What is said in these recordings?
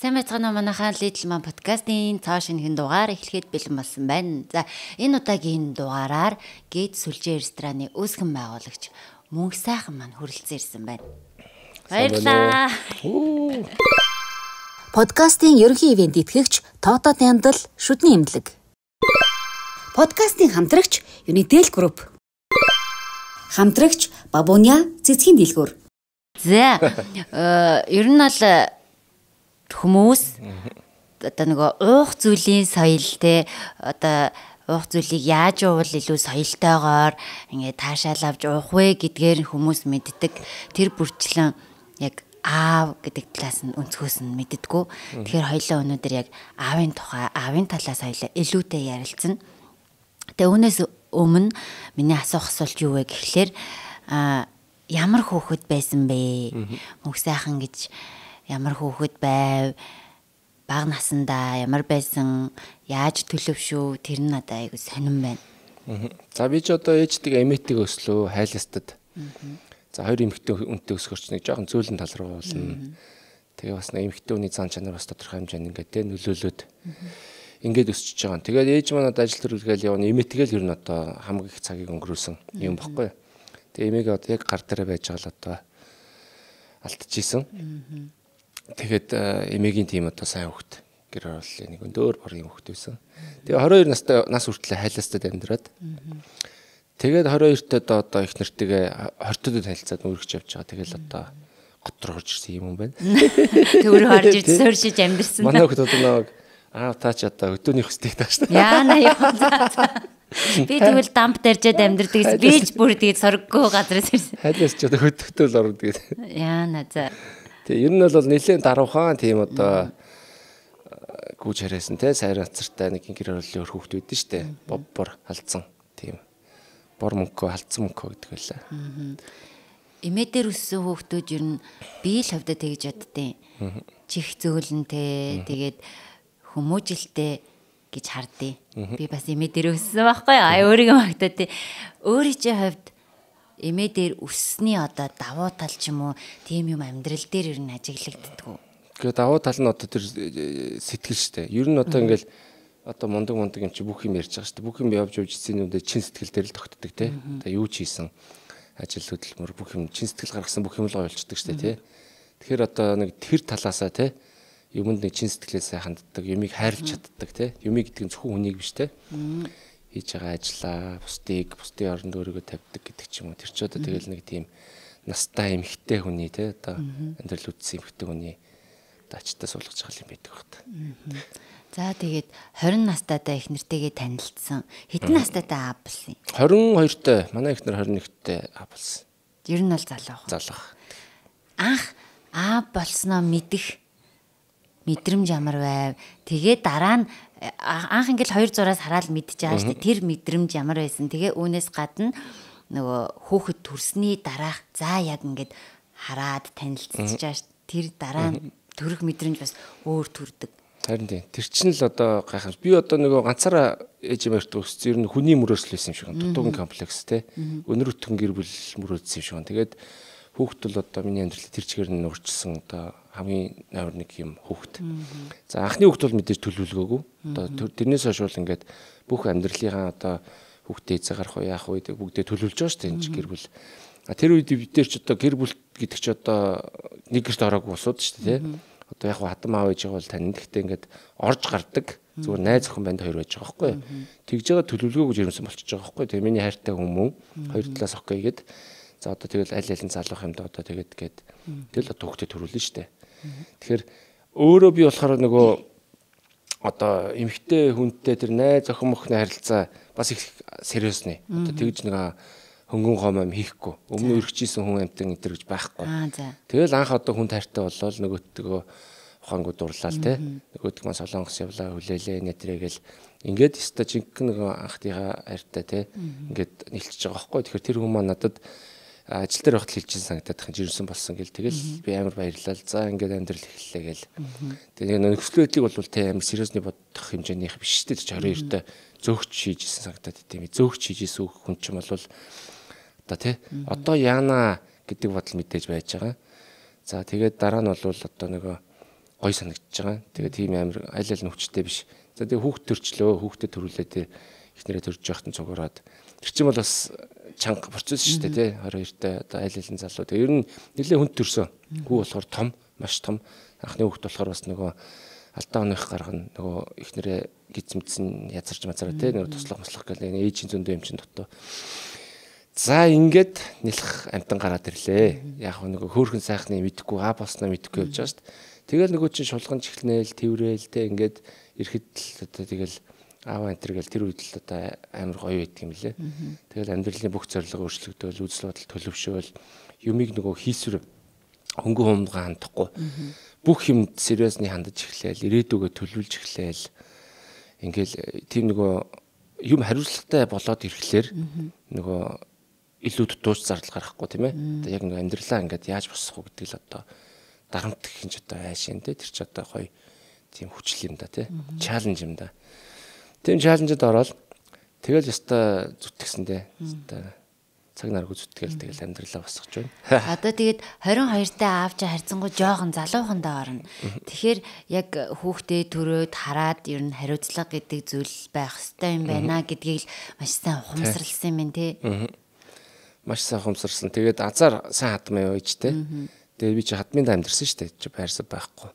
Сайн байцгаана уу манайхаа Little Man podcast-ийн цоо шинэхэн дугаар эхлэхэд бэлэн болсон байна. За энэ удаагийн дугаараар Гэт Сүлжээ рестораны үүсгэн байгуулагч Мөнх сайхан маань хүрэлцэн ирсэн байна. Баярлалаа. Подкастын ерөнхий ивент итгэгч Тото Тандал шүдний эмнэлэг. Подкастын хамтрагч Unitel Group. Хамтрагч Бабуня цэцгийн дэлгүүр. За ер нь бол хүмүүс одоо нөгөө уух зүйлийн соёл те одоо уух зүйлийг яаж уувал илүү соёлтойгоор ингээд таашаал авч уух вэ гэдгээр хүмүүс мэддэг. Тэр бүрчлэн яг аав гэдэг талаас нь өнцгөөс нь мэддэггүй. Тэгэхээр хоёлаа өнөөдөр яг аавын тухай, аавын талаас хоёлаа илүүтэй ярилцсан. Тэгээ үүнээс өмнө миний асуух асуулт юу вэ гэхлээр ямар хөөхөд байсан бэ? Мөнх сайхан гэж ямар хөөхөд байв? Бага насандаа ямар байсан? Яаж төлөвшөв? Тэр нь надад айгу сонирн байна. За би ч одоо ээжтэйг эмээтэйг өслөө хайластад. За хоёр эмэгтэй үнтэй өсгөрч нэг жоохон зөөлөн тал руу уулна. Тэгээ бас нэг эмэгтэй хүний зан чанар бас тодорхой хэмжээнд ингээд тэ нөлөөлөд ингээд өсөж байгаа. Тэгээд ээж маань одоо ажил төрүүлгээл явна. Эмээтэйг л ер нь одоо хамгийн их цагийг өнгөрөөсөн юм баггүй. Тэгээ эмээгээ одоо яг гар дээр байж байгаа л одоо алдчихсан. Тэгээд эмээгийн тим одоо сайн хөвгт гэр ороллын нэг өндөр боргийн хөвгт байсан. Тэгээ 22 нас хүртэл хайластад амьдраад. Тэгээд 22-тод одоо их нэртэйгээ 20-тод танилцаад өөрөгч явж байгаа. Тэгэл одоо гот руу орж ирсэн юм байна. Төвөр орж ирж сууршиж амьдэрсэн. Манай хөлт одоо та ч одоо өдөөний хөстэйг тааш та. Яана юу. Би тэгвэл дамп дэржээд амьдэрдэг. Би ч бүр тэгээд сорггүй газраас ирсэн. Хайлаас ч одоо хөдөлтөл орно тэгээд. Яана за. Тэгээ ер нь бол нэлээд даруухан тийм одоо гүйж харээсэн те сайран цартай нэг гэр ороллын өр хүүхд үүдэн штэ. Бор халдсан тийм. Бор мөнгөө халдсан мөнгөө гэдэг байлаа. Эмээ дээр өссөн хүүхдүүд ер нь бие л хавьдаа тэгж яддیں۔ Чих зөөлөнтэй тэгээд хүмүүжилтэй гэж хардیں۔ Би бас эмээ дээр өссөн байхгүй аа өөрийгөө магтаад тий. Өөрийн чинь хавьд эмээ дээр өссний одоо давуу тал ч юм уу тийм юм амьдрал дээр ер нь ажиглагддаггүй. Тэгээ давуу тал нь одоо тэр сэтгэл штэ. Ер нь одоо ингээл одоо мундаг юм чи бүх юм ярьж байгаа штэ. Бүх юм явж эцсийн үедээ чин сэтгэл дээр л тогтдог те. Одоо юу ч хийсэн ажил хөдөлмөр бүх юм чин сэтгэл гаргасан бүх юм л ойлцдог штэ те. Тэгэхээр одоо нэг тэр талаасаа те юмд нэг чин сэтгэлээсээ ханддаг, юмыг хайрлж чаддаг те. Юмыг гэдэг нь зөвхөн хүнийг биш те. Хийж байгаа ажиллаа, бусдын оронд өөрийгөө тавьдаг гэдэг ч юм уу. Тэр ч одоо тэгэл нэг тийм настай эмэгтэй хүний те одоо амьдрал үтсэн эмэгтэй хүний ачтаа суулгаж байгаа юм байдаг багт. За тэгээд 20 настайдаа их нэртэйгээ танилцсан. Хэдэн настайдаа аав болсон юм? 22-тай, манай ихнэр 21-тэй аав болсон. Ер нь бол залуу. Залуу. Анх аав болсноо мэдэх мэдрэмж ямар байв? Тэгээд дараа нь анх ингээл 2 зураас хараад мэдчихэж байгаа шүү дээ. Тэр мэдрэмж ямар байсан? Тэгээ үүнээс гадна нөгөө хүүхэд төрсний дараах за яг ингээд хараад танилцчихж байгаа шүү. Тэр дараа нь төрөх мэдрэмж бас өөр төрдөг. Харин тийм. Тэр чинь л одоо гайхамш. Би одоо нөгөө ганцаараа ээж мэрт өссөн ер нь хүний мөрөөсөл байсан юм шиг байна. Дутуугийн комплекс те. Өнөр өтгөн гэр бүл мөрөөдсөн юм шиг байна. Тэгээд хүүхэд бол одоо миний амьдралыг тэр чигээр нь өөрчилсөн одоо хамгийн нойр нэг юм хүүхэд. За анхны хүүхэд бол мэдээж төлөвлөгөөгүй. Одоо тэрнээс хойш бол ингээд бүх амьдралынхаа одоо хүүхдээ эзээ гарах уу яах вэ бүгдээ төлөвлөж байгаа шүү дээ энэ гэр бүл. Тэр үед бид тэр ч одоо гэр бүл гэдэг чи одоо нэг гэрт ороогүй усууд шүү дээ тий. Одоо яг хатам аав ээж бол танд гэхдээ ингээд орж гардаг зүгээр найз охин банд хоёр байж байгаа байхгүй. Тэгж байгаа төлөвлөгөөгүй жирэмсэн болчихж байгаа байхгүй. Тэгээ миний хайртай хүмүүс хоёр талаас окей гэд. За одоо тэгэл аль алин залуух юмд одоо тэгээд гээд тэгэл одоо хүүхдэд төрүүлнэ шүү дээ. Тэгэхээр өөрөө би болохоор нөгөө одоо эмэгтэй хүнтэй тэр найз охин мөхний харилцаа бас их сериусны. Одоо тэгж нэг хөнгөн хом юм хийхгүй. Өмнө өргөжсэн хүн амтан энэ гэж байхгүй. Тэгэл анх одоо хүн тайртай болол нөгөөтгөө ухаангууд дурлаа л те. Нөгөөтг маань солонгос явлаа хүлээлээ нэтрэгэл ингээд өстой жинхэнэ нөгөө анхдыгаа хайртай те. Ингээд нэлчихэж байгаа байхгүй. Тэгэхээр тэр хүн маань надад ажил дээр багт хэлжсэн санагдаад хин жирэмсэн болсон гэл тэгэл би амар баярлал. За ингээд амьдрал эхэллээ гэл. Тэгээ нөхцөл байдлыг бол те амар сериусны бодох хэмжээнийх биш шүү дээ. 22-тай зөөгч хийжсэн санагдаад тийм. Зөөгч хийжсэн хүн ч юм бол одоо тий одоо яана гэдэг бодол мэдээж байж байгаа. За тэгээд дараа нь бол одоо нөгөө гоё санагдаж байгаа. Тэгээд тийм амар аль аль нь хүчтэй биш. За тэгээд хүүхд төрчлөө, хүүхдэд төрүүлээд эхнэрээ төрж явахтан цугураад тэр чинь бол бас чанга процесс шүү дээ тий 22-тай одоо аль аль нь залуу. Тэгээд ер нь нэлээд хүнд төрсөн. Хүү болохоор том, маш том. Анхны хүүхд болохоор бас нөгөө алдаа оных гаргана нөгөө эхнэрээ гизмдсэн язарч мазараа тий нөгөө туслах маслах гэл ээжийн зөндөө юм чин дотоо. За ингээд нэлэх амтан гараад ирлээ. Яг нөгөө хөөрхөн сайхны мэдхгүй болсноо мэдхгүй явж байгаа шүү дээ. Тэгэл нөгөө чинь шулган чихлэнээл тэврээл тий ингээд ирэхэд л одоо тэгэл аав антер гэл тэр үед л одоо амар гоё байт юм лээ. Тэгэл амьдралын бүх зорилго өөрчлөгдөөл үзэл бодол төлөвшөөл юмыг нөгөө хийсвэр хөнгөн хумдгаа хандахгүй бүх юмд сериусны хандаж эхлээл ирээдүгөө төлөвлөж эхлээл ингээл тийм нөгөө юм хариуцлагатай болоод ирэхлээр нөгөө илүү дутууч зардал гарахгүй тийм ээ. Одоо яг нэг амьдралаа ингээд яаж босох вэ гэдэг л одоо дарамт гэх юм ч одоо хайшин тий тэр ч одоо гоё тийм хүчил юм да тий чаленж юм да. Тийм чаленжд ороод тэгэл яста зүтгэсэндээ яста цаг наргүй зүтгэл тэгэл амьдралаа босгож байна. Одоо тэгээд 22-тай аавч харьцангуй жоохон залуухандаа орно. Тэгэхээр яг хүүхдээ төрөөд хараад ер нь хариуцлага гэдэг зүйл байх ёстой юм байна гэдгийг л маш сайн ухамсарласан юм байна тий. Маш сайн ухамсарласан. Тэгээд азар сайн хадмаа явж тий. Тэгээд би чи хадмын да амьдэрсэн шүү дээ. Чи байрсаа байхгүй.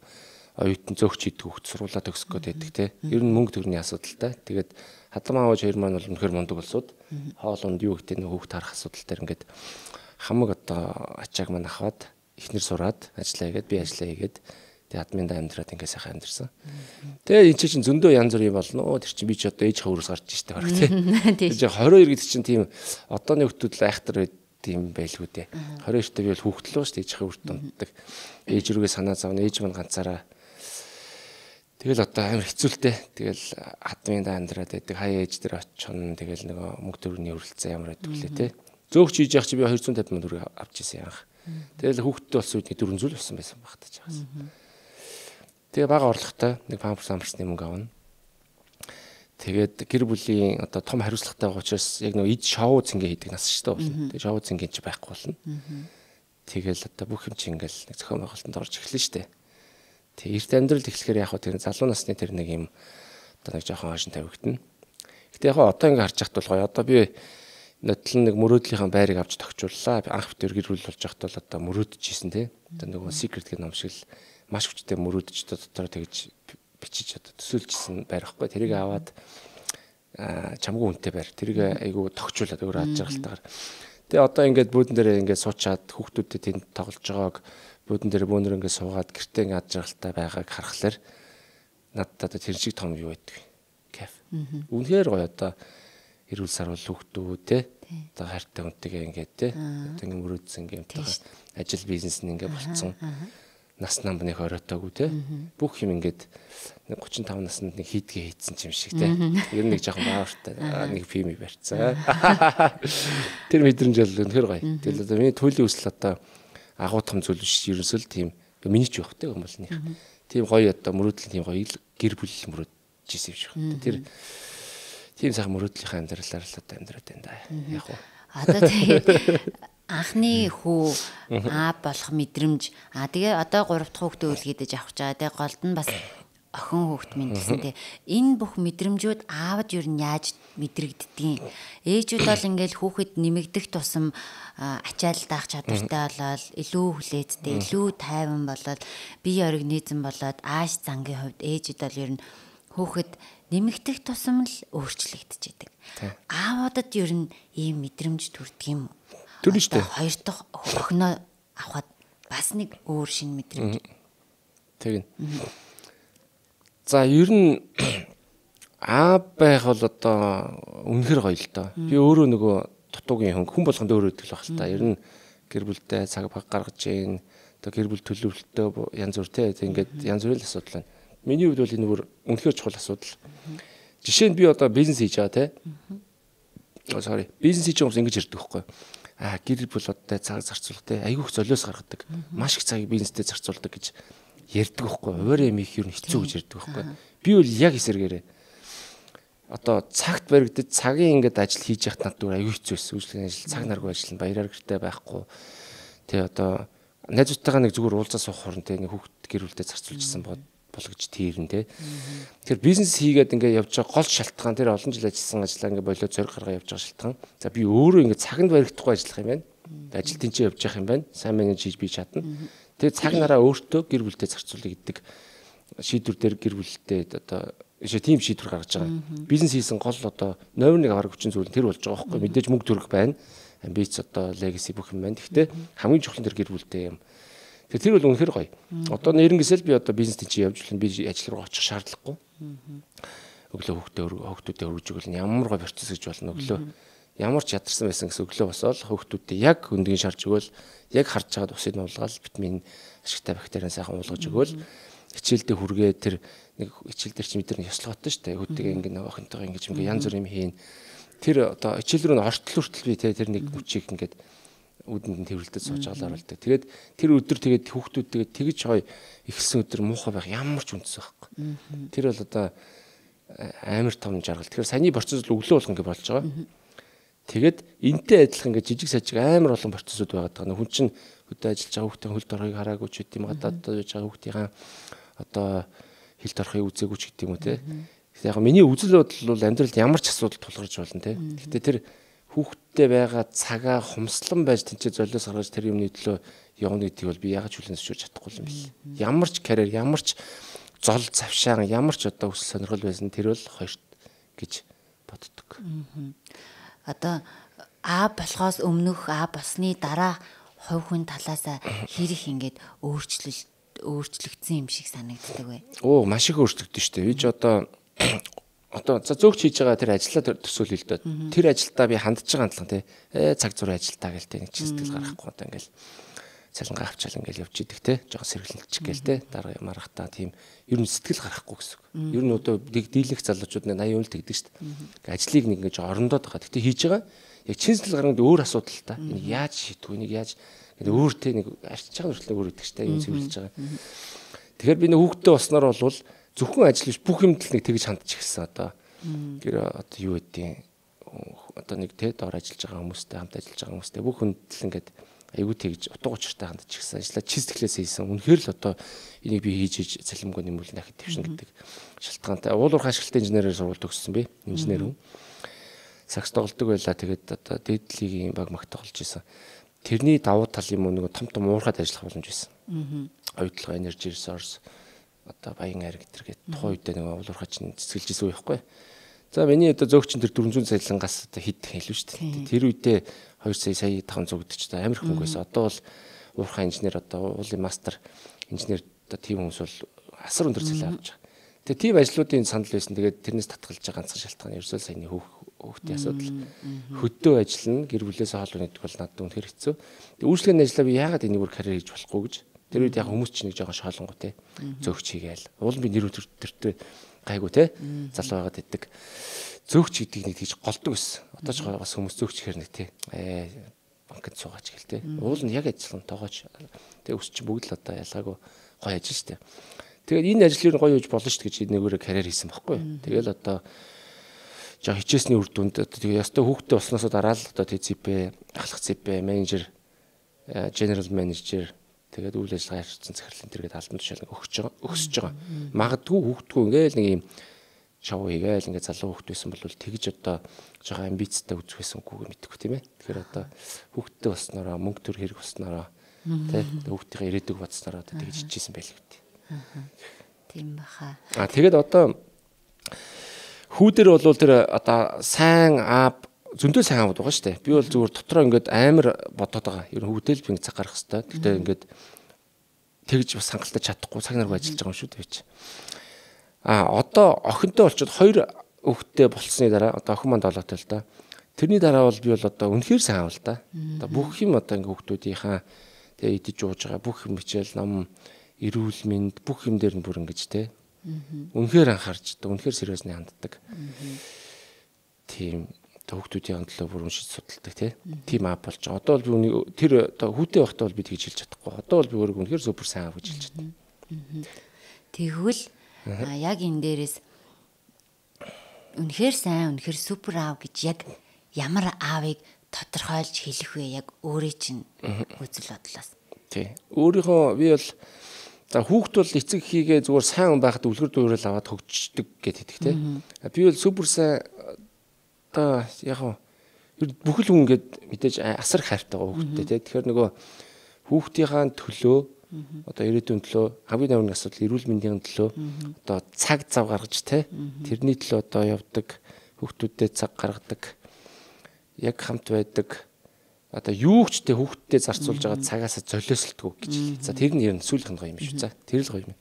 Оюутан зөөгч идэх хөвгт сургуулаа төгсөх гээд байдаг тий. Ер нь мөнгө төгрөний асуудалтай. Тэгээд хадлам аавч хоёр маань бол үнэхээр мундаг болсууд хоолунд юу гэдэг нэг хөвгт харах асуудал дээр ингээд хамаг одоо ачааг маань аваад эхнэр сураад ажиллаа хийгээд би ажиллаа хийгээд тэгээд админ да амьдраад ингээд сайхан амьдэрсэн. Тэгээд энэ чинь зөндөө янз бүрийн болно. Тэр чинь би ч одоо ээж хавраас гарч штэ баг тий. Тэгээд 22 гэдэг чинь тийм одооны хүмүүс л айхтар байд юм байлгүй дээ. 22-т би бол хүүхдлөө штэ ээж хаврт дунддаг. Ээж рүүгээ санаа зовно ээж маань ганцаараа тэгэл одоо амар хэцүүлтэй. Тэгэл админ да амьдраад байдаг. Хаяа ээж дээр очихно. Тэгэл нөгөө мөнгө төгрөгийн өрөлцөө ямар байдаг вүлээ те. Зөөгч хийж явах чи би 250 сая төгрөг авч ирсэн анх. Тэгэл хүүхдтэй болсон үед 400 л болсон байсан багтаж байгаас. Тэгээ бага орлоготой нэг памперс амарсны мөнгө авна. Тэгээд гэр бүлийн одоо том хариуцлагатай байгаа учраас яг нөгөө ид шоу цэнгээ хийдэг нас шүү дээ болно. Тэгээ шоу цэнгийн чи байхгүй болно. Тэгэл одоо бүх юм чи ингээл нэг зохион байгуулалтанд орж эхэлнэ шүү дээ. Тэг эрт амьдрал эхлэхээр яг хөө тэр залуу насны тэр нэг юм одоо нэг жоохон хашин тавигдана. Гэтэ яг одоо ингээ харж яхад бол гоё. Одоо би нотлон нэг мөрөөдлийнхаа байрыг авч тогтчуллаа. Анх битэр гэр бүл болж яхад бол одоо мөрөөдөжсэн те. Одоо нөгөө secret гэх ном шиг л маш хүчтэй мөрөөдөж дотор тэгж бичиж одоо төсөөлжсэн байр ихгүй. Тэрийг аваад чамгүй үнэтэй байр. Тэрийг айгу тогтчуулаад өөрөө аж аргалтайгаар. Тэгээ одоо ингээд бөөдөн дээр ингээд суучаад хүүхдүүдэд тэнд тоглож байгааг бөөдөн дээр бөөнөр ингээд суугаад гэртээ ингээд аж аргалтай байгааг харахаар надад одоо тэр шиг том юу байдаг. Кайф. Үнэхээр гоё одоо эрүүл сарвал хүүхдүүд те. Одоо хайртай хүнтэйгээ ингээд те. Одоо ингээд мөрөөдсөн ингээд ажил бизнес нь ингээд болцсон. Нас намбных оройтоогүй те. Бүх юм ингээд 35 наснд нэг хийдгээ хийцэн юм шиг те. Ер нь нэг жоохон баавартай нэг фильм барьцаа. Тэр мэдрэмж бол үнэхээр гоё. Тэгэл одоо миний туйлын үсэл одоо агуу том зүйл биш ерөөсөө тийм миний ч явахтай юм бол нэг. Тийм гоё одоо мөрөөдөл тийм гоё гэр бүл мөрөөдчихсэн юм шиг байна. Тэр тийм сайхан мөрөөдлийнхаа амьдралаар л одоо амьдраад байна да. Яг уу. Одоо тэгээд анхны хүү аа болох мэдрэмж тэгээ одоо 3 дахь хүүхдээ үлгээдэж авах гэж байгаа. Тэгээ голд нь бас охин хүүхд минь гэсэн те. Энэ бүх мэдрэмжүүд аавд юу нь яаж мэдрэгддгийг. Ээжүүд бол ингээл хүүхэд нэмэгдэх тусам ачаал даах чадвартай болоод илүү хүлээцтэй, илүү тайван болоод бие организм болоод ааш зангийн хувьд ээжүүд бол ер нь хүүхэд нэмэгдэх тусам л өөрчлөгдөж идэг. Аавуудад ер нь ийм мэдрэмж төрдөг юм. Төрнө шүү дээ. Хоёр дахь охиноо авахад бас нэг өөр шинэ мэдрэмж. Тэгнь. За ер нь байх бол одоо үнэхэр гоё л доо. Би өөрөө нөгөө дутуугийн хүн болгонд өөрөө идэл байх л та. Ер нь гэр бүлтэй цаг баг гаргаж ийн. Одоо гэр бүл төлөвлөлтөө янз бүр те. Ингээд янз бүрийн асуудал байна. Миний хувьд бол энэ бүр үнэхэр чухал асуудал. Жишээ нь би одоо бизнес хийж байгаа те. Sorry. Бизнес хийж байгаа хүмүүс ингэж ярьдаг байхгүй. Гэр бүлүүдтэй цаг зарцуулах те. Айгүйх золиос гаргадаг. Маш их цагийг бизнестэй зарцуулдаг гэж ярьдаг байхгүй. Өөрөө юм их ер нь хэцүү гэж ярьдаг байхгүй. Би бол яг эсэргээрээ одоо цагт баригдаж цагийн ингээд ажил хийж яхад надад аюу хэцүү байсан. Үйлчлэгийн ажил цаг наргүй ажил нь баяраар гэртээ байхгүй. Тэ одоо найзуудтайгаа нэг зүгээр уулзаа суух хоронтой нэг хүүхд гэр бүлдээ зарцуулжсэн болгож тийрэн те. Тэгэхээр бизнес хийгээд ингээд явж байгаа гол шалтгаан тэр олон жил ажилласан ажлаа ингээд болоод зориг гаргаа явж байгаа шалтгаан. За би өөрөө ингээд цагнд баригдахгүй ажиллах юм байна. Ажил тэнцээ явж явах юм байна. Сайн менеж хийж би чадна. Тэгээд цаг нараа өөртөө гэр бүлдээ зарцуулъя гэдэг шийдвэр дээр гэр бүлдээ одоо тийм шийдвэр гаргаж байгаа. Бизнес хийсэн гол одоо номер 1 авраг хүчин зүйл тэр болж байгаа байхгүй. Мэдээж мөнгө төрөх байна. Амбиц одоо legacy бүх юм байна. Гэхдээ хамгийн чухал нь тэр гэр бүлдээ юм. Тэр бол үнэхээр гоё. Одоо нэрнгээсэл би одоо бизнес чинь явж байна. Би ажил руу очих шаардлагагүй. Өглөө хүүхдүүдээ өргөж өгөл ямар гоё процесс гэж болно өглөө. Ямар ч ядарсан байсан гэсэн өглөө босоод хүүхдүүдээ яг өндгийн шарж өгөөл яг харж байгаад усыг нуулгаад витамин ашигтай бактерийн сайхан уулгаж өгөөл хичээлдээ хүргээ тэр нэг хичээл дээр чи мэдэрнэ ёслоготой шүү дээ. Хүүхдгээ ингэ нэг охинтойгоо ингэж ингээ янз бүр юм хийн. Тэр одоо хичээл рүү ортол би тэр нэг мөчийг ингээд үүдэнд нь тэрвэлдэж сууж агалаар болдог. Тэгээд тэр өдөр тэгээд хүүхдүүдтэйгээ тэгж гоё ихсэн өдөр муухай байх ямар ч үндэс байхгүй. Тэр бол одоо амар том жаргал. Тэгэхээр саяны процесс л өглөө болгон ингэ болж байгаа. Тэгээд энтэй адилхан ингээ жижиг сажиг амар олон процессуд байгаад байгаа. Хүн чинь хөдөө ажиллаж байгаа хүүхдийн хөлд орохыг хараагүй ч гэдэм гадаад байж байгаа хүүхдийн одоо хилд орохыг үзээгүй ч гэдэм үү те. Яг миний үзэл бодол бол амьдралд ямар ч асуудал тулгарч болно те. Гэхдээ тэр хүүхдтэй байгаа цагаа хумслан байж тэнцээ золиос гаргаж тэр юмны төлөө явна гэдгийг бол би яагаад ч хүлээн зөвшөөрч чадахгүй юм бэл. Ямар ч карьер, ямар ч зол завшаан, ямар ч одоо хүсэл сонирхол байсан тэр бол хоёрт гэж боддог. Одоо А болохоос өмнөх А болсны дараа хувь хүн талаас хэрэг ингээд өөрчлөгдсөн юм шиг санагддаг бай. Маш их өөрчлөгдсөн шүү дээ. Би ч одоо за зөөгч хийж байгаа тэр ажиллаа төсөөлөл л дөө. Тэр ажилдаа би хандж байгаа хандлага тий. Цаг зургийн ажилтаа гэлтэй нэг ч сэтгэл гаргахгүй одоо ингээл цалингаа авчаал ингээл явж идэг тий. Жоо сэргэлэнчих гээл тий. Дараа марахтаа тийм ер нь сэтгэл гарахгүй гэсэн үг. Ер нь одоо дийлэнх залуучууд 80 үйл тэгдэг шүү дээ. Ажлыг нэг ингэж орондоод байгаа. Тэгтээ хийж байгаа. Яг чин сэтгэл гарганд өөр асуудал та. Энийг яаж шийдвэ? Энийг яаж өөр тий нэг арчиж байгаа хүртэл өөр идэг шүү дээ. Юм цэвэрлэж байгаа. Тэгэхээр би нэг хүүхдтэй болсноор бол зөвхөн ажил биш бүх юмд л нэг тэгж хандж ирсэн одоо. Гэр одоо юу гэдэг одоо нэг тэ доор ажиллаж байгаа хүмүүстэй хамт ажиллаж байгаа хүмүүстэй бүх хүнд л ингээд айгүй тэгж утга учиртай хандж ирсэн. Ажлаа чи сэтгэлээс хийсэн. Үнэхээр л одоо энийг би хийж цалимгүй нэмүүл дахид твшин гэдэг шалтгаантай. Уулуурх ашиглалтын инженерээр сургууль төгссөн би. Инженер хүн. Сакс тоглодог байлаа. Тэгээд одоо дээд лигийн баг магт тоглож исэн. Тэрний давуу тал юм уу нэг том уурхад ажиллах боломж байсан. Оюутлага, energy resource одоо баян айр гэтэргээд тухайн үедээ нэг уулуурхаа чинь цэцгэлж исэн үе байхгүй. За миний одоо зөөгчин тэр 400 цалингаас одоо хэд хэлвэ шүү дээ. Тэр үедээ 2 сая 500 гэдэг чинь амар их мөнгө байсан. Одоо бол уурхаа инженер одоо уулын мастер инженер одоо тийм хүмүүс бол асар өндөр цалин авч байгаа. Тэгээ тийм ажлуудын санал байсан. Тэгээд тэрнээс татгалж байгаа ганцхан шалтгаан ерөөсөө саяны хүүхдийн асуудал. Хөдөө ажиллана, гэр бүлээс хоол унадаг бол надад үнэхээр хэцүү. Тэгээ үйлчлэгийн ажлаа би яагаад энийг бүр карьер хийж болохгүй гэж. Тэр үед яг хүмүүс чинь нэг жоохон шоолонгоо те. Зөөгч хийгээл. Уул би нэр өдөртөө гайгүй те. Залуу байгаад иддэг. Зөөгч гэдгийг нэг тийж голдог байсан. Одоо ч бас хүмүүс зөөгч гэхэр нэг те. Банкнд суугаач гэл те. Уул нь яг ажиллан тоогооч. Тэгээ өс чинь бүгд л одоо ялгаагүй гоё ажил штэ. Тэгээд энэ ажил юу гоё үж болно штэ гэж нэгээрээ карьер хийсэн байхгүй. Тэгэл одоо жоо хичээсний үр дүнд одоо тэгээ ястай хүүхдтэй болсноосоо дараа л одоо ТЦП, ахлах ЦП, менежер, генерал менежер тэгээд үйл ажиллагаа явуулсан захирлын тэргээд албан тушаал өгсөж байгаа. Магадгүй хүүхдгүй ингээл нэг юм шоу хийгээл ингээд залуу хүүхд байсан бол тэгж одоо жоохон амбицтай үзэх байсангүй мэдхгүй тийм ээ. Тэгэхээр одоо хүүхдтэй болсноороо мөнгө төр хэрэг болсноороо тэгээд хүүхдийн ирээдүг бодсноороо одоо тэгж хичээсэн байл гэдэг. Тийм баха. Тэгээд одоо хүүдэр бол тэр одоо сайн зөндөө сайн аавд байгаа шүү дээ. Би бол зүгээр дотроо ингээд амар бодоод байгаа. Ер нь хүүдэл би цаг гарах хэвээр. Гэхдээ ингээд тэгж бас хангалттай чадахгүй цаг наргүй ажиллаж байгаа юм шүү дээ. Одоо охинтой болчиход 2 хүүхэдтэй болсны дараа одоо охин манд олоотой л да. Тэрний дараа бол би бол одоо үнэхээр сайн аав л да. Одоо бүх юм одоо ингээд хүүхдүүдийнхаа тэгээ идэж ууж байгаа бүх юм хичээл ном эрүүл мэнд бүх юм дээр нь бүр ингэж те. Үнэхээр анхаарч үнэхээр сериусны ханддаг. Тийм хүүхдүүдийн төлөө бүр уншиж судалдаг тийм аав болж байгаа. Одоо бол би тэр одоо хүүтэй байхдаа бол би тэгж хэлж чадахгүй. Одоо бол би өөрөө үнэхээр супер сайн аав гэж хэлж чадна. Тэгвэл яг энэ дээрээс үнэхээр сайн, үнэхээр супер аав гэж яг ямар аавыг тодорхойлж хэлэх вэ? Яг өөрөө чинь үзэл бодлоос. Тий. Өөрийнхөө би бол за хүүхд бол эцэг хийгээ зүгээр сайн байхад үлгэр дуурайл аваад хөгждөг гэд хэлдэг тий. Би бол супер сайн одоо яг бүхэл хүн ингээд мэдээж асар хайртай хүүхдтэй тий. Тэгэхээр нөгөө хүүхдийнхаа төлөө одоо ирээдүйн төлөө хамгийн давны асуудал эрүүл мэндийн төлөө одоо цаг зав гаргаж тий. Тэрний төлөө одоо явдаг хүүхдүүдэд цаг гаргадаг. Яг хамт байдаг. Одоо юу ч тэ хүүхдтэй зарцуулж байгаа цагаас золиослтгоо гэж хэлээ. За тэр нь ер нь сүүлийнх нь гоё юм шүү. За тэр л гоё юм.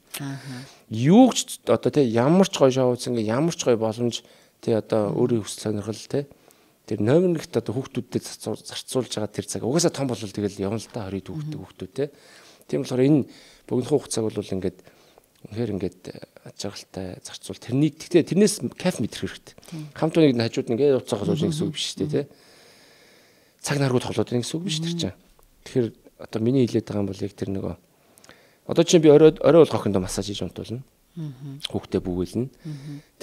Юу ч одоо тэ ямар ч гоё шоу үзэн ямар ч гоё боломж тэ одоо өөрийн хүсэл сонирхол тэ тэр номер 1-т одоо хүүхдүүдэд зарцуулж байгаа тэр цаг угаасаа том болвол тэгэл явна л та 20 хүүхдүүд тэ. Тийм болохоор энэ богино хугацааг бол ингээд үнэхээр ингээд аж аргалтай зарцуул тэрнийг тэгтээ тэрнээс кайф мэдрэх хэрэгтэй. Хамт нэг хажууд ингээд уцаахаас ууж гэсэн үг биш шүү дээ тэ. Цаг наргуу тоглоод байна гэсэн үг биш тэр чинь. Тэгэхээр одоо миний хэлээд байгаа юм бол яг тэр нөгөө одоо чинь би орой бол хохиндоо массаж хийж унтуулна. Хүүхдээ бүгэлнэ.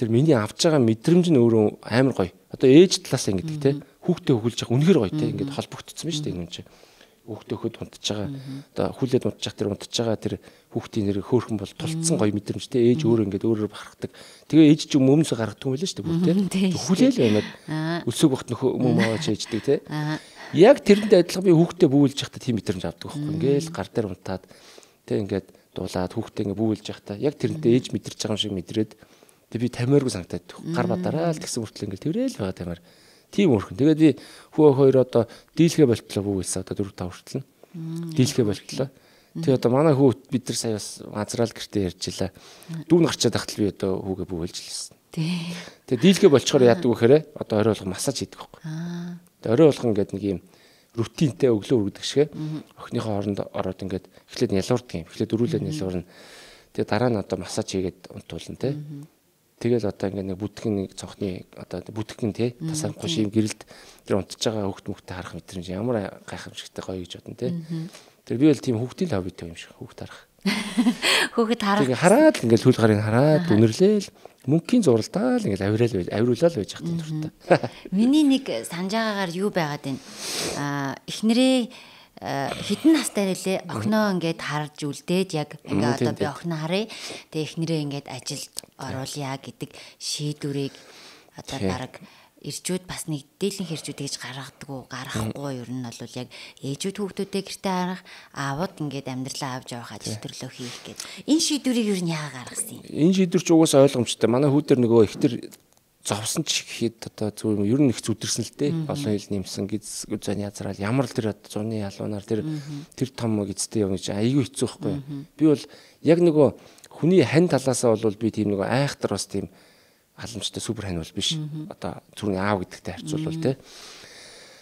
Тэр миний авч байгаа мэдрэмж нь өөрөө амар гоё. Одоо ээж талаас ингэдэг те хүүхдээ хөглж явах үнэхээр гоё те ингээд холбогдсон байна шүү дээ энэ чинь. Хүүхдээ хөхөд унтж байгаа. Одоо хүлээд унтж байгаа тэр хүүхдийн нэр хөөрхөн бол тулцсан гоё мэдрэмж те ээж өөрөө ингээд өөрөөр бахархдаг. Тэгээ ээж ч юм өмнөөс гаргадаг юм байл шүү дээ бүр те. Хүлээл байгаад өсөг бахт нөхөө мөм аваач ээждэг те. Яг тэрэнд адилхан би хүүхдээ бүүлж явахдаа тийм мэдрэмж авдаг байхгүй. Ингээл гар дээр унтаад тэг ингээд дуулаад хүүхдээ ингээ бүүлж явахдаа яг тэрнтэй ээж мэдэрч байгаа юм шиг мэдрээд тэг би тамиаргүй санагдаад гар бадараа л гэсэн хүртэл ингээл тэрэл байгаа тамиар. Тийм өөрхөн. Тэгээд би хүү хоёр одоо дийлхэ болтлоо бүүлсэн одоо 4-5 хүртэл нь. Дийлхэ болтлоо. Тэгээ одоо манай хүү бид нар сая бас газраал гэртээ ярьжлаа. Дүүн гарчаад тахтал би одоо хүүгээ бүүлж лсэн. Тэгээ дийлхэ болчоор яадаг вэ гэхээр одоо орой болгон массаж хийдэг байхгүй. Тэгээ орой болгон ингээд нэг юм рутинтэй өглөө үргэдэг шиг охиныхоо хооронд ороод ингээд эхлээд ялуурдаг юм. Эхлээд дөрүүлээд ялуурна. Тэгээ дараа нь одоо массаж хийгээд унтуулна те. Тэгэл одоо ингээд нэг бүтгэн нэг цонхны одоо бүтгэн те тасаахгүй шим гэрэлд тэр унтж байгаа хүүхд мөхтэй харах мэтрэмж ямар гайхамшигтай гоё гэж бодно те. Тэр би бол тийм хүүхдийн хоббитэй юм шиг хүүхд харах. Хүүхэд харах. Тэгээ хараад ингээд хөл гарыг хараад үнэрлээл мөнхийн зуралдаа л ингээд авируулаад байж хат дуртай. Миний нэг санаж байгаагаар юу байгаад байна. Эхнэрээ хідэн настай нэлээ охиноо ингээд харж үлдээд яг ингээд одоо би охиноо харъя. Тэгээ эхнэрээ ингээд ажилд оруулъя гэдэг шийдвэрийг одоо бараг ирчүүд бас нэг дээлэн хэрчүүд гэж гаргахгүй ер нь бол яг ээжүүд хүүхдүүдээ гэртээ харах аавууд ингээд амьдралаа авч явах ажил төрлөө хийх гэдэг. Энэ шийдвэрийг ер нь яагаад гаргасан юм? Энэ шийдвэр ч угаасаа ойлгомжтой. Манай хүүдэр нөгөө ихтер зовсон ч гэхэд одоо зөв ер нь их зүдэрсэн л дээ. Олон хил нэмсэн гиз зан язраал ямар л тэр зуны ялуунаар тэр том гизтэй явна гэж айгүй хэцүү байхгүй. Би бол яг нөгөө хүний хань талаасаа бол би тийм нөгөө айхтар бас тийм халамжтай супер хань бол биш. Одоо түрүүний аав гэдэгтэй харьцуулбал тий.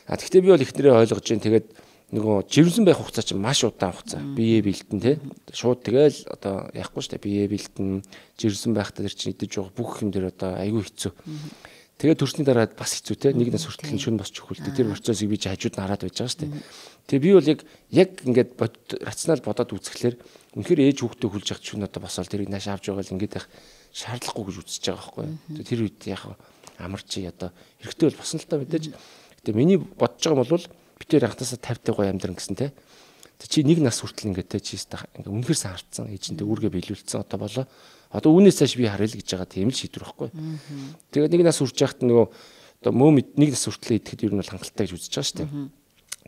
Гэхдээ би бол ихнэрээ ойлгож जैन тэгээд нөгөө жирэмсэн байх хугацаа чинь маш удаан хугацаа. Бие бэлтэн тий. Шууд тэгэл одоо яахгүй штэ бие бэлтэн жирэмсэн байхдаа тэр чинь идэж байгаа бүх юм дээр одоо айгүй хэцүү. Тэгээд төрсний дараа бас хэцүү тий. Нэг нас хүртэл шүн босч хөлдөө. Тэр процессыг би чи хажууд нь хараад байж байгаа штэ. Тэгээ би бол яг ингээд рационал бодоод үзэхлээр үнэхээр ээж хүүхдээ хүлж явах шүн одоо босоод тэрийг нааш авч байгаа л ингээд байх шаардлагагүй гэж үзэж байгаа байхгүй. Тэр үед яг амарчи одоо хэрэгтэй бол босно л та мэдээж. Гэтэ миний бодож байгаа юм бол битээр анхнаасаа 50-тай гоё амьдран гэсэн те. Чи нэг нас хүртэл ингээд те чи ингээд үнэхээр саарцсан ээжинтэй үүргээ биелүүлсэн одоо болоо. Одоо үүнээс цааш би харъя л гэж байгаа тийм л шийдвэр байхгүй. Тэгээд нэг нас хүрч яхад нөгөө одоо мөөм нэг нас хүртэл идэхэд ер нь бол хангалттай гэж үзэж байгаа шүү дээ.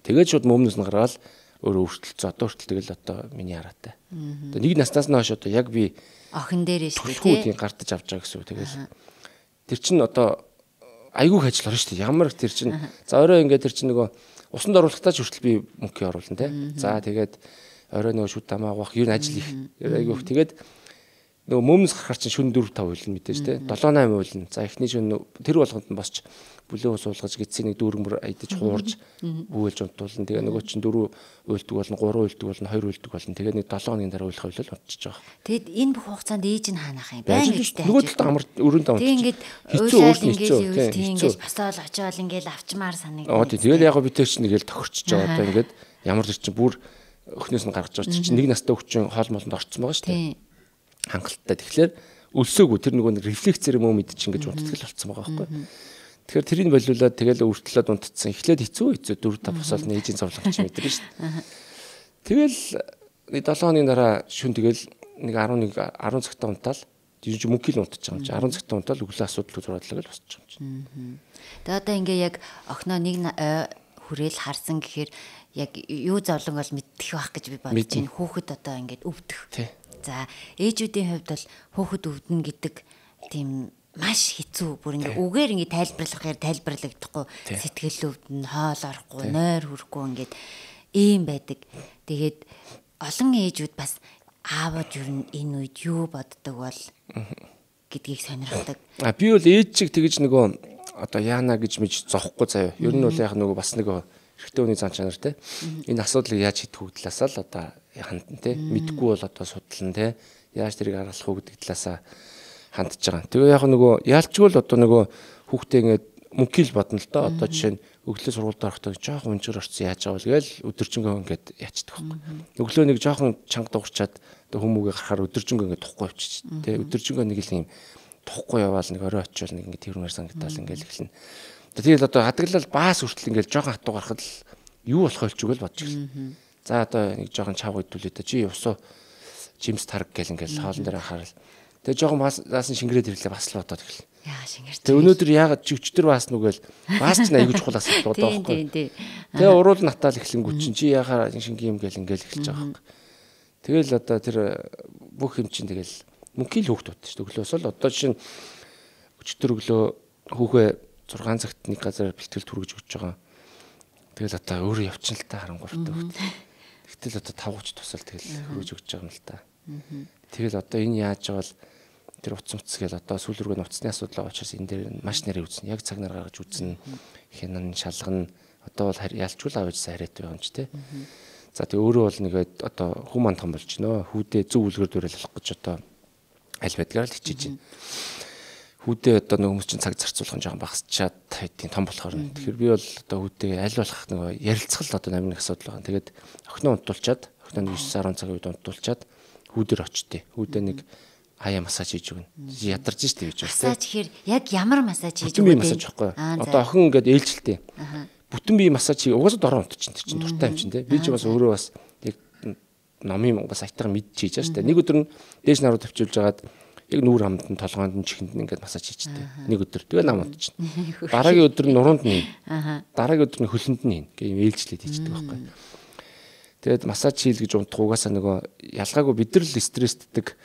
Тэгээд шууд мөөмнөөс нь гараад өөрөө өөрчлөлт одоо хүртэл тэгэл одоо миний хараатай. Одоо нэг наснаас нь хойш одоо яг би охин дээр шүү дээ. Гартаж авч байгаа гэсэн үг. Тэгэл тэр чин одоо айгүйх ажил орно шүү дээ. Ямар тэр чин за орой ингээд тэр чин нөгөө усанд оруулахдаа ч хүртэл би мөнгө оруулна те. За тэгээд орой нөгөө шүд тамаагах ер нь ажил их. Айгүйх тэгээд нөгөө мөмнөс гарахаар чинь шүн 4-5 үйлэн мэдээж те. 7-8 үйлэн. За эхний шүн тэр болгонд нь босч бүлээн ус уулгаж гидсийн нэг дүүргэмөр айдаж хуурж бүүлж унтуулна. Тэгээ нөгөө чинь 4 уйлдаг болно, 3 уйлдаг болно, 2 уйлдаг болно. Тэгээ нэг 7 хоногийн дараа уйлах уйлал унтчих жоох. Тэгэд энэ бүх хугацаанд ээж нь хаанах юм бэ? Нөгөө талд амар өрөөндөө унтчих. Тэгээ ингээд уйлал ингээд басаал очиод ингээд авчмаар санагдана. Тэгээд яг би тэр чинь нэгээл тохирчж байгаа одоо ингээд ямар ч чинь бүр өхнөөс нь гаргаж байгаа чинь нэг настай өвчин хоол молонд орцсон байгаа шүү дээ. Хангалттай. Тэгэхээр өлсөөгүй тэр нөгөө рефлексээр мөө мэд чинь ингэж унтдаг болсон байгаа байхгүй. Тэгэхээр тэрийг болиулаад тэгэл өртлөөд унтцсан. Эхлээд хэцүү 4-5 босоод нээжийн зовлонч мэдэрнэ шүү дээ. Тэгэл нэг 7 хоногийн дараа шүн тэгэл нэг 10 цагтаа унтаал. Тийм ч мөнгө л унтаж байгаа юм чи 10 цагтаа унтаал өглөө асуудал зураадлаа гэж босч байгаа юм чи. Тэгээ одоо ингээ яг охиноо нэг хүрээл харсан гэхээр яг юу зовлон бол мэдэх байх гэж би бодож байна. Хүүхэд одоо ингээд өвдөх. За ээжүүдийн хувьд бол хүүхэд өвдөн гэдэг тийм маш хэцүү бүр ингээ үгээр ингээ тайлбарлагдахгүй сэтгэл өвдөн, хоол орохгүй, нойр хүрэхгүй ингээд ийм байдаг. Тэгээд олон ээжүүд бас аавад юу энэ үед юу боддог бол гэдгийг сонирхдаг. Би бол ээж чиг тэгэж нөгөө одоо яана гэж мэж зоохгүй заяа. Ер нь бол яг нөгөө бас нөгөө эрэгтэй хүний зан чанар те. Энэ асуудлыг яаж шийдэх үү талаасаа л одоо хандан те. Мэдгүй бол одоо судлан те. Яаж тэрийг аргалах уу гэдэг талаасаа хандж байгаа. Тэгээ яг нөгөө яалчгүй л одоо нөгөө хүүхдээ ингээд мөнхий л бодно л доо. Одоо жишээ нь өглөө сургуульд орохдоо жоохон өнчгөр орсон яаж байгаа вэ гээл өдөржингөө ингээд яачдаг байхгүй. Өглөө нэг жоохон чанга дуурчаад хүмүүгээ гарахаар өдөржингөө ингээд тухгүй авчиж тэ өдөржингөө нэг л юм тухгүй яваал нэг орой очивол нэг ингээд тэрмээр санагдаал ингээд эхэлнэ. Тэгэл одоо хадгалал баас хүртэл ингээд жоохон хатуу гарахад л юу болох вэ ч үгүй л бодож ирсэн. За одоо нэг жоохон чав хөдөлөө та чи усуу жимс тарг гэл ингээд хоолн дээр анхаарал. Тэгээ жоохон баасан шингэрээд ирлээ бас л бодоод эхэлнэ. Яа шингэрч. Тэгээ өнөөдөр яагаад чөвчтөр баасан нүгэл баас ч аягүй чухал асуудал одоо байхгүй. Тэгээ уруул натаал эхлэнгүү чинь чи яхаа шингийн юм гэл ингээл эхэлж байгаа байхгүй. Тэгэл одоо тэр бүх юм чинь тэгэл мөнхийн л хөөхт бод шүү дээ. Өглөөс л одоо жишээ нь өчтөр өглөө хүүхээ 6 цагт нэг газар бэлтгэл түргэж өгч байгаа. Тэгэл одоо өөрөө явчихна л та 13 та хүүхд. Гэтэл одоо 5:30 тусал тэгэл хүргэж өгч байгаа юм л та. Тэгэл одоо энэ яаж байгаа тэр утас муцгээл одоо сүүл рүү нуцсны асуудал байгаа учраас энэ дээр маш нэрээ үзнэ. Яг цаг нар гаргаж үзнэ. Хянан шалгана. Одоо бол ялчгүй л аваад сайраад байгаа юм чи тэ. За тэг өөрөө бол нэгээд одоо хүм манд том болж гинөө. Хүүдээ зөв үлгэр дуурайлах гэж одоо аль байдгаар л хичээж байна. Хүүдээ одоо нэг хүмүүс чинь цаг зарцуулах нь жоохон багасчаад тийм том болохоор нь. Тэгэхээр би бол одоо хүүдээ аль болох нөгөө ярилцгал одоо намын асуудал байгаа. Тэгээд охиноо унтуулчаад охиноо 9-10 цагийн үед унтуулчаад хүүдээр очтээ. Хүүдээ нэг хаяа массаж хийж өгнө. Ядарч штэ гэж байна. Массаж гэхээр яг ямар массаж хийж өгөх вэ? Массаж байхгүй. Одоо охин ингээд ээлжилтэй. Бүтэн бие массаж хийж угаасаа дороо унтчих чинь тэр чинь дуртай юм чинь те. Би ч бас өөрөө бас яг номын бас айтайхан мэдж хийж байгаа штэ. Нэг өдөр нь дээш наруу тавьчулж агаад яг нүүр хамд нь толгоонд нь чихэнд нь ингээд массаж хийжтэй. Нэг өдөр. Тэгээ нам унтчихна. Дараагийн өдөр нь нуруунд нь. Дараагийн өдөр нь хөлөнд нь гэх юм ээлжлээд хийждэг байхгүй. Тэгээд массаж хийл гэж унтах угаасаа нөгөө ялгаагүй бид нар л стрессддэг.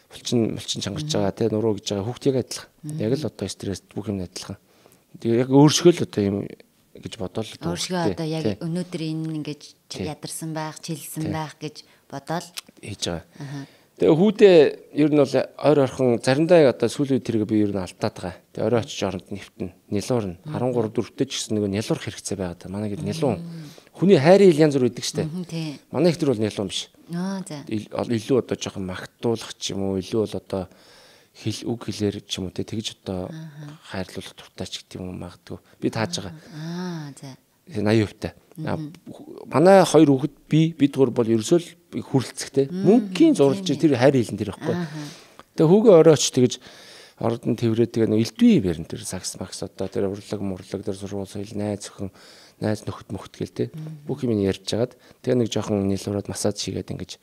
Булчин чангарч байгаа те нуруу гэж байгаа хүүхд яг адилхан. Яг л одоо стресс бүх юм адилхан. Тэгээ яг өөрсгөл одоо юм гэж бодоол. Өөрсгөө одоо яг өнөөдөр энэ ингэж ядарсан байх, чилсэн байх гэж бодоол хийж байгаа. Тэгээ хүүдээ ер нь бол ойр орхон заримдаа одоо сүүлийн тэрэг би ер нь алдаад байгаа. Тэгээ орой очиж оронд нэвтэн нялуурна 13 4-т ч гэсэн нөгөө нялуур хэрэгцээ байгаа та. Манай гээд нялуун. Хүний хайрын ил янз бүр байдаг штэ. Манай их төр бол нялуун биш. За. Илүү одоо жоохон магтуулах ч юм уу, илүү бол одоо үг хэлээр ч юм уу тэгж одоо хайрлуулах туртаач гэдэг юм магадгүй. Би тааж байгаа. За. 80%-тай. Манай хоёр хүүхэд бид гур бол ерөөсөө л хүрлцэхтэй. Мөнхийн зурлж тэр хайр хэлэн тэр ихгүй. Тэгээ хүүгээ орой очиж тэгж ордон тэврээд тэгээ нэг элдвээ барин тэр сакс макс одоо тэр урлаг мурлаг тэр сургууль соёл найз өхөн найз нөхөд мөхт гээл те бүх юм ярьж жагаад тэгээ нэг жоохон нийлуураад массаж хийгээд ингэж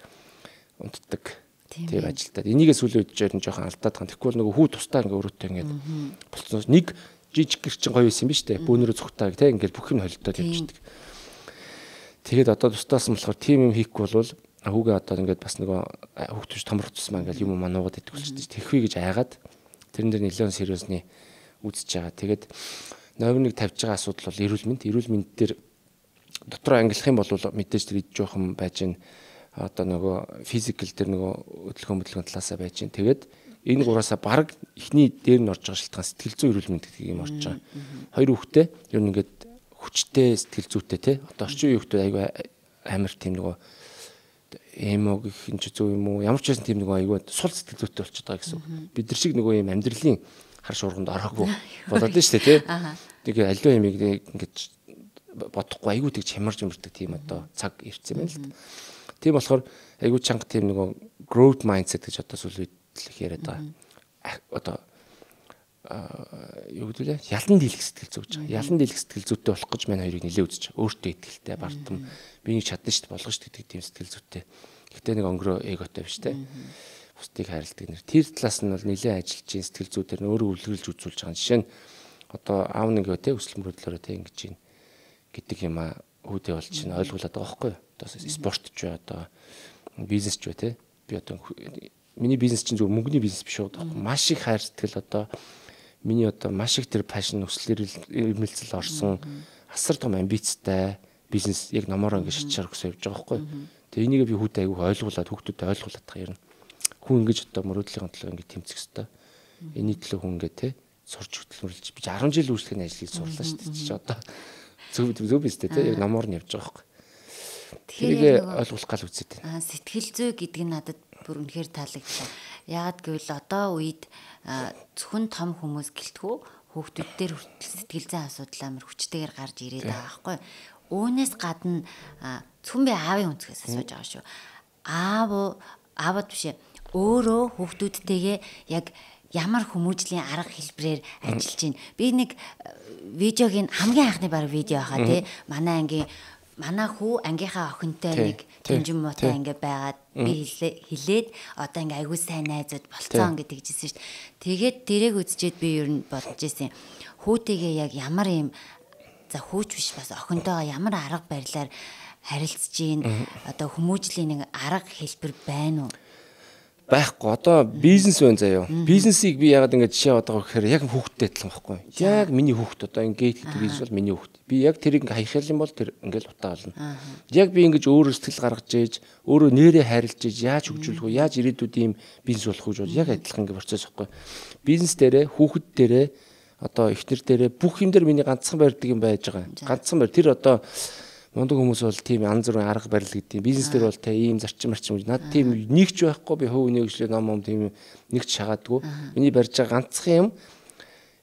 унтдаг. Тэр ажилтаад энийгээ сүүлийн үед жоо жоохон алдаад байгаа. Тэгэхгүй бол нөгөө хүү тустаа ингээ өрөөтэй ингээд болцсон. Нэг жижиг гэрчин гоё байсан биз дээ. Бөөнөрөө цухтаа те ингээд бүх юм холилдоод явчихдаг. Тэгээд одоо тустаасан болохоор тим юм хийхгүй бол хүүгээ одоо ингээд бас нөгөө хүүхдүүч томрох тусмаа ингээд юм мануугаад идэх болчихсон. Тэрхвээ гэж айгаад тэрэн дээр нэлээд сериусны үзэж байгаа. Тэгээд номерыг тавьж байгаа асуудал бол эрүүл мэнд дээр дотроо ангилах юм бол мэдээж тэр ид жоохон байж гэн одоо нөгөө физикал дээр нөгөө хөдөлгөөн талаасаа байж гэн. Тэгээд энэ гураасаа баг ихний дээр нь орж байгаа шалтгаан сэтгэл зүйн эрүүл мэнд гэдэг юм орж байгаа. Хоёр хүүхдээ ер нь ингээд хүчтэй сэтгэл зүйтэй те одоо орчин үеийн хүүхдүүд айгүй амар тийм нөгөө эмо гэх юм чи зөв юм уу ямар ч байсан тийм нөгөө айгүй сул сэтгэл зүйтэй болчиход байгаа гэсэн. Бид нар шиг нөгөө юм амьдралын хар шуурганд ороогүй болоод нь шүү дээ те. Тэгээ аливаа юм ингэж бодохгүй айгүй тэг чамарж өмөрдөг тийм одоо цаг ирсэн юм байна л да. Тийм болохоор айгүй чанга тийм нөгөө growth mindset гэж одоо сүлээд ярьад байгаа. Одоо юу гэдэг вэ? Ялан дийлэх сэтгэл зүйж байгаа. Ялан дийлэх сэтгэл зүйтэй болох гэж мань хоёрыг нэлээд үзэж байгаа. Өөртөө ихтэй бардам би нэг чадна шүү дээ болгоно шүү дээ тийм сэтгэл зүйтэй. Гэхдээ нэг өнгөрөө эготой биш те. Бусдыг хайрладаг нэр. Тэр талаас нь бол нэлээд ажиллаж чинь сэтгэл зүйдэр нь өөрөө үлгэрэлж үзүүлж байгаа. Жишээ нь одоо аав нэг те өсөл мөрөдлөөрөө те ингэж чинь гэдэг юм а үүдээ болж чинь ойлгуулад байгаа байхгүй юу? Одоо спортч бай одоо бизнесч бай те. Би одоо миний бизнес чинь зөв мөнгөний бизнес биш байгаа байхгүй. Маш их хайр сэтгэл одоо миний одоо маш их тэр пашн өслөр ирмэлцэл орсон асар том амбицтай бизнес яг номоор ингэ шатшаар өгсөн явж байгаа байхгүй. Тэгээ энийг би хүүтэй айгүй ойлгуулад хүүхдүүдэд ойлгуулад байгаа юм. Хүн ингэж одоо мөрөөдлийн төлөө ингэ тэмцэх хэвээр. Эний төлөө хүн ингэ те сурч хөтөлмөрлж би 10 жил үйлчлэгийн ажлыг сурлаа шүү дээ. Чи одоо зөв биз дээ те яг номоор нь явж байгаа байхгүй. Тэгэхээр ойлгуулах гал үзээд байна. Сэтгэл зүй гэдэг нь надад бүр үнэхээр таалагдлаа. Яагаад гэвэл одоо үед зөвхөн том хүмүүс гэлтгүү хүүхдүүд дээр хүртэл сэтгэл зүйн асуудал амар хүчтэйгээр гарч ирээд байгаа байхгүй. Үүнээс гадна зөвхөн би аавын өнцгөөс асууж байгаа шүү. Аавд биш өөрөө хүүхдүүдтэйгээ яг ямар хүмүүжлийн арга хэлбэрээр ажиллаж байна. Би нэг видеогийн хамгийн анхны баг видео хаа тий. Манай хүү ангийнхаа охинтой нэг тэнжин муутай ингээ байгаад би хэлээд одоо ингээ аягүй сайн найзууд болцсон гэдэг жисэн шүү дээ. Тэгээд тэрэг үзчихэд би ер нь бодож ирсэн. Хүүтэйгээ яг ямар юм за хүүч биш бас охинтойгоо ямар арга барилаар харилцаж гин одоо хүмүүжлийн нэг арга хэлбэр байна уу? Байхгүй. Одоо бизнес байна заяа. Бизнесийг би ягаад ингэ жишээ аваад байгаа гэхээр яг хүүхдтэй адилхан байхгүй. Яг миний хүүхд одоо ингээд гэдэг бизнес бол миний хүүхд. Би яг тэрийг ингээ хаяхал юм бол тэр ингээл утаа болно. Яг би ингэж өөрөө сэтгэл гаргаж ээж, өөрөө нэрээ хайрлаж ээж, яаж хөгжүүлэх вэ? Яаж ирээдүйд ийм бизнес болох вэ? Яг адилхан ингээ процесс байхгүй. Бизнес дээрээ, хүүхэд дээрээ, одоо эхнэр дээрээ бүх юм дээр миний ганцхан барьдаг юм байж байгаа. Ганцхан барь. Тэр одоо мундаг хүмүүс бол тийм янз бүрийн арга барил гэдэг. Бизнес дээр бол те ийм зарчим над тийм нэгч байхгүй би хөв нэгжлээ ном тийм нэгч шагаадгүй. Миний барьж байгаа ганцхан юм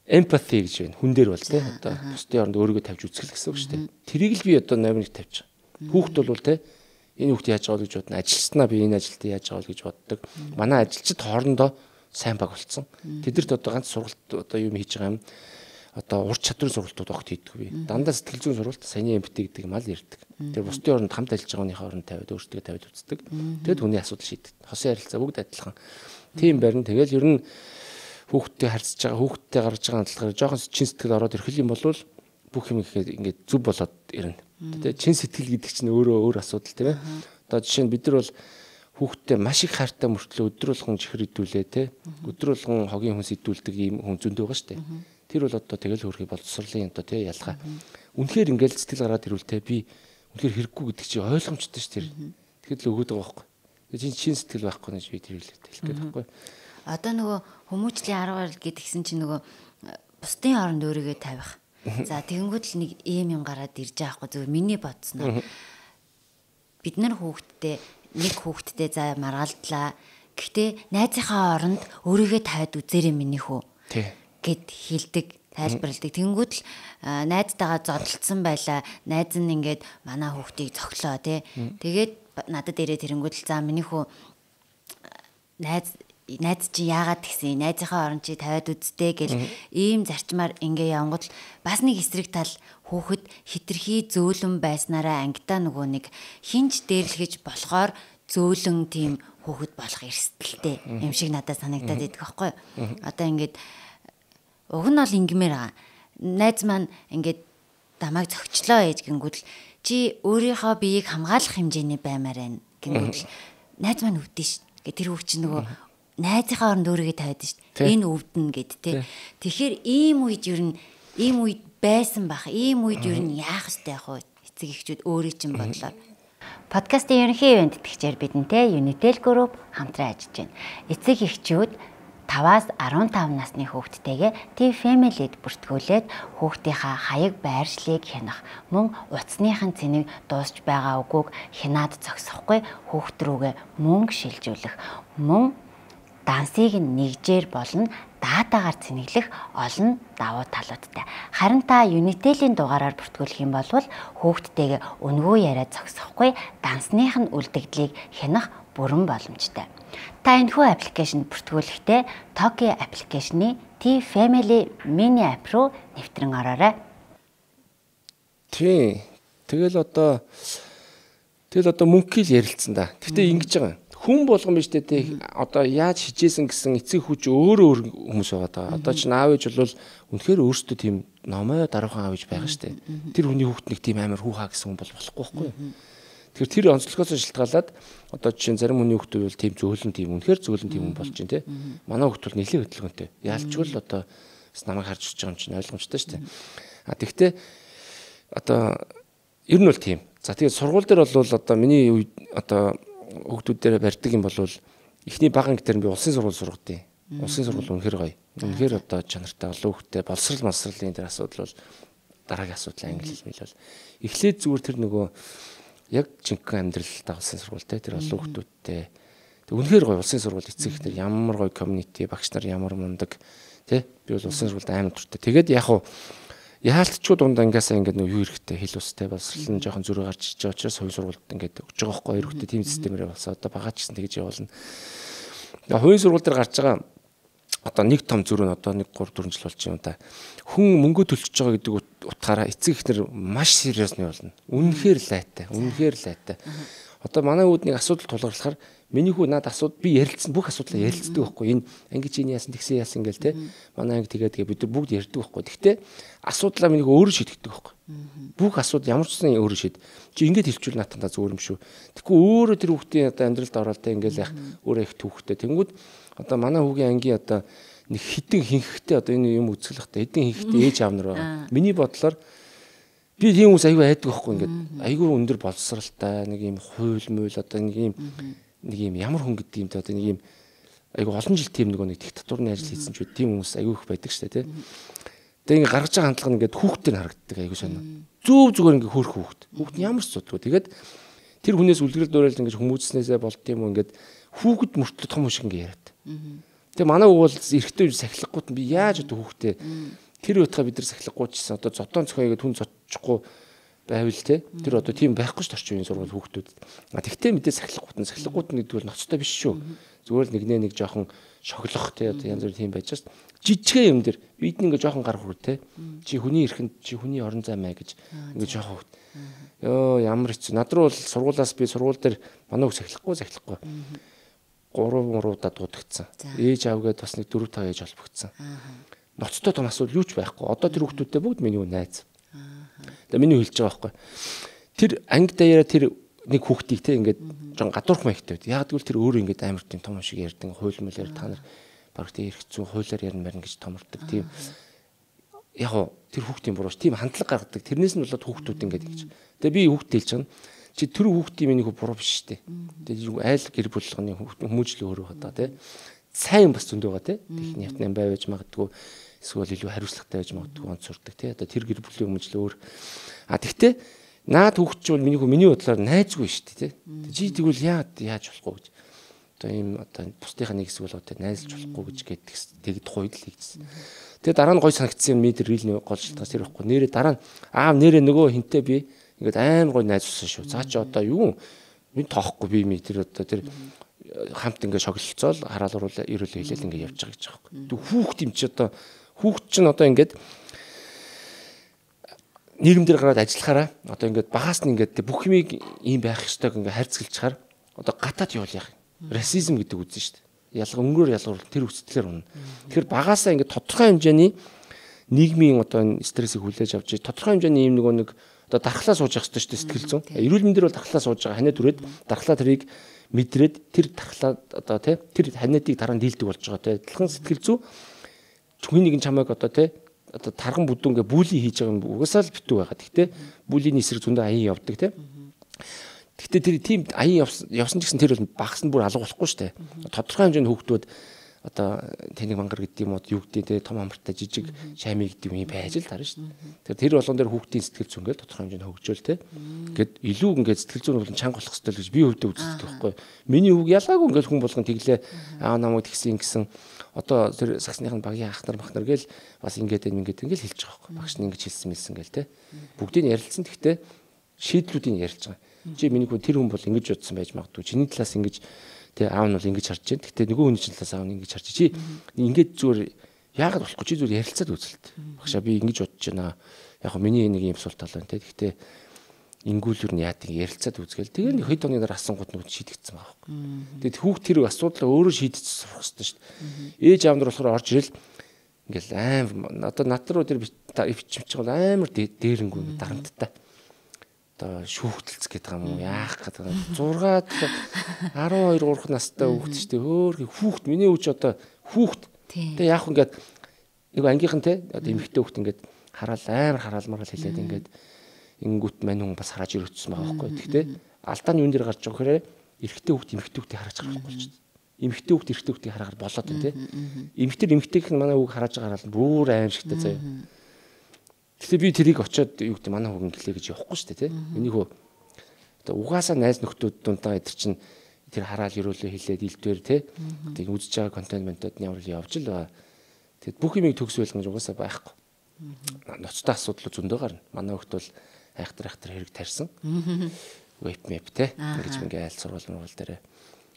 empathy гэж байна. Хүн дээр бол те одоо бусдын оронд өөрийгөө тавьж үзэх гэсэн үг шүү дээ. Тэрийг л би одоо номерыг тавьж байгаа. Хүүхд бол те энэ хүүхд яаж байгаа гэж бодно. Ажилчнаа би энэ ажилтаа яаж байгаа гэж боддог. Манай ажилчид хоорондоо сайн баг болцсон. Тэдэрт одоо ганц сургалт одоо юм хийж байгаа юм. Одоо ур чадварын сургалтууд огт хийдэг би. Дандаа сэтгэл зүйн сургалт саяны эмпати гэдэг юм аа л ярьдаг. Тэр бусдын оронд хамт ажиллаж байгааныхаа оронд тавиад өөртөө тавиад үздэг. Тэгээд хүний асуудал шийдэг. Хосын харилцаа бүгд адилхан. Тийм барин тэгэл ер нь хүүхдтэй харьцаж байгаа, хүүхдтэй гарч байгаа талаар жоохон чин сэтгэл ороод ирэх юм бол бүх юм ингээд зүв болоод ирнэ. Тэгээд чин сэтгэл гэдэг чинь өөр асуудал тийм ээ. Одоо жишээ нь бид нар бол хүүхдтэй маш их хайртай мөртлөө өдөр болгон чихэр идүүлээ те. Өдөр болгон хогийн хүнс идүүлдэг ийм хүн зөнд байгаа шүү дээ. Тэр бол одоо тэгэл хөрхий боловсролын одоо тий ялгаа. Үнэхээр ингээл сэтгэл гараад ирвэл те би үнэхээр хэрэггүй гэдэг чи ойлгомжтой ш тэр. Тэгэхэд л өгөөд байгаа байхгүй. Тэгээ чин сэтгэл байхгүй гэж би тэр хэлэх гээд байхгүй. Одоо нөгөө хүмүүжлийн арга барил гэдгсэн чинь нөгөө бусдын оронд өөрийгөө тавих. За тэгэнгүүт л нэг ийм юм гараад ирж байгаа байхгүй зөв миний бодсноо. Бид нар нэг хүүхдтэй за маргалдлаа. Гэхдээ найзынхаа оронд өөрийгөө тавиад үзээрэй миний хүү. Тий гэд хэлдэг тайлбарладаг. Тэнгүүд л найзтайгаа зодтолцсон байлаа. Найз нь ингээд манай хүүхдийг цоглоо тий. Тэгээд надад ирээд тэрэнгүүд л за миний хүү найз чи яагаад тэгсэн найзынхаа орон чи тавиад үзтээ гэл ийм зарчмаар ингээ явангууд бас нэг эсрэг тал хүүхэд хитрхи зөөлөн байснараа ангидаа нөгөө нэг хинж дээрлэхэж болохоор зөөлөн тийм хүүхэд болох эрсдэлтэй юм шиг надад санагдаад идэх байхгүй. Одоо ингээд уг нь бол ингмээр байгаа. Найз маань ингээд дамааг зөгчлөө ээж гингүүд л чи өөрийнхөө биеийг хамгаалах хэмжээний баймаар байна гингүүд л найз маань өвдөн ш. Гэ тэр хүүч нөгөө найзынхаа оронд өөрийгөө тавиад ш. Энэ өвдөн гэд те. Тэгэхээр ийм үед байсан бах. Ийм үед ер нь яах ёстой яах вэ? Эцэг эхчүүд өөрийн чинь бодлоо. Подкастын ерөнхий ивент тэтгэгчээр бидэнтэй Unitel Group хамтран ажиллаж байна. Эцэг эхчүүд 5-аас 15 насны хүүхдтэйгээ T-Family-д бүртгүүлээд хүүхдийнхаа хаяг байршлыг хянах, мөн утасныхын цэнийг дуусч байгаа үгүйг хянаад зогсохгүй хүүхд рүүгээ мөнгө шилжүүлэх, мөн дансыг нэгжээр болон датагаар цэнэглэх олон давуу талуудтай. Харин та Unitel-ийн дугаараар бүртгүүлэх юм бол хүүхдтэйгээ өнгөө яриа зогсохгүй дансных нь үлдэгдлийг хянах бүрэн боломжтой. Та энэхүү аппликейшнд бүртгүүлэхдээ Toki аппликейшны T-Family Mini app руу нэвтрэн ороорой. Тий. Тэгэл одоо мөнгө л ярилцсан да. Гэтэ ингэж байгаа. Хүн болгон биш дээ. Одоо яаж хичээсэн гэсэн эцэг хүч өөр хүмүүс байгаа даа. Одоо ч аав ээж бол үнэхээр өөрсдөө тийм номоо дараахан аав ээж байгаа штэ. Тэр хүний хүүхд нэг тийм амар хүүхаа гэсэн хүн бол болохгүй байхгүй. Тэгэхээр тэр онцлогоос шалтгаалаад одоо жишээ зарим хүний хүүхдүүд бол тийм зөөлөн тийм үнэхээр зөөлөн тийм хүн болж байна те. Манай хүүхд бол нэлээд хөдөлгөөнтэй. Яалчгүй л одоо бас намайг харж байгаа юм чинь ойлгомжтой штэ. Тэгтээ одоо ер нь бол тийм. За тэгээд сургууль дээр бол одоо миний үед одоо хүүхдүүдээр барьдаг юм бол эхний бага анги дээр би улсын сургууль сургадیں۔ Улсын сургууль үнэхээр гоё. Үнэхээр одоо чанартай олон хүүхдтэй боловсролын дээр асуудал бол дараагийн асуудал англи хэл бол эхлээд зүгээр тэр нөгөө яг жинхэнэ амьдралтай улсын сургуультай тэр олон хүүхдүүдтэй тэг үнэхээр гоё улсын сургууль эцэг ихнэр ямар гоё community багш нар ямар мундаг тий би бол улсын сургуульд амар дуртай. Тэгээд яг хуу яалтчгүй дунд ангиасаа ингээд нөгөө юу хэрэгтэй хэл устай боловсрол нь жоохон зүрх гарч иж байгаа учраас хувийн сургуульд ингээд өгч байгаа байхгүй хоёр хүүхдээ тийм системээр болсон. Одоо багаач гэсэн тэгж явуулна. Хувийн сургууль дээр гарч байгаа одоо нэг том зүрх нь одоо нэг 3 4 жил болж юм да. Хүн мөнгө төлчихөж байгаа гэдэг утгаараа эцэг ихнэр маш сериусны болно. Үнэхээр лайтай. Одоо манай үүд нэг асуудал тулгарлахаар миний хүү надад асуудал би ярилцсан бүх асуудлаа ярилцдаг байхгүй. Энэ анги чинь яасан тэгсэн яасан гээл те. Манай анги тэгээд бид нар бүгд ярьдаг байхгүй. Гэхдээ асуудлаа миний хүү өөрөө шийддэг байхгүй. Бүх асуудал ямар ч сан өөрөө шийд. Чи ингэж хэлчихвэл наатандаа зүгээр юм шүү. Тэгэхгүй өөрөө тэр хүүхдийн одоо амьдралд оролтой ингээл яах өөрөө их түүхтэй. Тэнгүүд одоо манай хүүгийн ангийн одоо нэг хитэн хинхэгтэй одоо энэ юм үзэглэхтэй хитэн хинхэгтэй ээж аав нар байгаа. Миний бодлоор би тийм хүмүүс аягүй айдаг байхгүй ингээд аягүй өндөр боловсралтай нэг юм хууль мөл одоо нэг юм ямар хүн гэдэг юм те одоо нэг юм аягүй олон жил тийм нэг диктатурны ажил хийсэн ч үгүй тийм хүмүүс аягүй их байдаг штэ те. Тэгээ ингээд гаргаж байгаа хандлага нь ингээд хүүхдтэй харагддаг аягүй сонио. Зүгээр ингээд хөөх хүүхд ямар ч судгүй. Тэгээд тэр хүнээс үлгэрэл дуурайлж ингээд хүмүүжснээсээ болд юм уу ингээд хүүхэд мөртлөө том шиг ингээд яриад. Тэгээ манай өвөл эрэхтэй сахилахгүй би яаж одоо хүүхдээ тэр утгаа бид нар сахилахгүй чсэн одоо зотоон цохоо игээд хүн зодчихгүй байвал те тэр одоо тийм байхгүй ш төрчин үеийн сургууль хүүхдүүдэд. Тэгтээ мэдээ сахилахгүй гэдэг бол ноцтой биш шүү. Зүгээр л нэг жоохон шоглох те одоо янз бүр тийм байж шээ. Жижигхэн юм дээр бид нэг жоохон гар хүрээ те. Чи хүний эрхэнд чи хүний орон зай маа гэж ингээ жоохон хүүхд. Йоо ямар хэцүү. Над руу бол сургуулаас би сургууль дээр манай хүүхд сахилахгүй. 3 дуудагдсан. Ээж аавгээд бас нэг 4-5 ээж холбогдсон. Ноцтой том асуудал юу ч байхгүй. Одоо тэр хүүхдүүдтэй бүгд миний найз. Тэгээ миний хэлж байгаа байхгүй. Тэр анги даяараа тэр нэг хүүхдийг те ингээд жон гадуурх маягтай байд. Яг тэгвэл тэр өөрөө ингээд амар тийм том шиг ярьдаг. Хууль мөлөөр та нар баг тийм хэрэгцүү хуулиар ярина мэрэн гэж томордог. Тийм яг хоо тэр хүүхдийн бурууч тийм хандлага гаргадаг. Тэрнээс нь болоод хүүхдүүд ингээд гэж. Тэгээ би хүүхдэд хэлж байгаа. Чи тэр хүүхдийн миний хүү буруу биш штэ. Тэгээ айл гэр бүлгоны хүмүүжил өөрөө хадаа те. Сайн бас зөндөө байгаа те. Техник хятны байвж магадгүй эсвэл илүү хариуцлагатай байж магадгүй онц сурдаг те. Одоо тэр гэр бүлийн хүмүүжил өөр. Тэгтээ наад хүүхд чинь миний бодлоор найзгүй штэ те. Чи тэгвэл яаж болохгүй гэж. Одоо ийм одоо бусдынхаа нэг хэсэг болоод найзлж болохгүй гэж тэгэд хойд л хийгдсэн. Тэгээ дараа нь гой санагдсан юм метр рил гол шалтгаан тэр байхгүй. Нэрээ дараа нь аав нэрээ нөгөө хинтээ би ингээд амар гой найз болсон шүү. За чи одоо юу минь тоохгүй би тэр одоо тэр хамт ингээд шоглолцоол хараал уруул ирүүл хэлэл ингээд явж байгаа гэж байгаа байхгүй. Тэг хүүхд юм чи одоо хүүхд чинь одоо ингээд нийгэмдэр гараад ажиллахаараа одоо ингээд багаас нь ингээд бүх юмыг ийм байх ёстойг ингээд харьцуулчихаар одоо гатаад явуул яах юм. Расизм гэдэг үзнэ шүү дээ. Өнгөөр ялгуур тэр үстлэр унна. Тэгэхээр багаасаа ингээд тодорхой хэмжээний нийгмийн одоо стрессийг хүлээж авч тодорхой хэмжээний ийм нэг одоо дархлаа сууж явах хэрэгтэй шүү дээ сэтгэл зүйн. Эрүүл мэндээр бол дархлаа сууж байгаа ханаа түрээд дархлаа тэрийг мэдрээд тэр дархлаа одоо тэр ханиадыг дараа нь дийлдэг болж байгаа адилхан сэтгэл зүй хүн нэгэн чамайг одоо одоо тарган бүдүүнгээ бүлийн хийж байгаа юм угаасаа л битүү байгаа. Гэхдээ бүлийн эсрэг зөндөө аян явдаг Гэхдээ тэр тийм аян явсан ч гэсэн тэр бол багс нь бүр алга болохгүй шүү дээ. Тодорхой хэмжээний хүүхдүүд одоо тэнийг мангар гэдэг юм уу юу гэдэг том амартай жижиг шами гэдэг юм байж л таарна шүү дээ. Тэр болгон дээр хүүхдийн сэтгэл зүйн гээд тодорхой хэмжээний хөгжөөл те. Ингээд илүү ингээд сэтгэл зүйн болон чанга болох хэрэгтэй л гэж би өвдөө үздэг байхгүй. Миний үг ялгаагүй ингээд хүн болгон тэглээ аа намайг тэгсэн одоо тэр сагсныхын багийн ахнар махнар гээл бас ингээд ингээд хэлж байгаа байхгүй. Багш нь ингэж хэлсэн гээл те. Бүгдийг ярилцсан гэхдээ шийдлүүдийг ярьж байгаа. Чи миний хүн тэр хүн бол ингэж бодсон байж магадгүй. Чиний талаас ингэж Тэ аав нь бол ингэж харж байна. Гэтэ нөгөө хүний чинь талаас аав нь ингэж харж чи ингэж зүгээр яагаад болохгүй чи зүгээр ярилцаад үзэлт. Багшаа би ингэж бодож байна. Яг хөө миний нэг юм сул тал байна те. Гэтэ ингүүл юу нь яадаг ярилцаад үзгээл. Тэгээ нэг хэд оны дараа асуугууд нэг шийдэгдсэн байгаа байхгүй. Тэгээд хүүхд тэр асуудлаа өөрөө шийдэж сурах хэрэгтэй шүү дээ. Ээж аав нар болохоор орж ирэл ингээл аим одоо над руу тэр ивчимч байгаа амар дээрэнгүү дарамттай. Одоо шүүхтэлц гэдэг юм уу яах гэдэг юм. 6 12 3 настай хүүхд шүү дээ. Хөөхий хүүхд миний үуч одоо хүүхд. Тэгээ яах вэ ингээд нэг ангийнхан те одоо эмэгтэй хүүхд ингээд хараал амар хараалмаар хэлээд ингээд ингүүт мань хүн бас хараж ирсэн байгаа байхгүй. Гэхдээ алдааны юун дээр гарч байгаа хэрэг эрэгтэй хүүхд эмэгтэй хүүхдийг хараж байгаа байхгүй ч. Эмэгтэй хүүхд эрэгтэй хүүхдийг хараад болоод байна те. Эмэгтэй эмэгтэйг нь манай хүүг хараж байгаа хараад бүр аимшигтай заяа. Гэхдээ би тэрийг очиод юу гэдэг манай хүүг гэлээ гэж явахгүй шүү дээ те. Миний хөө одоо угаасаа найз нөхдүүд дундаа эдэр чинь тэр хараал ерөөлөө хэлээд илдвэр те. Тэг үзэж байгаа контентментод нь ямар явж л байгаа. Тэгэд бүх юмыг төгс байлгаж угаасаа байхгүй. Ноцтой асуудал зөндөө гарна. Манай хүүхд бол айхтар хэрэг тарьсан. Веб мэп те. Ингэж ингээл сургууль мөрөл дээр.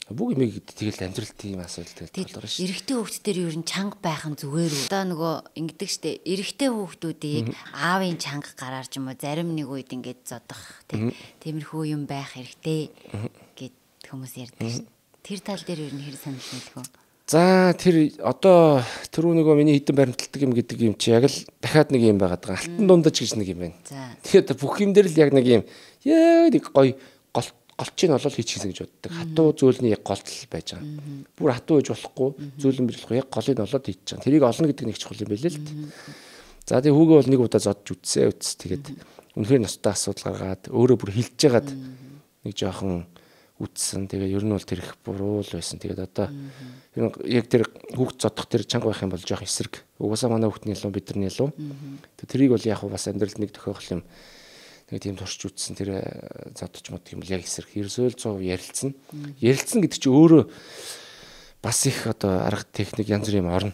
Бүх юмыг тэгэл амьдрал тийм асуудал толгорно шүү. Эрэгтэй хүүхдүүдээр ер нь чанга байх нь зүгээр үү? Одоо нөгөө ингэдэг штэ. Эрэгтэй хүүхдүүдийг аавын чанга гараар ч юм уу зарим нэг үед ингэж зодох те. Тиймэрхүү юм байх хэрэгтэй гэд хүмүүс ярьдаг штэ. Тэр тал дээр ер нь хэр санал нийлэх вэ? За тэр одоо түрүү нөгөө миний хідэн баримталдаг юм гэдэг юм чи яг л дахиад нэг юм байгаад байгаа. Алтан дундаж гэж нэг юм байна. Тэгэхээр бүх юм дээр л яг нэг юм яг нэг гоё голчийг олол хийчихсэн гэж боддог. Хатуу зөөлний яг голтол байж байгаа. Бүр хатуу гэж болохгүй, зөөлөн бий болохгүй яг голыг олоод хийчих байгаа. Тэрийг олно гэдэг нэг чухал юм байлээ л дээ. За тэгээ хүүгээ бол нэг удаа зодж үтсээ. Тэгээд үнэхээр ностой асуудал гаргаад өөрөө бүр хилж жагаад нэг жоохон үтсэн. Тэгээ ер нь бол тэр их буруу л байсан. Тэгээд одоо яг тэр хүүхд зодох тэр чанга байх юм бол жоох эсрэг. Угаасаа манай хүүхдний илүү бидний илүү. Тэрийг бол яг бас амьдралд нэг тохиолдол юм. Нэг тийм турш үтсэн тэр зодож мод юм бол яг эсрэг. Ерөөсөө л 100% ярилцсан. Ярилцсан гэдэг чинь өөрөө бас их одоо арга техник янз бүрийн орно.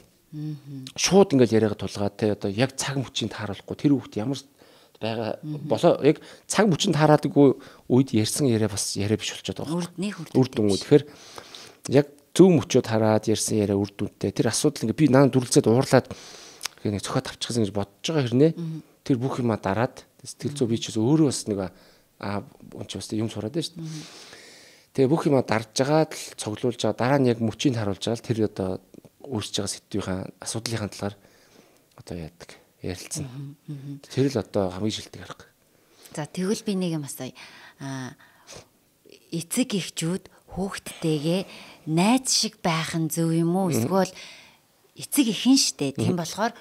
Шууд ингээл яриагаа тулгаад те одоо яг цаг мөчийг тааруулахгүй тэр хүүхд ямар байгаа болоо яг цаг мөчөнд хараадаг үед ярьсан яриа бас яриа биш болчиход байгаа. Үрд дүн үү. Тэгэхээр яг зөв мөчөд хараад ярьсан яриа үрд дүнтэй. Тэр асуудал ингээ би наа дүрлцээд уурлаад нэг цохиод авчихсан гэж бодож байгаа хэрнээ. Тэр бүх юма дараад сэтгэл зүй би ч өөрөө бас нэг унч бас юм сураад байна шүү дээ. Тэгээ бүх юма дарж байгаа л цоглуулж байгаа дараа нь яг мөчийг харуулж байгаа л тэр одоо өөрсөж байгаа сэдвийн асуудлынхаа талаар одоо яадаг ярилцсан. Тэр л одоо хамгийн шилдэг арга. За тэгвэл би нэг юм асууя. Эцэг эхчүүд хүүхдтэйгээ найз шиг байх нь зөв юм уу? Эсвэл эцэг эхэн штэ. Тийм болохоор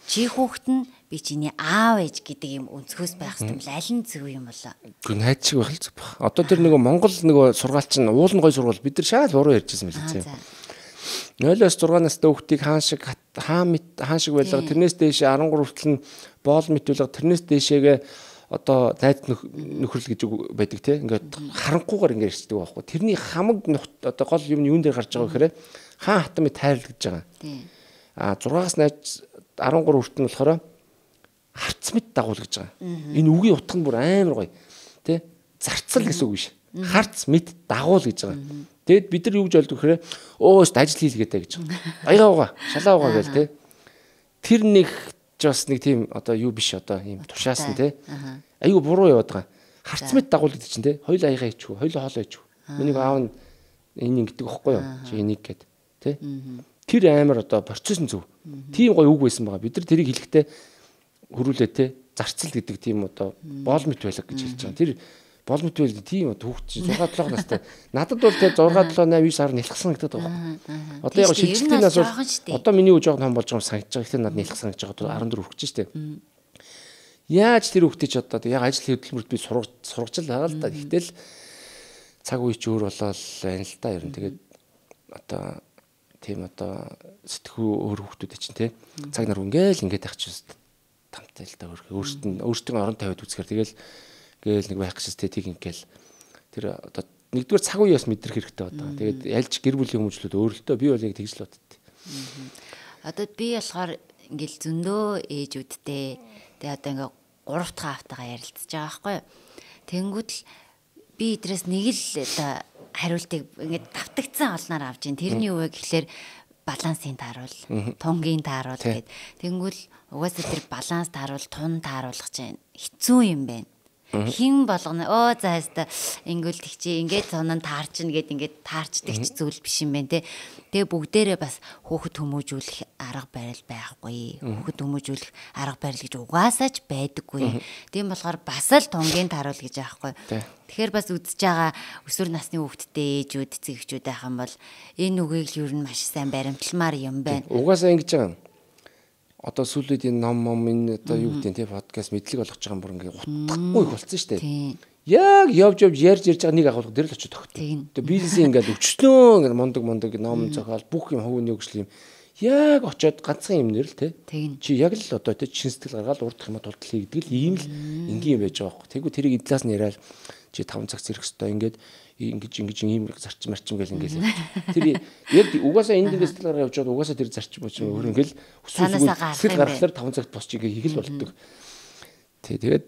чи хүүхэд нь би чиний аав ээж гэдэг юм өнцгөөс байх юм л аль нь зөв юм болоо. Гүн найз шиг байх л зөв баг. Одоо тэр нөгөө Монгол нөгөө сургаалч нь уулын гой сургууль бид нар шал буруу ярьжсэн мэл зэ. 0-6 настай хүүхдийг хаан шиг байлга тэрнээс дээш 13 хүртэл нь боол мэтүүлэг тэрнээс дээшээгээ одоо найз нөхрөл гэж байдаг те ингээд харанхуугаар ингээд ирчдэг байхгүй. Тэрний хамаг одоо гол юм юун дээр гарч байгаа гэхээр хаан хатан мэд тайрлаж байгаа. А 6-аас найз 13 хүртэл нь болохоор харц мэд дагуул гэж байгаа. Энэ үгийн утга нь бүр амар гоё те зарцал гэсэн үг биш. Харц мэд дагуул гэж байгаа. Тэгэд бид нар юу гэж ойлгох вэ гэхээр өөст ажил хийлгээдэй гэж байгаа. Аягаа шалаа угаа гээл те. Тэр нэг бас нэг тийм одоо юу биш одоо ийм тушаасан те. Айгу буруу яваад байгаа. Харц мэд дагуул гэдэг чинь те. Хоёул аягаа хийчихв. Хоёул хоолоо хийчихв. Миний аав нь энэ ингэдэг байхгүй юу? Чи энийг гээд те. Тэр амар одоо процесс нь зөв. Тийм гоё үг байсан байгаа. Бид нар тэрийг хэлэхдээ хөрүүлээ те. Зарцал гэдэг тийм одоо боол мэт байлаг гэж хэлж байгаа. Тэр боол мэт байлаг тийм хүүхд чинь 6-7 настай. Надад бол те 6-7 8 9 10 нэлхсэн гэдэг байгаа. Одоо яг шилжилтийн нас бол одоо миний үе жоохон том болж байгаа юм санагдаж байгаа. Гэхдээ надад нэлхсэн гэж байгаа 14 хүрч штэ. Яаж тэр хүүхдээ ч одоо яг ажил хөдөлмөрт би сургаж л байгаа л да. Гэтэл цаг үе чи өөр болоо байна л да. Ер нь тэгээд одоо тийм одоо сэтгүү өөр хүүхдүүд чинь те цаг нар ингээл ингээд байх чинь тамтай л да. Өөртөө орон тавиад үзэхээр тэгэл гээл нэг байх гэж те тийг ингээл тэр одоо нэгдүгээр цаг үеэс мэдрэх хэрэгтэй байна. Тэгээд ялж гэр бүлийн хүмүүжлүүд өөрөлтөө би бол яг тэгж л боддог. Одоо би болохоор ингээл зөндөө ээжүүдтэй тэгээ одоо ингээ 3 дахь автагаа ярилцж байгаа байхгүй юу. Тэнгүүд л би эдрээс нэг л одоо хариултыг ингээд давтагдсан олноор авч ийн. Тэрний юу вэ гэхлээр балансын тааруул, тунгийн тааруул гэдэг. Тэнгүүл угаасаа тэр баланс тааруул, тун тааруулах чинь хэцүү юм байна. Хин болгоно за хаста ингүүл тэгчи ингээд цонон таарчна гэд ингээд таарчдаг ч зүйл биш юм байна те. Тэгээ бүгдээрээ бас хүүхэд хүмүүжүүлэх арга барил байхгүй. Хүүхэд хүмүүжүүлэх арга барил гэж угаасаа ч байдаггүй. Тийм болохоор бас л тунгийн тааруул гэж аахгүй. Тэгэхээр бас үзэж байгаа өсвөр насны хүүхэдтэй ээжүүд, цэгчүүд байх юм бол энэ үгийг л ер нь маш сайн баримталмаар юм байна. Угаасаа ингэж байгаа. Одоо сүүлийн энэ ном энэ одоо юу гэдэг нь подкаст мэдлэг олгож байгаа юм бүр ингээ утгахгүй их болсон шүү дээ. Яг явж ярьж байгаа нэг агуулга дээр л очиж тогт. Тэгээ бизнесийн ингээл өчтнөө ингээ мондог ном зохиол бүх юм хөвөний өгшл юм. Яг очиод ганцхан юм нэр л те. Чи яг л одоо те чин сэтгэл гаргаад урдах юм тулд хийгдэг л ийм л энгийн байж байгаа байхгүй. Тэгвэл тэрийг эдлээс нь яриад чи 5 цаг зэрэг өстой ингээд ингэж ийм зарчим марчим гэл ингээл тэр яг угаасаа энд ингээд сэтгэл гараа явж байгаа угаасаа тэр зарчим боч өөр ингээл сэтгэл гаргахлаар 5 цагт босч ингээ хийх л болдог. Тэгээд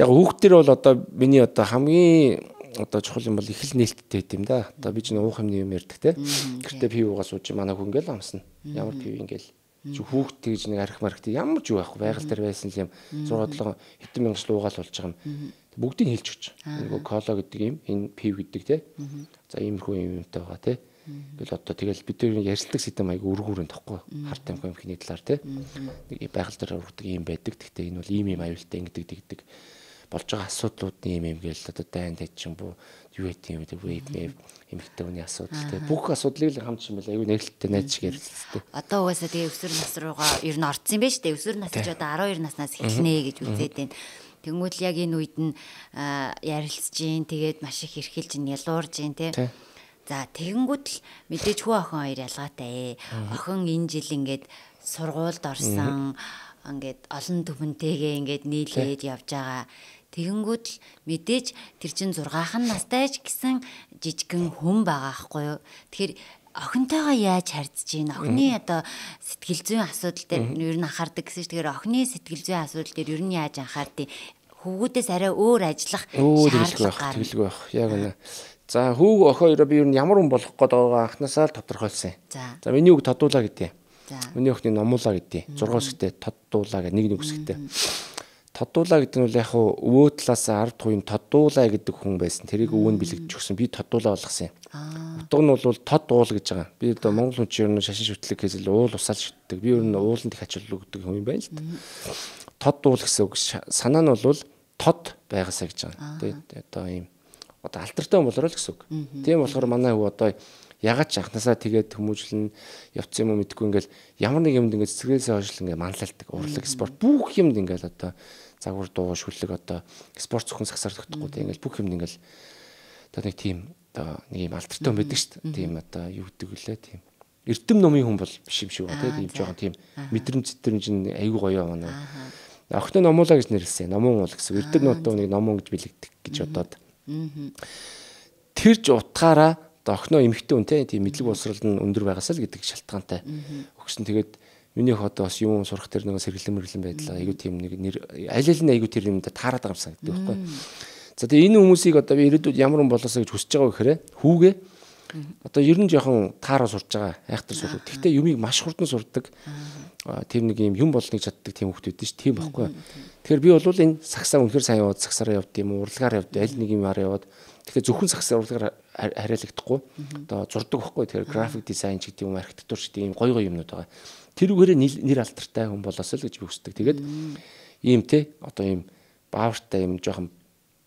яг хүүхдэр бол одоо миний одоо хамгийн одоо чухал юм бол их л нээлттэй юм да. Одоо би ч уух юмны юм ярьдаг те. Гэртээ пив уугаа сууж манай хүн ингээл амсна. Ямар пив ингээл хүүхд тэгж нэг арх мархт ямар ч юу байхгүй байгаль дээр байсан юм 6-7 хэдэн мянган жил уугаал болж байгаа юм. Бүгдийг хэлж өгч. Нөгөө кола гэдэг юм, энэ пив гэдэг те. За иймэрхүү юмтай байгаа те. Тэгэл одоо тэгэл бид нар ярьцдаг сэдэм аяг өргүүрэн тахгүй. Харт амх амхны талаар те. Нэг байгаль дээр ургадаг юм байдаг. Гэхдээ энэ бол ийм аюултай ингэдэг тэгдэг болж байгаа асуудлууд юм гээл одоо дайн тайчин буу юу гэдэг юм бэ вейп эмэгтэй хүний асуудал те. Бүх асуудлыг л хамт юм байл аюу нэрэлттэй найз шиг ярилцдаг. Одоо угаасаа тэгээ өсвөр нас руугаа ер нь орцсон юм байна шүү дээ. Өсвөр нас ч одоо 12 наснаас эхэлнэ гэж үзээд байна. Тэнгүүд яг энэ үед нь ярилцж гин тэгээд маш их эрхэлж гин ялуурж гин те. За тэгэнгүүт л мэдээж хүү охин хоёр ялгаатай. Охин энэ жил ингээд сургуульд орсон ингээд олон түмэнтэйгээ ингээд нийлээд явж байгаа. Тэгэнгүүт л мэдээж тэр чин 6хан настай ч гэсэн жижигхэн хүн байгаа байхгүй юу. Тэгэхээр охинтойгоо яаж харьцаж гин охины одоо сэтгэл зүйн асуудал дээр ер нь анхаардаг гэсэн чинь тэгэхээр охины сэтгэл зүйн асуудал дээр ер нь яаж анхаардیں۔ Хүүгүүдээс арай өөр ажиллах шаардлага гарна. Тэгэлгүй байх. Яг үнэ. За хүүг охин хоёроо би ер нь ямар хүн болох гээд байгаа анхнаасаа л тодорхойлсон. За миний үг тодуулаа гэдэг. Миний охины номуулаа гэдэг. 6 өсгтэй тодуулаа гэдэг нэг өсгтэй. Тодуулаа гэдэг нь бол яг өвөө талаас ард туян тодуулаа гэдэг хүн байсан. Тэрийг өвөө нь бэлэгдэж өгсөн. Би тодуулаа болгосон юм. Утга нь бол тод уул гэж байгаа. Би одоо монгол хүн чинь ер нь шашин шүтлэг хийсэл уул усаал шүтдэг. Би ер нь ууланд их ачаалал өгдөг хүн юм байна л да. Тод уул гэсэн үг санаа нь бол тод байгаасаа гэж байгаа. Тэгээд одоо ийм одоо алтартай болроо л гэсэн үг. Тийм болохоор манай хүү одоо ягаад ч анхнаасаа тэгээд хүмүүжлэн явцсан юм мэдгүй ингээл ямар нэг юмд ингээд цэцгээс хойш ингээд манлайлдаг. Урлаг спорт бүх юмд ингээд одоо загвар дуу шүлэг одоо спорт зөвхөн сагсаар тогтохгүй тийм ингээл бүх юмд ингээл одоо нэг тийм одоо нэг юм алтартай юм байдаг шүү дээ. Тийм одоо юу гэдэг вүлээ тийм эрдэм номын хүн бол биш юм шиг байна тийм жоохон тийм мэдрэмж чинь айгүй гоё манай. Охин номуулаа гэж нэрлсэн. Номон уул гэсэн. Эрдэм нотоо нэг номон гэж бэлэгдэх гэж бодоод. Тэр ч утгаараа охиноо эмэгтэй хүн тийм мэдлэг боловсрол нь өндөр байгаасаа л гэдэг шалтгаантай. Өгсөн тэгээд миний одоо бас юм сурах тэр нэг сэргэлэн байдлаа айгүй тийм нэг аль аль нь айгүй тэр юмда таарад байгаа юм санагддаг байхгүй. За тэгээ энэ хүмүүсийг одоо би ирээдүйд ямар хүн болоосоо гэж хүсэж байгаа гэхээр хүүгээ одоо ер нь жоохон таараа сурж байгаа айхтар сурдаг. Гэхдээ юмыг маш хурдан сурдаг. Тийм нэг юм болныг чаддаг тийм хүмүүс байдаг ш. Тийм байхгүй. Тэгэхээр би бол энэ сагсаа үнэхээр сайн яваад сагсаараа явд юм уу урлагаар явд аль нэг юмар яваад тэгэхээр зөвхөн сагсаар урлагаар хариалагдахгүй одоо зурдаг байхгүй. Тэгэхээр график дизайн ч гэдэг юм архитектур ч гэдэг юм гоё юмнууд байгаа. Тэрүүгээрээ нэр алдартай хүн болоосоо л гэж би хүсдэг. Тэгээд ийм те одоо ийм баавартай юм жоохон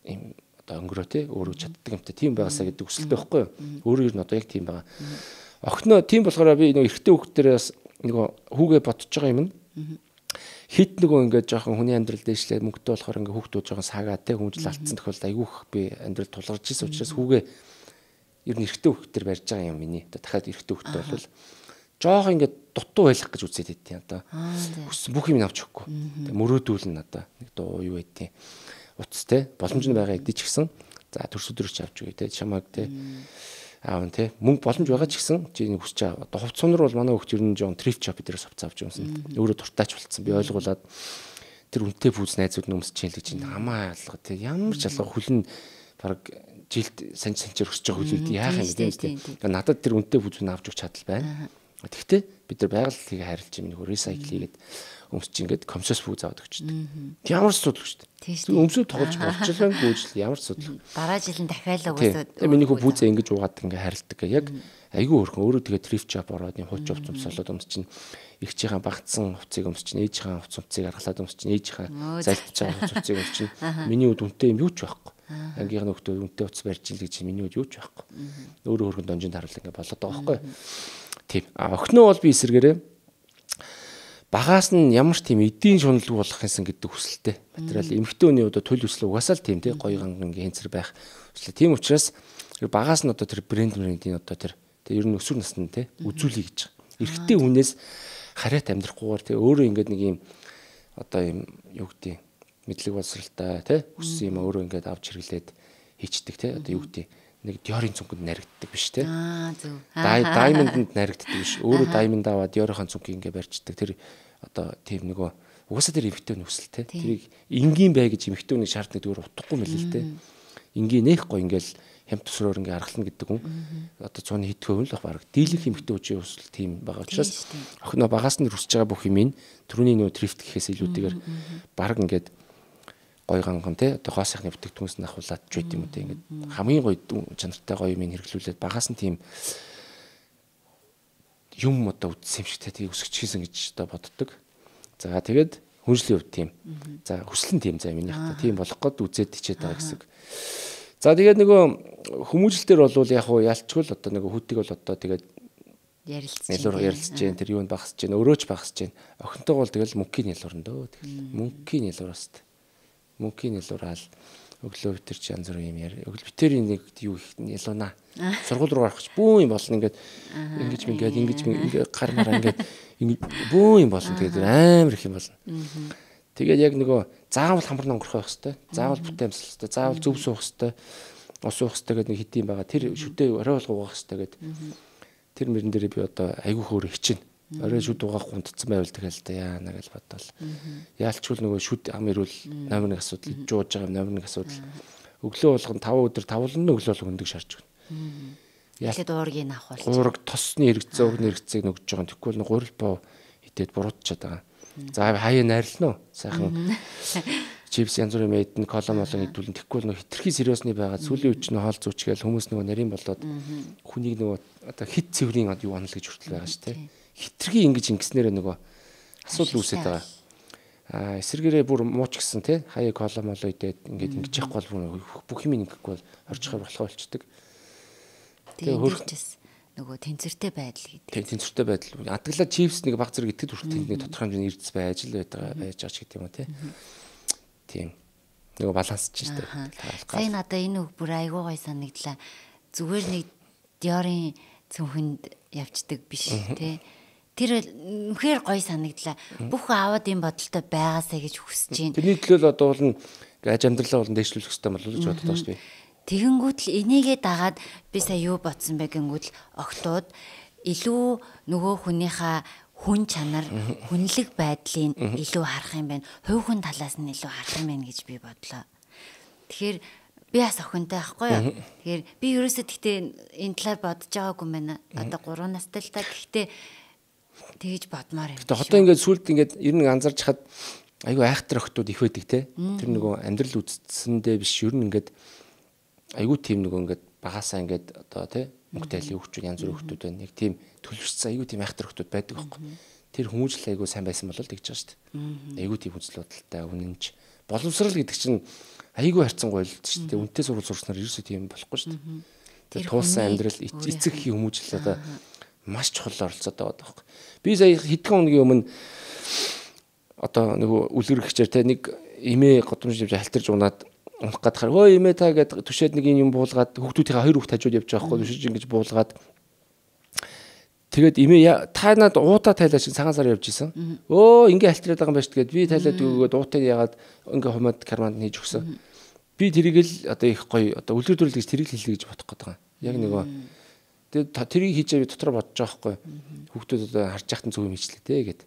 ийм одоо өнгөрөө те өөрөө чаддаг юмтай тийм байгаасаа гэдэг хүсэлтэй байхгүй юу. Өөрөө ер нь одоо яг тийм байгаа. Охиноо тийм болохоор би нөгөө эрэгтэй хүүхдээрээс нөгөө хүүгээ бодож байгаа юм нь хит нөгөө ингээд жоохон хүний амьдрал дээшлээ мөнгөтэй болохоор ингээд хүүхдүүд жоохон саагаа те хүмүүжил алдсан тохиолдолд айгүйх би амьдрал тулгарч ирсэн учраас хүүгээ ер нь эрэгтэй хүүхдээр барьж байгаа юм миний. Одоо дахиад эрэгтэй хүүхдтэй бол жоохон ингээд дутуу байлах гэж үзээд байдیں۔ Одоо хүссэн бүх юм авч өгөхгүй. Мөрөөдүүлнэ одоо нэг дуу юу байдیں۔ Утас те боломж нь байгаа эдий ч гэсэн за төрс өдрөч авч өгье те чамааг те аав нь те мөнгө боломж байгаа ч гэсэн чи нэг хүсч байгаа. Одоо хувц сунар бол манай хөгч ер нь жоон трифт шоп дээрээс авцаа авч юмсан. Өөрөө дуртайч болцсон. Би ойлгуулад тэр үнэтэй пүүз найзууд нь өмсч хэлж чинь хамаа ялгаа те ямар ч ялгаа хүлэн баг жилд санчаар өсөж байгаа хөлүүд яах юм бэ? Надад тэр үнэтэй бүзүүн авч өгч чадал байна. Тэгэхдээ бид нар байгальлалыг хайрлаж юм нэг recycle хийгээд өмсч ингээд компост бүү заавад өгчдөг. Ямар асуудал шүү дээ. Өмсөв тоглож болчихлоо гүйжил ямар асуудал. Дараа жил нь дахиад угсаад. Тэгээ миний хүү бүүзээ ингэж уугаад ингээ хайрладаг. Яг айгүй хөрхөн өөрөө тэгээ thrift shop ороод юм хууч хувц өмсөлөд өмс чинь эгчийн багтсан хувцыг өмс чинь ээжийн хувцыг аргалаад өмс чинь ээжийн залдж байгаа хувцыг өмс чинь миний үед үнэтэй юм юу ч байхгүй. Ангийнх нөхдөө үнэтэй хувц барьж ил гэж миний үед юу ч байхгүй. Өөрөө хөрхөн донжинд харуул ингээ болоод байгаа байхгүй. Тийм. Охиноо бол би эсэргээрээ багаас нь ямар ч тийм эдийн шуналгүй болох юмсан гэдэг хүсэлтэй. Материал эмэгтэй хүний одоо төлөв өслөө угаасаа л тийм тий гоё гангийн хэнцэр байх хүсэлтэй. Тийм учраас багаас нь одоо тэр брендийн одоо тэр ер нь өсвөр насны тий үзүүлэе гэж. Эрэгтэй хүнээс хараад амьдрахгүйгээр тий өөрөө ингээд нэг юм одоо юм юу гэдэг мэдлэг боловсралтай тий өссөн юм өөрөө ингээд авч хэрэглээд хийчдэг тий одоо юу гэдэг нэг диорын цүнхэнд наригддаг биш тий. Зөв. Даймондд наригддаг биш. Өөрөө даймонд аваад диорын цүнхийг ингээ барьждаг. Тэр одоо тийм нөгөө угаасаа тэр эмэгтэй нөхсөлтэй. Тэрийг энгийн бай гэж эмэгтэй хүний шаарддаг зүгээр утгагүй мэлээ л тий. Энгийн нээхгүй ингээл хямд төсрөөр ингээ аргална гэдэг хүн одоо цууны хитгэв л баг дийлэх эмэгтэй үжийн өсөл тийм байгаа учраас охиноо багаас нь рүсж байгаа бүх юмыг түрүүний нөгөө thrift гэхээс илүүтэйгээр баг ингээд гой ганган тий одоо хоо сайхны бүтээгдэхүүнс нь ахуулаад ч байт юм уу тий ингээд хамгийн гоё чанартай гоё юм хэрэглүүлээд багаас нь тийм юм одоо үтсэн юм шигтэй тий өсгөчихсэн гэж одоо боддог. За тэгээд хүнжлийн хувьд тийм. За хүсэл нь тийм за минийх та тийм болох гээд үзээд хичээд байгаа гэсэн. За тэгээд нөгөө хүмүүжлэлтэр бол яг хуу ялчгүй л одоо нөгөө хүүтийг бол одоо тэгээд ярилцж जैन тэр юунд багсж जैन өрөөч багсж जैन охинтойгоо тэгэл мөнхийн ялуурн дөө тэгэл мөнхийн ялуураас мөнхийн ялуураал өглөө битэр чи янз бүр юм яар өглөө битэрийн нэг юу их ялуунаа сургууль руу гарах гэж бүүн юм болно ингээд ингэж гармаараа ингээд бүүн юм болно тэгээд амар их юм болно. Тэгээд яг нөгөө заавал хамар нонгорхой байх хэвээр заавал бүтээн амсах хэвээр заавал зөв суух хэвээр ус уух хэвээр гэдэг нэг хэдийн байгаа тэр шүдээ орой болго угаах хэвээр гэдэг тэр мөрөн дээр би одоо айгүй хөөр хичээнэ. Орой шүд угаах гунтцсан байвал тэгэл та яана гэж бодвол яалчгүй нөгөө шүд ам ирүүл номер нэг асуудал жууж байгаа номер нэг асуудал өглөө болгон 5 өдөр тавлан өглөө болгон өндөг шарж өгнө. Яхад уургийг авах бол уураг тосны хэрэгцээ уурны хэрэгцээг нөгж байгаа. Тэгвэл нэг гурил боо идээд буруутчаад байгаа. За хаяа найрлана уу? Сайхан чипс янз бүрийн мэдэн кола молон идүүлэн тэгвэл нөгөө хитрхи сериосны байгаа сүлийн үуч нь хоол зүүчгээл хүмүүс нөгөө нарийн болоод хүнийг нөгөө одоо хит цэврийн юу онол гэж хүртэл байгаа шүү дээ. Хитрхи ингэж ингэснээр нөгөө асуудал үүсээд байгаа. Эсэргээрээ бүр мууч гисэн тий хаяа кола молоо идээд ингэж ингэж явахгүй бол бүх юм ингэхгүй бол оржихоор болохоо болчдөг. Тэгээ хөрчс нөгөө тэнцвэртэй байдал гэдэг. Тийм тэнцвэртэй байдал. Атгалаа чипс нэг баг зэрэг итгэд хүртэл тэнд нэг тодорхой хэмжээний эрдэс байж л байж байгаа ч гэдэг юм уу тий. Тийм. Нөгөө баланс ч шүү дээ. Сайн надаа энэ үг бүр айгуу гой санагдлаа. Зүгээр нэг диорын цүнхэнд явцдаг биш тий. Тэр үнэхээр гой санагдлаа. Бүх аваад юм бодолтой байгаасаа гэж хүсэж байна. Тэрний төлөө одоо бол аж амьдралаа бол дэвшлүүлэх хэрэгтэй болов уу гэж боддог шүү дээ. Тэгэнгүүт л энийгээ дагаад би сая юу бодсон бэ гэнгүүт л октод илүү нөгөө хүнийхээ хүн чанар, хүнлэг байдлыг илүү харах юм байна. Хувь хүн талаас нь илүү харах юм байна гэж би бодлоо. Тэгэхээр би бас охинтой байхгүй юу? Тэгэхээр би ерөөсөө тэгтээ энэ талаар бодож байгаагүй юм байна. Одоо 3 настай л та гэхдээ тэгэж бодмоор юм. Тэгээ одоо ингээд сүлд ингээд ер нь анзарч хад айгүй айхтар охтууд их байдаг те. Тэр нөгөө амьдрал үзсэндээ биш ер нь ингээд айгүй тийм нөгөө ингээд багасаа ингээд одоо тий мөнгөтэй хөвчүүд янз бүрийн хөвчүүд байна. Яг тийм төлөвшсөн айгүй тийм айхтар хөвчүүд байдаг байхгүй. Тэр хүмүүжил айгүй сайн байсан бол тэгж байгаа шүү дээ. Айгүй тийм үзэл бодолтой үнэнч боловсрал гэдэг чинь айгүй харьцан гоё л шүү дээ. Үнэтэй сурвал сурснаар ерөөсөө тийм болохгүй шүү дээ. Тэр туулсан амьдрал эцэг эхийн хүмүүжил одоо маш чухал оролцоод байгаа байхгүй. Би сая хэдхэн өдрийн өмнө одоо нөгөө үлгэр гихчээр тий нэг эмээ годомжиж халтарж унаад унах гад хар өө эмээ та гэд түшээд нэг юм буулгаад хүүхдүүдийнхээ хоёр хүүхд хажууд явж байгаа хгүй түшиж ингэж буулгаад тэгээд эмээ та надад уудаа тайлаа чинь цагаан сар явж исэн өө ингээ алтраад байгаа юм байна шүү дээ би тайлаад өгөөд уутаа яагаад ингээ хумаад карманд хийж өгсөн би тэрийг л одоо их гоё одоо үлгэр дүрлэл гэж тэрийг хэллээ гэж бодох гээд байгаа яг нөгөө тэгээд тэрийг хийжээ би дотор бодож байгаа хгүй хүүхдүүд одоо харж яхтан зөв юм хийчлээ те гэд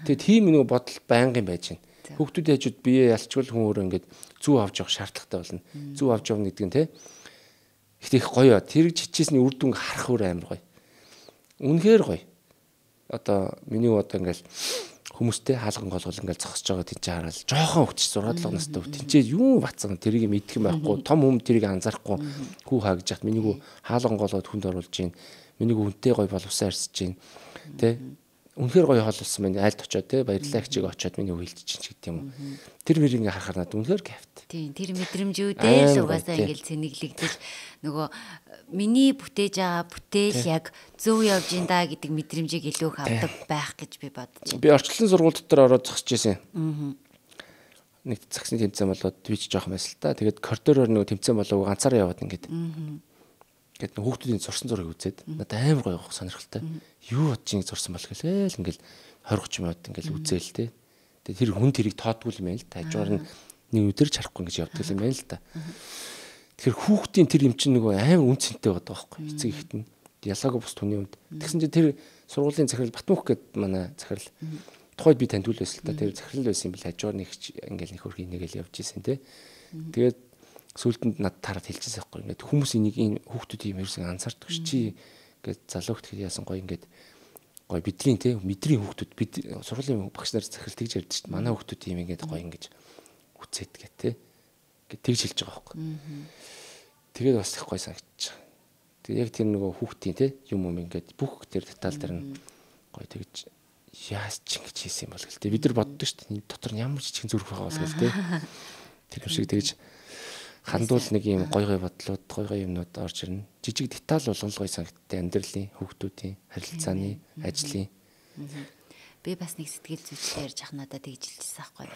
тэгээд тийм нэг бодол байнгын байж байна. Хүүхдүүдийн хажууд бие ялчгүй хүн өөрөө ингээд зүү авч явах шаардлагатай болно. Зүү авч явна гэдэг нь те Гэхдээ их гоё. Тэр чичээсний үр дүнг харах өөр амар гоё. Үнэхээр гоё. Одоо миний одоо ингээл хүмүүстэй хаалган голгол ингээл зогсож байгаа тийч хараад жоохон хөвч 6 7 настай хөвч тэнцээ юу бацсан тэрийг мэдэх юм байхгүй. Том хүм тэрийг анзаарахгүй хүү хаагж яхад миний хүү хаалган голгоод хүнд оруулж гин. Миний хүү хүнтэй гоё боловсоо арьсж гин. Тэ үнэхээр гоё хооллсон байна. Айлд очоод те баярлалаа хичээг очоод миний хүү хилчих чинь гэдэг юм. Тэр мэр ингээ харахаар надад үнэхээр кайфт. Тийм тэр мэдрэмжүүдээ л угаасаа ингээл цэнэглэгдэл нөгөө миний бүтээж байгаа бүтээл яг зөв явж ин да гэдэг мэдрэмжийг илүү их авдаг байх гэж би бодож байна. Би орчлон сургууль дотор ороод зогсож ирсэн. Нэг цагсны тэмцээн болоод би ч жоохон байсан л та. Тэгээд коридороор нөгөө тэмцээн болов ганцаараа яваад ингээд. Гэт хүүхдүүдийн зурсан зургийг үзээд надад амар гоё сонирхолтой. Юу бодож ин зурсан бол гэлээл ингээл 20 30 минут ингээл үзээл те. Тэгээд тэр хүн тэрийг тоодгүй юм байл та. Хажуугаар нь нэг өдөрч харахгүй ингэж явдаг юм байна л та. Тэгэхээр хүүхдийн тэр юм чинь нөгөө амар үнцэнтэй байдаг байхгүй эцэг ихт нь ялгаагүй бус түүний үед. Тэгсэн чинь тэр сургуулийн захирал Батмүх гэдэг манай захирал тухайд би танд үлээсэн л та тэр захирал байсан юм бил хажуугаар нэг ингээл нэг хөрх инээгээл явж исэн те. Тэгээд сүүлдэнд над тараад хэлчихсэн байхгүй ингээд хүмүүс энийг энэ хүүхдүүд юм ерөөсөн анзаардаг ш чи ингээд залуугт яасан гоё ингээд гоё бидний те мэдрийн хүүхдүүд бид сургуулийн багш нар захирал тэгж ярьдаг ш манай хүүхдүүд юм ингээд гоё ингэж үцээд гэ те тэгж хэлж байгаа байхгүй. Тэгээд бас их гоё санагдчих. Тэгээд яг тэр нөгөө хүүхдийн те юм ингээд бүх тэр деталь дээр нь гоё тэгж яас ч ингэж хийсэн юм бол гэлтэй. Бид нар боддог шүү дээ. Энэ дотор нь ямар жижиг зүрх байгаа бол гэлтэй. Тэр юм шиг тэгж хандуул нэг юм гоё гоё бодлууд, гоё гоё юмнууд орж ирнэ. Жижиг деталь болгон гоё санагдтыг амьдралын, хүүхдүүдийн, харилцааны, ажлын. Би бас нэг сэтгэл зүйчлэл ярьж ах надад тэгж хэлчихсэн байхгүй.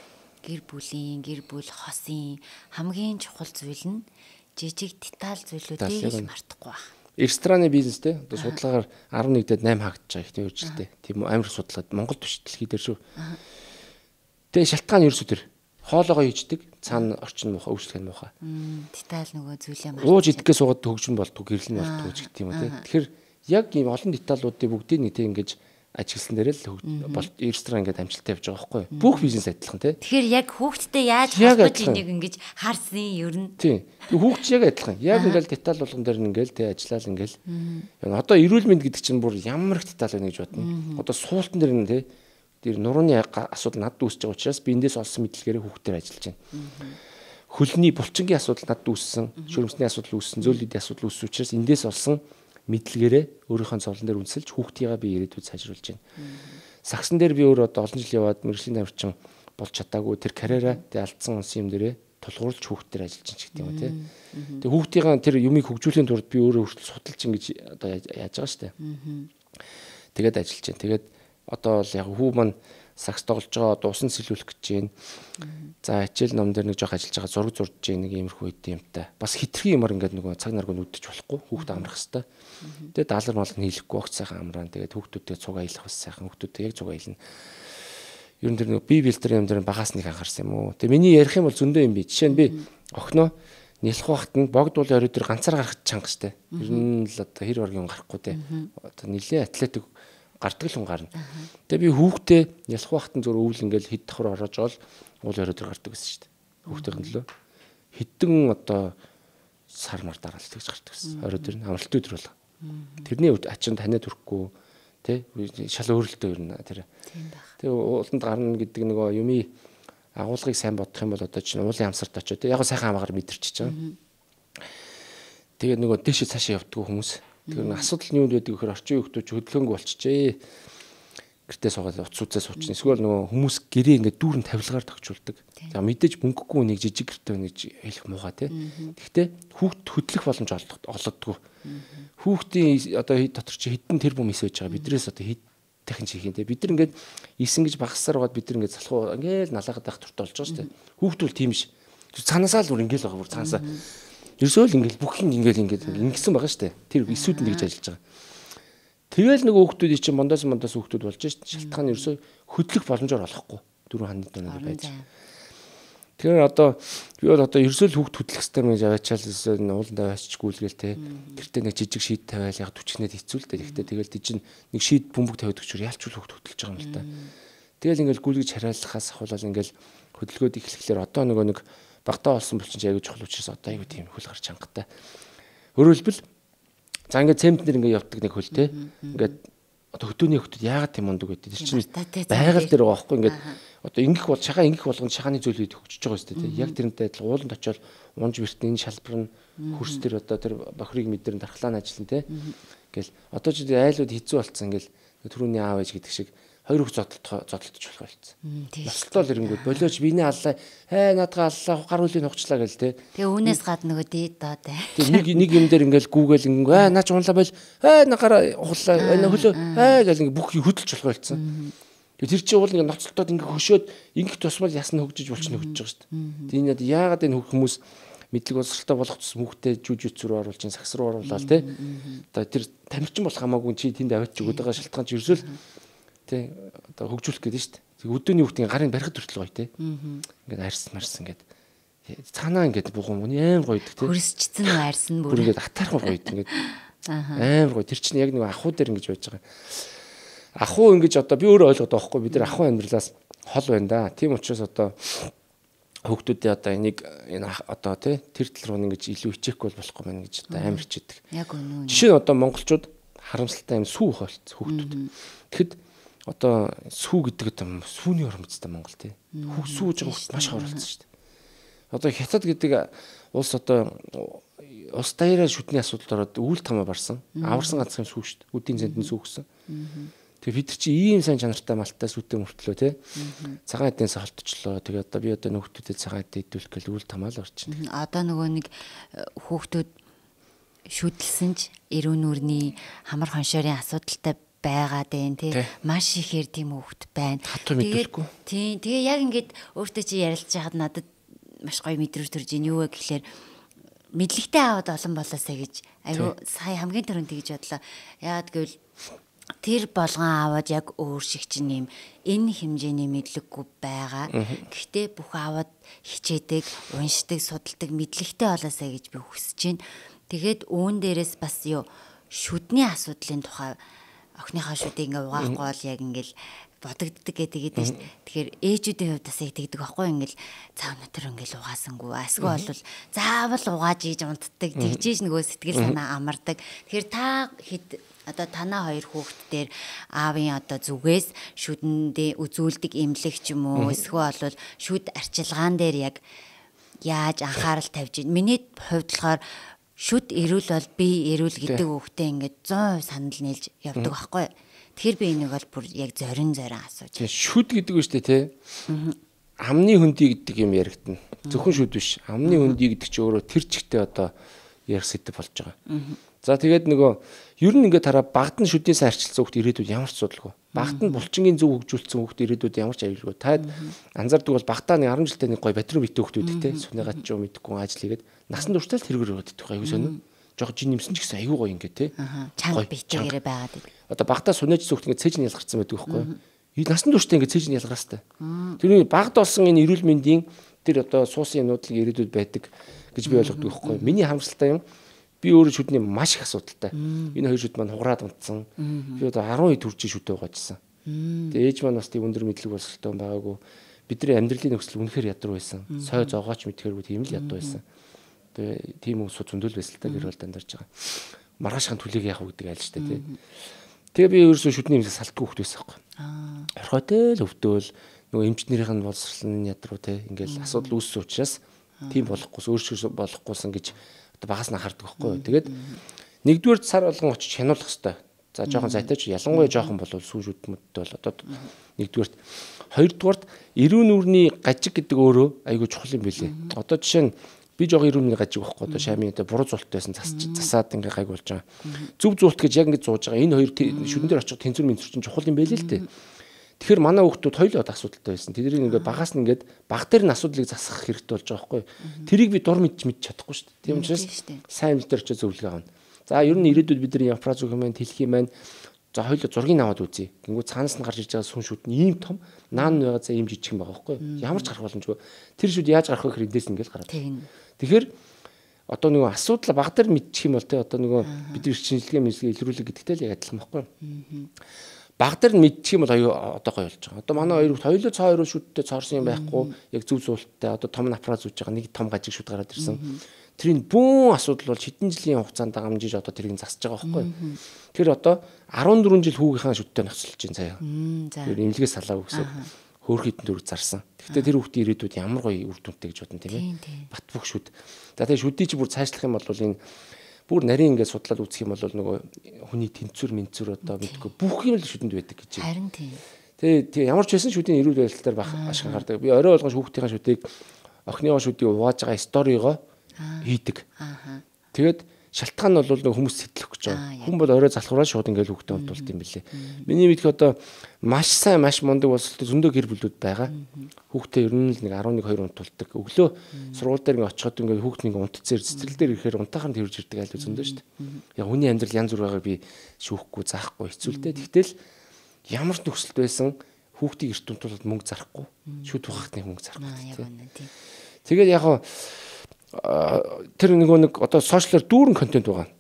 Гэр бүлийн, гэр бүл хосын хамгийн чухал зүйл нь жижиг деталь зүйлүүдийг их мартахгүй байна. Рестораны бизнестэй одоо судалгаагаар 11-д 8 хаагдчихж байгаа их тийм үржилттэй. Тийм амар судалгаад Монголд биш дэлхий дээр шүү. Тэгээ шалтгаан ерөөсөө тэр хоолоогоо хийждэг, цаана орчин муухай, үйлчлэг нь муухай. Деталь нөгөө зүйлээ мартаж. Ууж идэхээ суугаад хөгжим болтгоо, гэрэл нь болтгоо ч гэдэг юм уу тийм. Тэгэхээр яг ийм олон деталлуудыг бүгдийг нэг тийм ингэж ажигласан дээр л ресторан ингээд амжилттай явж байгаа байхгүй юу? Бүх бизнес адилхан тийм. Тэгэхээр яг хүүхдтэй яаж холбож энийг ингэж харсан ер нь. Тийм. Хүүхд яг адилхан. Яг ингээд деталь болгон дээр нь ингээд тийм ажиллаад ингээд. Одоо эрүүл мэнд гэдэг чинь бүр ямар их деталь байна гэж бодно. Одоо суултан дээр нь тийм тэр нурууны асуудал надад үүсэж байгаа учраас би эндээс олсон мэдлэгээрээ хүүхдээр ажиллаж байна. Хөлний булчингийн асуудал надад үүссэн, шүрмсний асуудал үүссэн, зөөлөдийн асуудал үүссэн учраас эндээс олсон мэдлэгээрээ өөрийнхөө зовлон дээр үнсэлж хүүхдийгээ би ирээдүйд сайжруулж байна. Сагсан дээр би өөр одоо олон жил яваад мэргэжлийн навчин болж чадаагүй тэр карьераа тэ алдсан унсан юм дээрээ тулгуурлаж хүүхдээр ажиллаж чинь гэдэг юм тий. Тэгээ хүүхдийн тэр юмыг хөгжүүлэхийн тулд би өөрөө хүртэл судалж ингэж одоо яаж байгаа штэ. Тэгээд ажиллаж байна. Тэгээд одоо бол яг хүү маань сакс тоглож байгаа одоо усан сэлүүлэх гэж байна. За хичээл ном дээр нэг жоох ажиллаж байгаа зураг зурж байгаа нэг иймэрхүү үе юм та. Бас хитрхи юмар ингээд нөгөө цаг наргуу нүдэж болохгүй хүүхд амрах хэвээр. Тэгээд даалгар мал нь хийлэхгүй огт сайхан амраан. Тэгээд хүүхдүүдтэй цугаа ийлэх бас сайхан хүүхдүүдтэй яг цугаа ийлнэ. Ер нь тэр нөгөө би билдер юм дээр багаас нэг анхаарсан юм уу. Тэгээд миний ярих юм бол зөндөө юм би. Жишээ нь би охиноо нялх багт нь богдуулын орой дээр ганцаар гарах чанга штэ. Ер нь л одоо хэр оргийн гарахгүй те. Одоо нилээ атлетик гардаг л хүн гарна. Тэгээ би хүүхдээ ялах багтан зур өвөл ингээл хэд давхар ороож ол уул орой дээр гардаг гэсэн шүү дээ. Хүүхдийн төлөө хэдэн одоо сар мар дараалт гэж гардаг гэсэн. Орой дээр амралт өдөр болго. Тэрний ачаанд таниад хүрэхгүй тий шал өөрлөлтөө өрнө тэр. Тэгээ ууланд гарна гэдэг нөгөө юмий агуулгыг сайн бодох юм бол одоо чинь уулын амсарт очиод яг сайхан хамаагаар мэдэрчиж байгаа. Тэгээ нөгөө дээшээ цаашаа явдаг хүмүүс. Тэгэхээр асуудал нь юу гэдэг вэхээр орчин үеийнхүүд хөдөлгөөнгүй болчихжээ. Гэртээ суугаад утас үзээ суучна. Эсвэл нөгөө хүмүүс гэрээ ингээд дүүрэн тавилгаар тогтчулдаг. За мэдээж мөнгөгүй нэг жижиг гэртээ нэг хэлэх муугаа тий. Гэхдээ хүүхд хөдлөх боломж олгодгүй. Хүүхдийн одоо дотор чи хэдэн тэрбум ис байж байгаа. Бидрээс одоо хэд дахин чихийн тий. Бид нар ингээд исэн гэж багассаар бод бид нар ингээд залхуу ингээд налаагаад байх туртай болж байгаа шүү дээ. Хүүхдүүл тийм ш. Цаанаасаа л бүр ингээд байгаа бүр цаанаасаа. Ерөөсөө л ингээл бүх юм ингээл ингэсэн байгаа шүү дээ. Тэр эсүүд нь тэгж ажиллаж байгаа. Тэгэл нэг хүүхдүүд чинь мондоос хүүхдүүд болж шít. Шалтгаан нь ерөөсөө хөдлөх боломжоор олохгүй. 4 ханад доноор байж. Тэгэхээр одоо би бол одоо ерөөсөө л хүүхд хөдлөх систем гэж аваачаал ууландаа авааччихгүйлгээл те. Гэртээ нэг жижиг шийд тавиал яг түчнээд хэцүү л дээ. Гэхдээ тэгэл тийч нэг шийд бөмбөг тавиад өчөр ялчгүй хүүхд хөдлөж байгаа юм л та. Тэгэл ингээл гүйлгэж хараалахаас ахуулаад ингээл хөдөлгөөд эхлэхлээр одоо нэг багтаа болсон булчин аягүй чухал учраас одоо аягүй тийм хөл гарч чангатай. Өөрөөр хэлбэл за ингээд цементээр ингээд явдаг нэг хөл те. Ингээд одоо хөтөөний хөлтөд яагаад тийм мундаг гэдэг. Тэр чинь байгаль дээр байгаа байхгүй ингээд одоо ингэх бол шагаа ингэх болгонд шагааны зүйлүүд хөгжиж байгаа шүү дээ. Яг тэрнтэй адилхан ууланд очиод унж бэртэн энэ шалбар нь хөрс дээр одоо тэр бохирыг мэдэрэн дархлааны ажил нь те. Гэл одоо ч айлууд хэцүү болцсон ингээл түрүүний аав ээж гэдэг шиг хоёр их зодтолдож болох болсон. Ноцтол ирэнгүүт болооч биний аллаа наадгаа аллаа гар хөлийн хугчлаа гэл те. Тэгээ үүнээс гадна нөгөө дээд доо те. Тэгээ нэг юм дээр ингээл гүүгээл ингээ наач унлаа бол нагараа ухлаа хөлөө гэл ингээ бүх хөдөлж болох болсон. Тэр чинь уул ингээ ноцтолдод ингээ хөшөөд ингэх тусмал ясна хөгжиж болчихно хөгжиж байгаа шүү дээ. Тэгээд яагаад энэ хүмүүс мэдлэг боловсралтай болох тус мөхтэй жүжигч рүү оруулж сакс руу оруулаад те. Одоо тэр тамирчин болох хамаагүй чи тэнд аваач өгöd байгаа шалтгаан чи ерөөсөл те одоо хөгжүүлэх гэдэг нь шүү дээ. Тэг өдөөний хүүхдийн гарын барихад хүртэл гоё те. Ингээд арьс ингээд цаанаа ингээд бугуун аим гоё гэдэг те. Хөрсчцэн арьсан бүр ингээд атаархан гоё ингээд аим гоё. Тэр чинь яг нэг ахуу дээр ингэж байж байгаа. Ахуу ингэж одоо би өөрөө ойлгоод байгаа байхгүй бид нар ахуу амьдралаас хол байна да. Тийм учраас одоо хүүхдүүдээ одоо энийг энэ одоо тий тэр тал руу ингэж илүү хичээхгүй болохгүй байна гэж одоо амар хичээдэг. Яг үнэ. Жишээ нь одоо монголчууд харамсалтай юм сүү хоолц хүүхдүүд. Тэгэхэд одоо сүү гэдэг юм сүүний оромцтой Монгол тий. Сүүж байгаа маш хавралцсан шүү дээ. Одоо хятад гэдэг улс одоо ус даяараа шүдний асуудалд ороод үйл тамаа барсан. Аварсан ганцхан сүү шүү дээ. Үдийн зэнд нь сүү гсэн. Тэгээ бид нар чи ийм сайн чанартай малтаа сүтээ мөртлөө те. Цагаан эднээс холтчлоо. Тэгээ одоо би одоо нөхдөдөө цагаан эдээ идүүлэх гэл үйл тамаал орчихно. Одоо нөгөө нэг хүүхдүүд шүтэлсэн ч эрүүн нүрийн хамар хоншоорын асуудалтай байгаад байна те. Маш ихээр тийм хүүхд байна. Тэгээ яг ингээд өөртөө чи ярилцж байхад надад маш гоё мэдрэмж төрж ийн юу вэ гэхлээр мэдлэгтэй аваад олон болоосаа гэж айгу сая хамгийн түрүүнд тэгж бодлоо. Яагаад гэвэл тэр болгон аваад яг өөр шиг чинь юм энэ хэмжээний мэдлэггүй байгаа. Гэхдээ бүх аваад хичээдэг, уншдаг, судалдаг мэдлэгтэй болоосаа гэж би хүсэж байна. Тэгээд үүн дээрээс бас юу шүдний асуудлын тухай охиныхаа шүдийг ингээ угаахгүй бол яг ингээл бодогддаг гэдэг нь шүү дээ. Тэгэхээр ээжүүдийн хувьд бас яг тэгдэг байхгүй ингээл цаав натэр ингээл угаасангүй. Асгүй бол заавал угааж ийж унтдаг. Тэгжээж нөгөө сэтгэл санаа амардаг. Тэгэхээр та хэд одоо танаа хоёр хүүхэд дээр аавын одоо зүгээс шүдэндээ үзүүлдэг эмнэлэг ч юм уу эсвэл бол шүд арчилгаан дээр яг яаж анхаарал тавьж байна. Миний хувьд болохоор шүд ирүүл бол би ирүүл гэдэг хүүхдээ ингээд 100% санал нийлж явдаг байхгүй. Тэгэхээр би энийг бол бүр яг зорин асууж. Шүд гэдэг нь шүү дээ те. Амны хөндий гэдэг юм яригдана. Зөвхөн шүд биш. Амны хөндий гэдэг чинь өөрөө тэр чигтээ одоо ярих сэдв болж байгаа. За тэгээд нөгөө ер нь ингээд хараа багт нь шүднээс арчилсан хүүхд ирээдүйд ямар ч судалгүй. Багт нь булчингийн зөв хөгжүүлсэн хүүхд ирээдүйд ямар ч аюулгүй. Таад анзаардаг бол багтаа нэг 10 жилдээ нэг гой батруу битүү хүүхдүүд те. Сүнэgat ч юм мэдгүй ажил хийгээд насан туршдаа л тэргээр яваад идэх аюу сонио. Жог жин нэмсэн ч гэсэн аюу гоё ингээд те. Чанга битгээрээ байгаад идэв. Одоо багтаа сүнэж зүгт ингээд цэжин ялгарсан байдаг байхгүй. Насан туршдаа ингээд цэжин ялгараастай. Тэрний багт болсон энэ эрүүл мэндийн тэр одоо суусан юмнуудлыг ирээдүйд байдаг гэж би ойлгодог байхгүй. Миний харамсалтай юм би өөрөө шүдний маш их асуудалтай. Энэ хоёр шүд маань хугараад унтсан. Би одоо 10 төржин шүдээ угаажсан. Тэгээ ээж маань бас тийм өндөр мэдлэг боловсралтай байгаагүй. Бидний амьдралын нөхцөл үнэхээр ядар байсан. Сой зоогооч мэдхээргүй тийм л ядар байсан. Тэгээ тийм хүмүүс зөндөл байсан л та гэр бол дандарч байгаа. Маргаашхан түлээг яах вэ гэдэг айл штэ тий. Тэгээ би ерөөсөө шүдний юмсаа салтгүй хөхт байсан байхгүй. Орхойтой л өвдөөл нөгөө эмчнэрийнх нь боловсролын ядар тий ингээл асуудал үүссэн учраас тийм болохгүйс өөрсдөө болохгүйсэн гэж багаас нь анхаардаг байхгүй. Тэгээд нэгдүгээр сар болгон очиж хянуулах хэрэгтэй. За жоохон зайтаач ялангуяа жоохон бол сүүшүүд мөдтэй бол одоо нэгдүгээрт хоёрдугаарт эрүүн нүрийн гажиг гэдэг өөрөө айгүй чухал юм билээ. Одоо жишээ нь би жоохон эрүүн нүрийн гажиг байхгүй одоо шамын одоо буруу зултайсэн засаад ингээ гайг болж байгаа. Зөв зулт гэж яг ингэ зууж байгаа. Энэ хоёр шүдэн дээр очих тэнцвэр мэдвэр чинь чухал юм байлээ л дээ. Тэгэхээр манай хүүхдүүд хоёулаа асуудалтай байсан. Тэдний ингээ багаас нь ингээд баг дээр нь асуудлыг засах хэрэгтэй болж байгаа байхгүй. Тэрийг би дур мэдж чадахгүй шүү дээ. Тийм учраас сайн мэдэр очиж зөвлөгөө авна. За ер нь ирээдүйд бидний инфра зүг юм тэлхий маань за хоёулаа зургийг аваад үзье. Гингүү цаанаас нь гарч иж байгаа сүн шүд нь ийм том наан байгаа за ийм жижиг юм байгаа байхгүй. Ямар ч гарах боломжгүй. Тэр шүд яаж гарах вэ гэхээр эндээс ингээл гараад. Тэгэхээр одоо нөгөө асуудал баг дээр мэдчих юм бол те одоо нөгөө бидний шинжилгээ илрүүлэх гэдэгтэй л яг адилхан байхгүй. Баг дээр нь мэдчих юм бол одоо гоё болж байгаа. Одоо манай хоёр хоёулаа цаа хоёр шүдтэй цаарсан юм байхгүй. Яг зүв зуулттай одоо том напра зүүж байгаа нэг том гажиг шүд гараад ирсэн. тэрийн бүүн асуудал бол хэдэн жилийн хугацаанд гамжиж одоо тэрийг засаж байгаа байхгүй. Тэр одоо 14 жил хүүгийнхаа шүттэй нөхцөлж чинь заяа. Тэр имлэгээс салаагүй гэсэн хөөх хитэн дөрөв зарсан. Гэхдээ тэр хүүхдийн ирээдүйд ямар гоё үр дүнтэй гэж бодно тийм ээ. Бат бөх шүд. За тэгээ шүдийг чи бүр цаашлах юм бол энэ бүр нарийн ингээд судлаад үзэх юм бол нөгөө хүний тэнцвэр мэдцвэр одоо мэдгүй бүх юм л шүдэнд байдаг гэж. Харин тийм. Тэгээ ямар ч байсан шүдийн эрүүл байдлаар бах ашиг гардаг. Би орой болгоно хүүхдийнхаа шүдийг охиныгоо шүдийг угааж байгаа сторигоо хийдэг. Тэгээд шалтгаан нь бол хүмүүс сэтлэх гэж байгаа. Хүн бол орой залхуураа шууд ингээд хүүхдээ болтуулт юм билээ. Миний мэдэх одоо маш сайн маш мундаг болсолтой зөндөө гэр бүлүүд байгаа. Хүүхдээ ер нь л нэг 11 2 унтуулдаг. Өглөө сургууль дээр ингээд очиход ингээд хүүхд нэг унтцээр цэцэрлэг дээр ирэхээр унтаахан тэрж ирдэг айлгүй зөндөө шүү дээ. Яг хүний амьдрал янз бүр байгааг би шүүхгүй заахгүй хэцүүлтэй. Тэгтэл ямар ч нөхцөлд байсан хүүхдийг эрт унтуулаад мөнгө зарахгүй. Шүд ухахтны мөнгө зарахгүй. Тэгээд яг тэр нэг одоо сошиалар дүүрэн контент байгаа.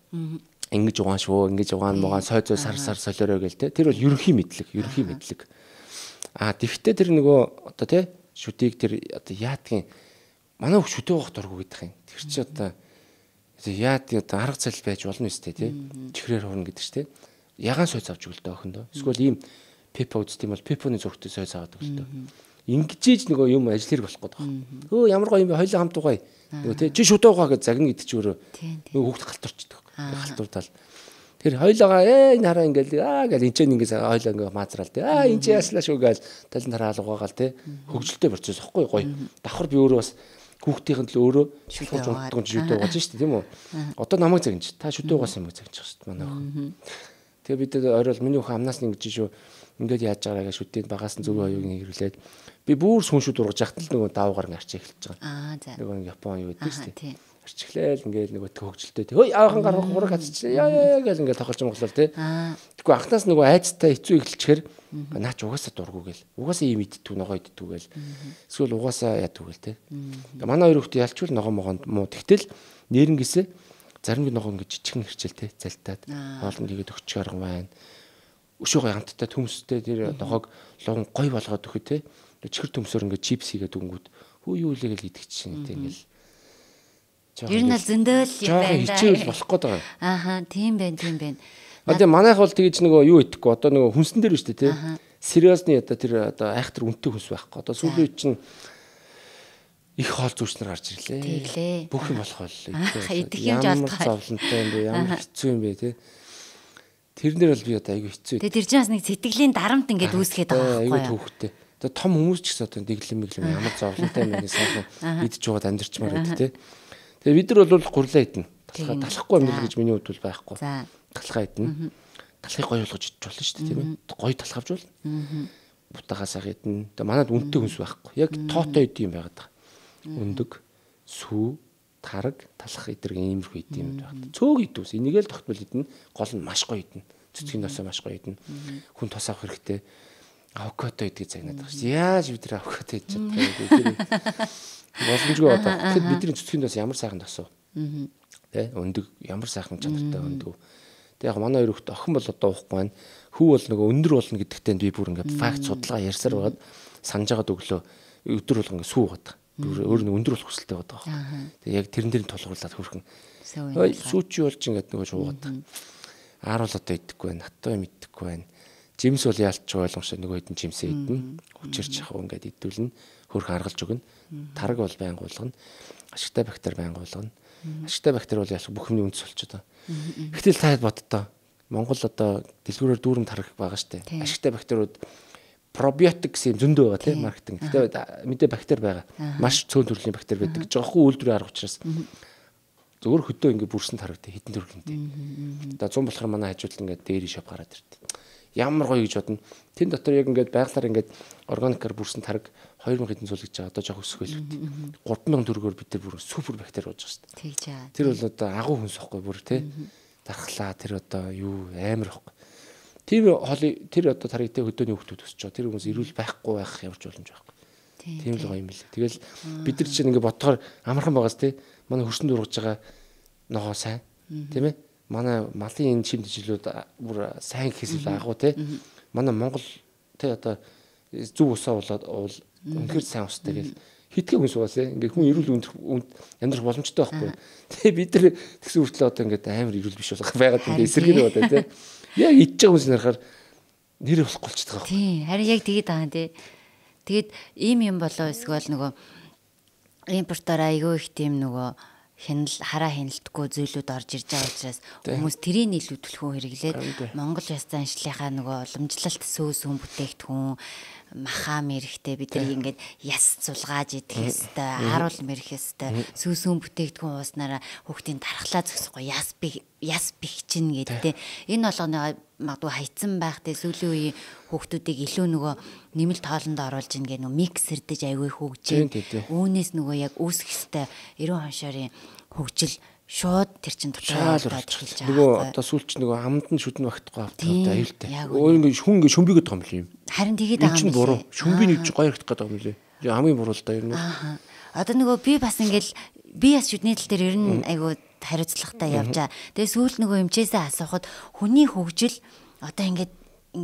Ингэж угаан шүү, ингэж угаан мугаан сар солиорой гэл те. Тэр бол ерөнхий мэдлэг. Тэгвэл тэр нөгөө одоо те шүдийг тэр одоо яадгийн манай хөх шүдээ угах дурггүй гэдэг юм. Тэр чи одоо яадгийн одоо арга зал байж болно үстэй те. Чихрээр хурна гэдэг чи те. Ягаан сойц авч өгөл дөө охиндоо. Эсвэл ийм пепа үзтiim бол пепоны зургтай сойц аваад өгөл дөө. Ингэж нөгөө юм ажил хэрэг болох гэдэг. Өө ямар гоё юм бэ? Хоёлаа хамт угаая. Нөгөө тий чи шүдээ угаа гэж загна гэдэг чи өөрөө нөгөө хүүхд халтурчдаг. Халтуртал. Тэр хоёлоогоо энэ хараа ингээл гэж энэ ч ингэж хоёлоо ингээ маазраал тий. Энэ чи яаслаа шүү гэж талын тараал угаагаал тий. Хөгжилтэй процесс ихгүй гоё. Давхар би өөрөө бас хүүхдийнхэн л өөрөө шилхууч унтдаг шүдээ угааж шүү дээ тийм үү. Одоо намайг загнаж та шүдээ угаасан юм загнаж шүү дээ манай охин. Тэгээ бид орой миний охин амнаас нь ингэж шүү ингээд яаж байгаагаа шүдээд багаас нь зөвхөн хоёуг нэг ирлээд би бүр сүншүүд ургаж яхад л нөгөө даваагаар ингээ арчиж эхэлж байгаа. Нөгөө Япон юу гэдэг шүү дээ. Арчихлаа ингээл нөгөө хөгжилтэй. Хөөе аахан гар хураг хацчих яа гэл ингээ тоглож байгаа тий. Тэгэхгүй анхнаас нөгөө айцтай хэцүү эхэлчихэр наач угаасаа дурггүй гэл. Угаасаа ийм идтүү ногоо идтүү гэл. Эсвэл угаасаа ядгүй гэл тий. Манай хоёр хүүхдээ ялчвал ногоо могонд муу. Тэгтэл нэрнгээсээ зарим ногоо ингээ жижигхэн хэрчэл тий залтаад хоолнд игээд өгч гарган байна. Өшөөгөө хамттай төмстэй тэр ногоог луун гой болгоод өгөх тий. Чихэр төмсөөр ингээ чипс хийгээд өгөнгүүт хүү юу илээ гэл идэх чинь тий ингээл. Ер нь л зөндөөл юм байна. Хичээл болох гээд байгаа. Тийм байна. Одоо манайх бол тэгэж нөгөө юу итгэхгүй одоо нөгөө хүнсэн дээр шүү дээ тий. Сериосны одоо тэр одоо айхтар үнэтэй хүнс байхгүй. Одоо сүүлийн үед чинь их хоол зүүчнэр гарч ирлээ. Бүх юм болох боллоо. Идэх юм жолтгой. Ямар зовлонтой юм бэ? Ямар хэцүү юм бэ тий. Тэрнэр бол би одоо айгүй хэцүү. Тэгээ тэр чинь нэг сэтгэлийн дарамт ингээд үүсгээд байгаа байхгүй юу? Айгүй төвхтэй. Тэгээ том хүмүүс ч гэсэн одоо дэглэм ямар зовлонтой юм бэ сайхан идж жоод амьдэрчмаар байдаг тий. Тэгээ бид нар бол гурлаа идэнэ. Талахгүй амьдрал гэж миний хувьд бол байхгүй. Талхаа идэнэ. Талхыг гоё болгож идэж болно шүү дээ тийм ээ. Гоё талхавж болно. Бутагаас идэнэ. Тэгээ манад үнэтэй хүнс байхгүй. Яг тоотой идэв юм байгаад байгаа. Өндөг, сүү, тараг, талах эдэрэг иймэрхүү идэв юм байгаад. Цөөх идэвс. Энийг л тогтмол идэнэ. Гол нь маш гоё идэнэ. Цэцгийн носоо маш гоё идэнэ. Хүн тос авах хэрэгтэй. Авокадо идэх загнаад байгаа шүү. Яаж бид тэр авокадо идэж чаддаг. Боломжгүй одоо. Тэгэхэд бидний цэцгийн нос ямар сайхан тосоо. Тэ өндөг ямар сайхан чанартай өндөг. Тэг яг манай хоёр хүүхд охин бол одоо уухгүй байна. Хүү бол нөгөө өндөр болно гэдэгтээ би бүр ингээд факт судалгаа ярьсаар байгаад санаж байгаад өглөө өдөр болго ингээд сүү угаад. Өөр нэг өндөр болох хүсэлтэй байдаг. Тэг яг тэрэн дээр нь тулгуурлаад хөрхөн. Сүүчи болж ингээд нөгөө шуугаад. Аар бол одоо идэхгүй байна. Хаттай юм идэхгүй байна. Жимс бол яалтч ойлгомжтой нөгөө хэдэн жимсээ идэнэ. Хүчирч хав ингээд идүүлнэ. Хөрх аргалж өгнө. Тараг бол байнга уулгана. Ашигтай бактери байнга уулгана. Ашигтай бактери бол ялах бүх юмны үндэс болчиход байгаа. Гэтэл та боддоо Монгол одоо дэлгүүрээр дүүрэм тараг байгаа штэ. Ашигтай бактериуд пробиотик гэсэн зөндөө байгаа тийм маркетинг. Гэтэ мэдээ бактери байгаа. Маш цөөн төрлийн бактери байдаг. Жохоо үйлдвэрийн арга учраас зөвөр хөдөө ингээ бүрсэн тарагтай хитэн төрхөнтэй. Одоо 100 болохоор манай хажууд ингээ дээрийн шоп гараад ирдэг. Ямар гоё гэж бодно. Тэн дотор яг ингээд байгалаар ингээд органикаар бүрсэн тараг 2000 хэдэн зул гэж байгаа. Одоо жоох өсөх байлгүй. 3000 төгрөгөөр бид тэр бүр супер бактери ууж байгаа шүү дээ. Тэгж аа. Тэр бол одоо агуу хүнс واخгүй бүр тий. Дархлаа тэр одоо юу амар واخгүй. Тэр хоолой тэр одоо таригтай хөдөөний хөвгүүд өсч байгаа. Тэр хүмүүс ирүүл байхгүй байх явж боломж байхгүй. Тийм л гоё юм лээ. Тэгэл бид нар чинь ингээд бодохоор амархан байгаас тий. Манай хөрсөнд ургаж байгаа ногоо сайн. Тийм ээ. Манай малын энэ шим дэжлүүд бүр сайн гэхээс илүү агуу тий. Манай Монгол тий одоо зүв усаа болоод үнэхээр сайн устай гэл хитгэн хүн суугаасаа ингээ хүн эрүүл амьдрах боломжтой байхгүй. Тэгээ бид нар тэгсэн хүртэл одоо ингээд амар эрүүл биш болох байгаад энэ эсрэг нь бодоо тий. Яг идж байгаа хүмүүс нарахаар нэр болохгүй болчихдог байхгүй. Тий, харин яг тэгээд байгаа тий. Тэгээд ийм юм болоо эсвэл нөгөө импортоор айгүй их тийм нөгөө хараа хяналтгүй зүйлүүд орж ирж байгаа учраас хүмүүс тэрийг илүү түлхүү хэрэглээд Монгол ёс заншлийнхаа нөгөө уламжлалт сөөс хүн бүтээгдэхүүн махаа мэрэхтэй бид нар ингээд яс цулгааж идэх ёстой, харуул мэрэх ёстой, сүүсүүн бүтээгдэхүүн ууснараа хүүхдийн дархлаа зөксөхгүй яс бихчин гэдэг. Энэ болгоно магадгүй хайцсан байхтэй сүүлийн үеийн хүүхдүүдийг илүү нөгөө нэмэлт хоолнд оруулж ингээ нөгөө миксердэж аягүй хөгжээ. Үүнээс нөгөө яг үүсэх ёстой 90 хоншорын хөгжил шууд тэр чин дотор хэлж байгаа. Нөгөө одоо сүүлч нөгөө амд нь шүдэн багтахгүй автаа аюултай. Ингээ хүн ингээ шүмбигэд байгаа юм л юм. Харин тэгээд байгаа юм буруу. Шүмбийн нэг гоё хэрэгтэй байгаа юм лээ. Хамгийн буруу л да ер нь. Одоо нөгөө би бас ингээл би бас шүдний тал дээр ер нь айгуу хариуцлагатай явжаа. Тэгээ сүүлд нөгөө эмчээсээ асуухад хүний хөгжил одоо ингээ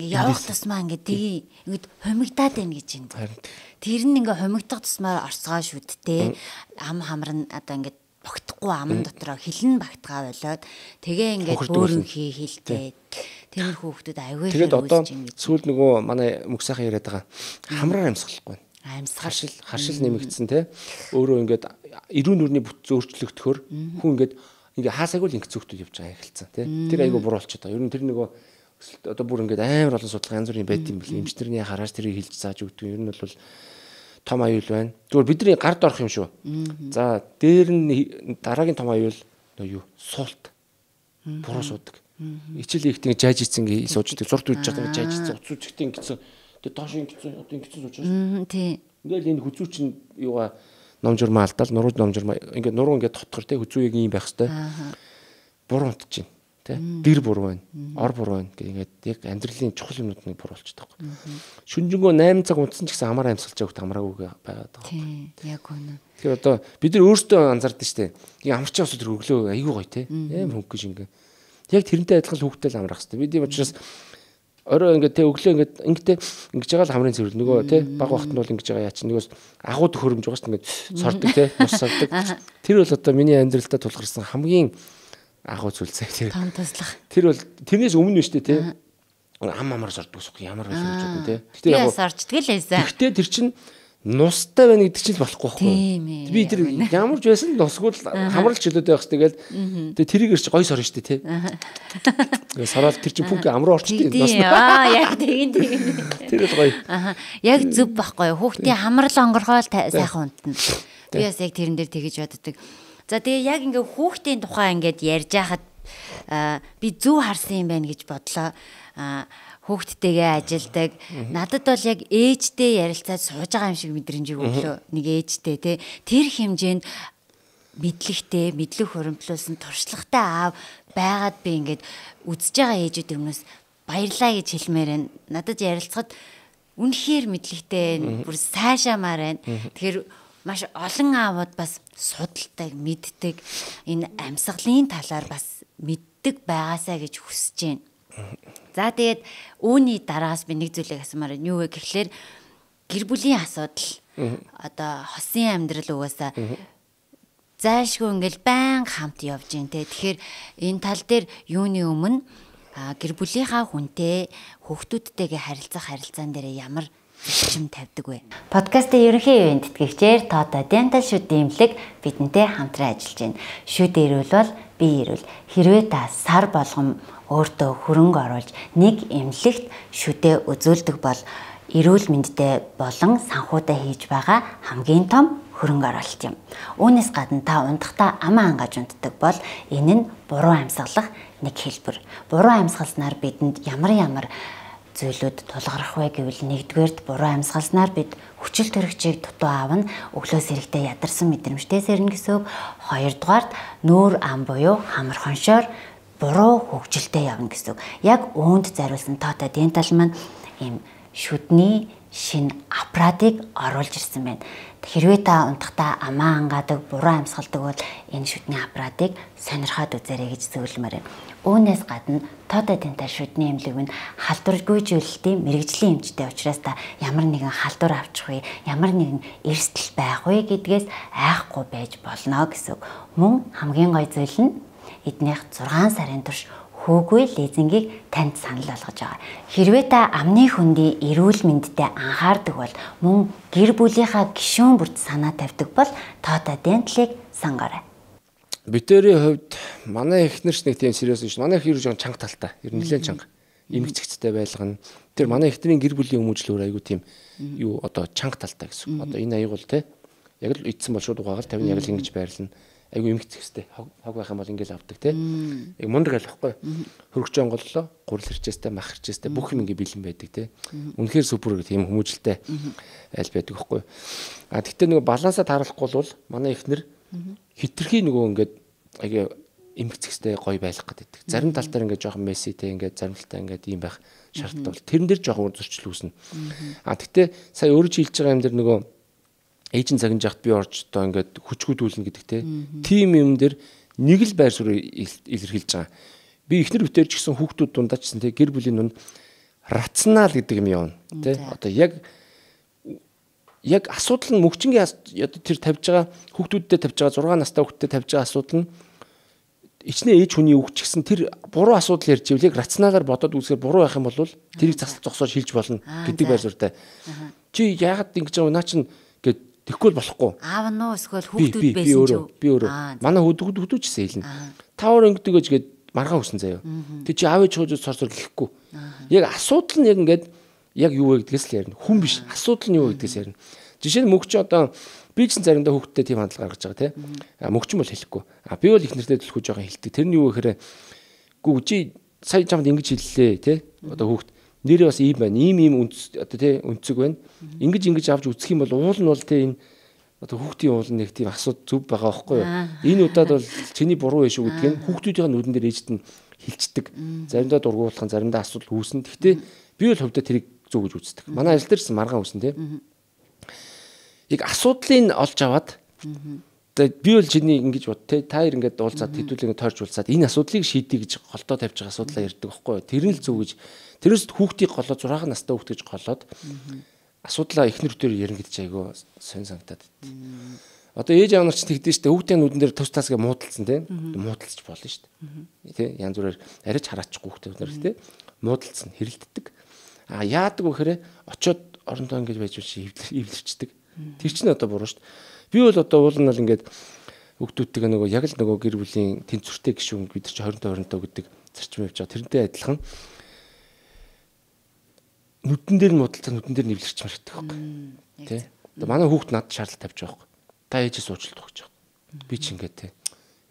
явах тусмаа ингээд хомигдаад байна гэж юм. Тэр нь ингээ хомигдох тусмаа орцгоо шүдтэй. Ам хамар нь одоо ингээ богтохгүй аман дотроо хилэн багтгаа болоод тэгээ ингээд өөрөнхий хилтэй тиймэрхүү хүмүүс аягүй тэгээд одоо сүүл нөгөө манай мөх сайхан яриад байгаа хамраар амьсгалахгүй харшил нэмэгдсэн те өөрөө ингээд эрүүн нүрийн бүтц өөрчлөгдөхөөр хүн ингээд хаасаагүй л ингээд зөктөд явж байгаа эхэлсэн те тэр аягүй буруу болчиход байгаа ер нь тэр нөгөө одоо бүр ингээд амар олон судалгаа янз бүрийн байд юм бэл эмчнэрний хараач тэрийг хэлж зааж өгдөг ер нь бол том аюул байна. Зүгээр бидний гард орох юм шүү. За дээр нь дараагийн том аюул юу? Суулт. Буруу суудаг. Ичил ихтэй жааж ицэн гээ сууждаг. Зурд үйж байгаа жааж ицэн уцууч ихтэй ингэсэн. Тэгээ доош ингэсэн одоо ингэсэн сууж байгаа шүү. Тий. Ингээл энэ хүзүү чинь юугаа номжурмаа алдаал нуруу номжурмаа ингээд нуруу ингээд дотгор те хүзүү яг ийм байх хэвээр. Буруу унтж байна. Тэ дэр буруу байна. Ор буруу байна гэх ингээд яг амьдралын чухал юмнууд нэг буруу болчихдог. Шүнжэнгөө 8 цаг унтсан ч гэсэн амаар амьсгалж явах амраагүй байгаад байгаа. Тийм, яг үнэ. Тэгэхээр одоо бид нар өөрсдөө анзаардаг штэ. Ийм амарчин усууд өглөө айгүй гоё те. Амар хөнгөж ингээ. Яг тэрнтэй адилхан хүүхдэд л амрах хэвээр. Бидний учраас орой ингээ те өглөө ингээ ингэж байгаа л хамрын цэвэр нөгөө те баг вахт нь бол ингэж байгаа яа чи нөгөөс агууд хөрөмж байгаа штэ ингээ сордог те мус сордог. Тэр бол одоо миний амьдралдаа тулгарсан хамгийн агуу зүйлсээ том туслах. Тэр бол тэрнээс өмнө нь шүү дээ тий. Ам амар сордог ус ямар байх юм ч тий. Гэтэ яг сорчдаг л байсан. Гэхдээ тэр чинь нустай байна гэдэг чинь болохгүй байхгүй. Би тэр ямар ч байсан нусгүй л хамрал чөлөөд байх шүү тэгэл. Тэгээ тэрийг ирч гой сорно шүү дээ тий. Тэгээ сороод тэр чинь пүнк амруу орчтой нус. Яг тэгин. Тэр л гоё. Яг зүв байхгүй. Хүүхдийн хамрал онгорхоол сайхан унтна. Би бас яг тэрэн дээр тэгэж боддог. За тэгээ яг ингээ хүүхдийн тухай ингээд ярьж байхад би зүв харсан юм байна гэж бодлоо. Хүүхдтэйгээ ажилдаг. Надад бол яг ээжтэй ярилцаад сууж байгаа юм шиг мэдрэмж өглөө. Нэг ээжтэй те тэр хэмжээнд мэдлэгтэй, мэдлэг хөрөмтлүүлсэн туршлагатай аав байгаад би ингээд үзэж байгаа ээжүүд өмнөөс баярлаа гэж хэлмээр байна. Надад ярилцахад үнэхээр мэдлэгтэй, бүр сайшаамаар байна. Тэгэхээр маш олон аавууд бас судалдаг, мэддэг, энэ амьсгалын талаар бас мэддэг байгаасаа гэж хүсэж байна. За тэгээд үүний дараагаас би нэг зүйлийг асуумаар байна. Юу вэ гэхлээр гэр бүлийн асуудал одоо хосын амьдрал угаасаа зайлшгүй ингээл байнга хамт явж гин те. Тэгэхээр энэ тал дээр юуны өмнө гэр бүлийнхаа хүнтэй хүүхдүүдтэйгээ харилцаан дээр ямар зэвсэм тавьдаг вэ? Подкастын ерөнхий ивент тэтгэгчээр Toto Dental шүд дэмлэг бидэнтэй хамтран ажиллаж байна. Шүд ирүүл бол би ирүүл. Хэрвээ та сар болгон өөртөө хөрөнгө оруулж нэг эмнэлэгт шүдээ үзүүлдэг бол эрүүл мэндтэй болон санхүүтэй хийж байгаа хамгийн том хөрөнгө оруулалт юм. Үүнээс гадна та унтахдаа амаа ангааж унтдаг бол энэ нь буруу амьсгалах нэг хэлбэр. Буруу амьсгалснаар бидэнд ямар зүйлүүд тулгарх вэ гэвэл нэгдүгээрт буруу амьсгалснаар бид хүчил төрөгчийг дутуу аавна өглөөс эрэхтэй ядарсан мэдрэмжтэй сэрнэ гэсэн үг. Хоёрдугаарт нүүр ам буюу хамар хоншоор буруу хөгжилтэй явна гэсэн үг. Яг үүнд зариулсан Toto Dental маань ийм шүдний шинэ аппаратыг оруулж ирсэн байна. Хэрвээ та унтахдаа амаа ангаадаг, буруу амьсгалдаг бол энэ шүдний аппаратыг сонирхоод үзээрэй гэж зөвлөмөр юм. Үүнээс гадна Total Dental шүдний эмнэлэг нь халдваргүй зүйлэлтийн мэрэгжлийн эмчтэй учраас та ямар нэгэн халдвар авчих вэ, ямар нэгэн эрсдэл байх вэ гэдгээс айхгүй байж болно гэсэн. Мөн хамгийн гой зүйл нь эднийх 6 сарын турш хөөгүй лизингийг танд санал болгож байгаа. Хэрвээ та амны хөндийн эрүүл мэндэд анхаардаг бол мөн гэр бүлийнхаа гишүүн бүрт санаа тавьдаг бол Total Dental-ыг сонгоорой. Битэрийн хувьд манай эхнэрч нэг тийм сериус шүү. Манай их жоохон чанга талтай. Ер нь нэлээд чанга. Имэг цэгцтэй байлгана. Тэр манай эхнэрийн гэр бүлийн хүмүүжлөөр айгу тийм юу одоо чанга талтай гэсэн. Одоо энэ аяг бол те яг л ицсэн бол шууд угаагаар 50 яг л ингэж байрлана. Айгу имэг цэгцтэй. Хог байх юм бол ингээл авдаг те. Яг мундаг айлхгүй. Хөргөж онголлоо, гурил хэрчээстэй, мах хэрчээстэй бүх юм ингээ бэлэн байдаг те. Үнэхээр супер гэх тийм хүмүүжлтэй айл байдаг байхгүй. А тэгтээ нөгөө балансаа тааруулахгүй бол манай эхнэр хитрхи нөгөө ингээд аяга эмх цэгцтэй гоё байлгах гэдэг. Зарим тал дээр ингээд жоохон месситэй ингээд зарим талтаа ингээд ийм байх шаардлагатай бол тэрэн дээр жоохон зөрчил үүснэ. А тэгтээ сая өөрөө чи хэлж байгаа юм дээр нөгөө эйжен загнаж яхад би орж одоо ингээд хүчгүүдүүлнэ гэдэг те. Тим юм дээр нэг л байр суурь илэрхийлж байгаа. Би эхнэр бүтээр ч гэсэн хүүхдүүд дундаа ч гэсэн те гэр бүлийн дунд рационал гэдэг юм явна. Те одоо яг асуудал нь мөгчингийн одоо тэр тавьж байгаа хүүхдүүдтэй тавьж байгаа 6 настай хүүхдтэй тавьж байгаа асуудал нь ичнээ ээж хүний үг ч гэсэн тэр буруу асуудал ярьж ивэл яг рационалаар бодоод үзэхээр буруу байх юм бол тэрийг зогсоож шилж болно гэдэг байр суурьтай. Чи яагаад ингэж байгаа наа чин гэд тэггүй болохгүй. Аав нь уу эсвэл хүүхдүүд байсан ч би өөрөө манай хүүхдүүд ч гэсэн хэлнэ. Та өөр ингэдэгэж гээд маргаан хүсэн заяа. Тэг чи аав ээж хөөж цорцор гэхгүй. Яг асуудал нь яг ингээд яг юу вэ гэдгээс л ярина. Хүн биш. Асуудал нь юу вэ гэдгээс ярина. Жишээ нь мөгч одоо би ч заримдаа хүүхдтэй тийм хандлага гаргаж байгаа тийм. Мөгч бол хэлэхгүй. Би бол их нэртэй төлөхөө жоохон хэлдэг. Тэр нь юу гэхээр гүү чи сая чамд ингэж хэллээ тийм. Одоо хүүхд нэрээ бас ийм байна. Ийм одоо тийм өнцөг байна. Ингэж авч үзэх юм бол уул нь бол тийм энэ одоо хүүхдийн уул нэг тийм асууд зөв байгаа байхгүй юу. Энэ удаад бол чиний буруу биш үү гэдг нь хүүхдүүдийн нүдэн дээр ээжд нь хилчдэг. Заримдаа дургуулах, заримдаа асуудал үүснэ. Гэхдээ би бол хөвдө тэрийг зөв гэж үздэг. Манай ажил дээрсэн маргаан үүснэ тийм. Яг асуудлыг олж аваад би бол чиний ингэж бод те та хоёр ингээд уулзаад хэдүүлээ тойрч уулзаад энэ асуудлыг шийдэе гэж голдоо тавьж байгаа асуудлаа ярьдаг байхгүй юу. Тэр нь л зөв гэж тэрээс хүүхдийг голоод 6 настай хүүхд гэж голоод асуудлаа эхнэр дээр ярина гэж айгүй сонь санагдаад байд. Одоо ээж аав нар ч тэгдэж штэ хүүхдийн нүдэн дээр тус тасгээ муудалцсан те муудалцж болно штэ. Тэ янз бүрээр арайч хараачихгүй хүүхдүүд нар те муудалцсан хэрэлддэг. А яадаг вэ гэхээр очиод орондоо ингэж байж эвлэрчдэг. Тэр чинь одоо буруу шүү дээ. Би бол одоо уулнал ингээд хүүхдүүдтэйгээ нөгөө яг л нөгөө гэр бүлийн тэнцвэртэй гишүүн бид нар чи 20-20 гэдэг зарчим явж байгаа. Тэрнтэй адилхан нүдэн дээр нь муудалцаа нүдэн дээр нэвлэрч мархдаг байхгүй. Тэ. Одоо манай хүүхд надад шаардлага тавьж байгаа байхгүй. Та ээжээс уучлалт өгч байгаа. Би чи ингээд тэ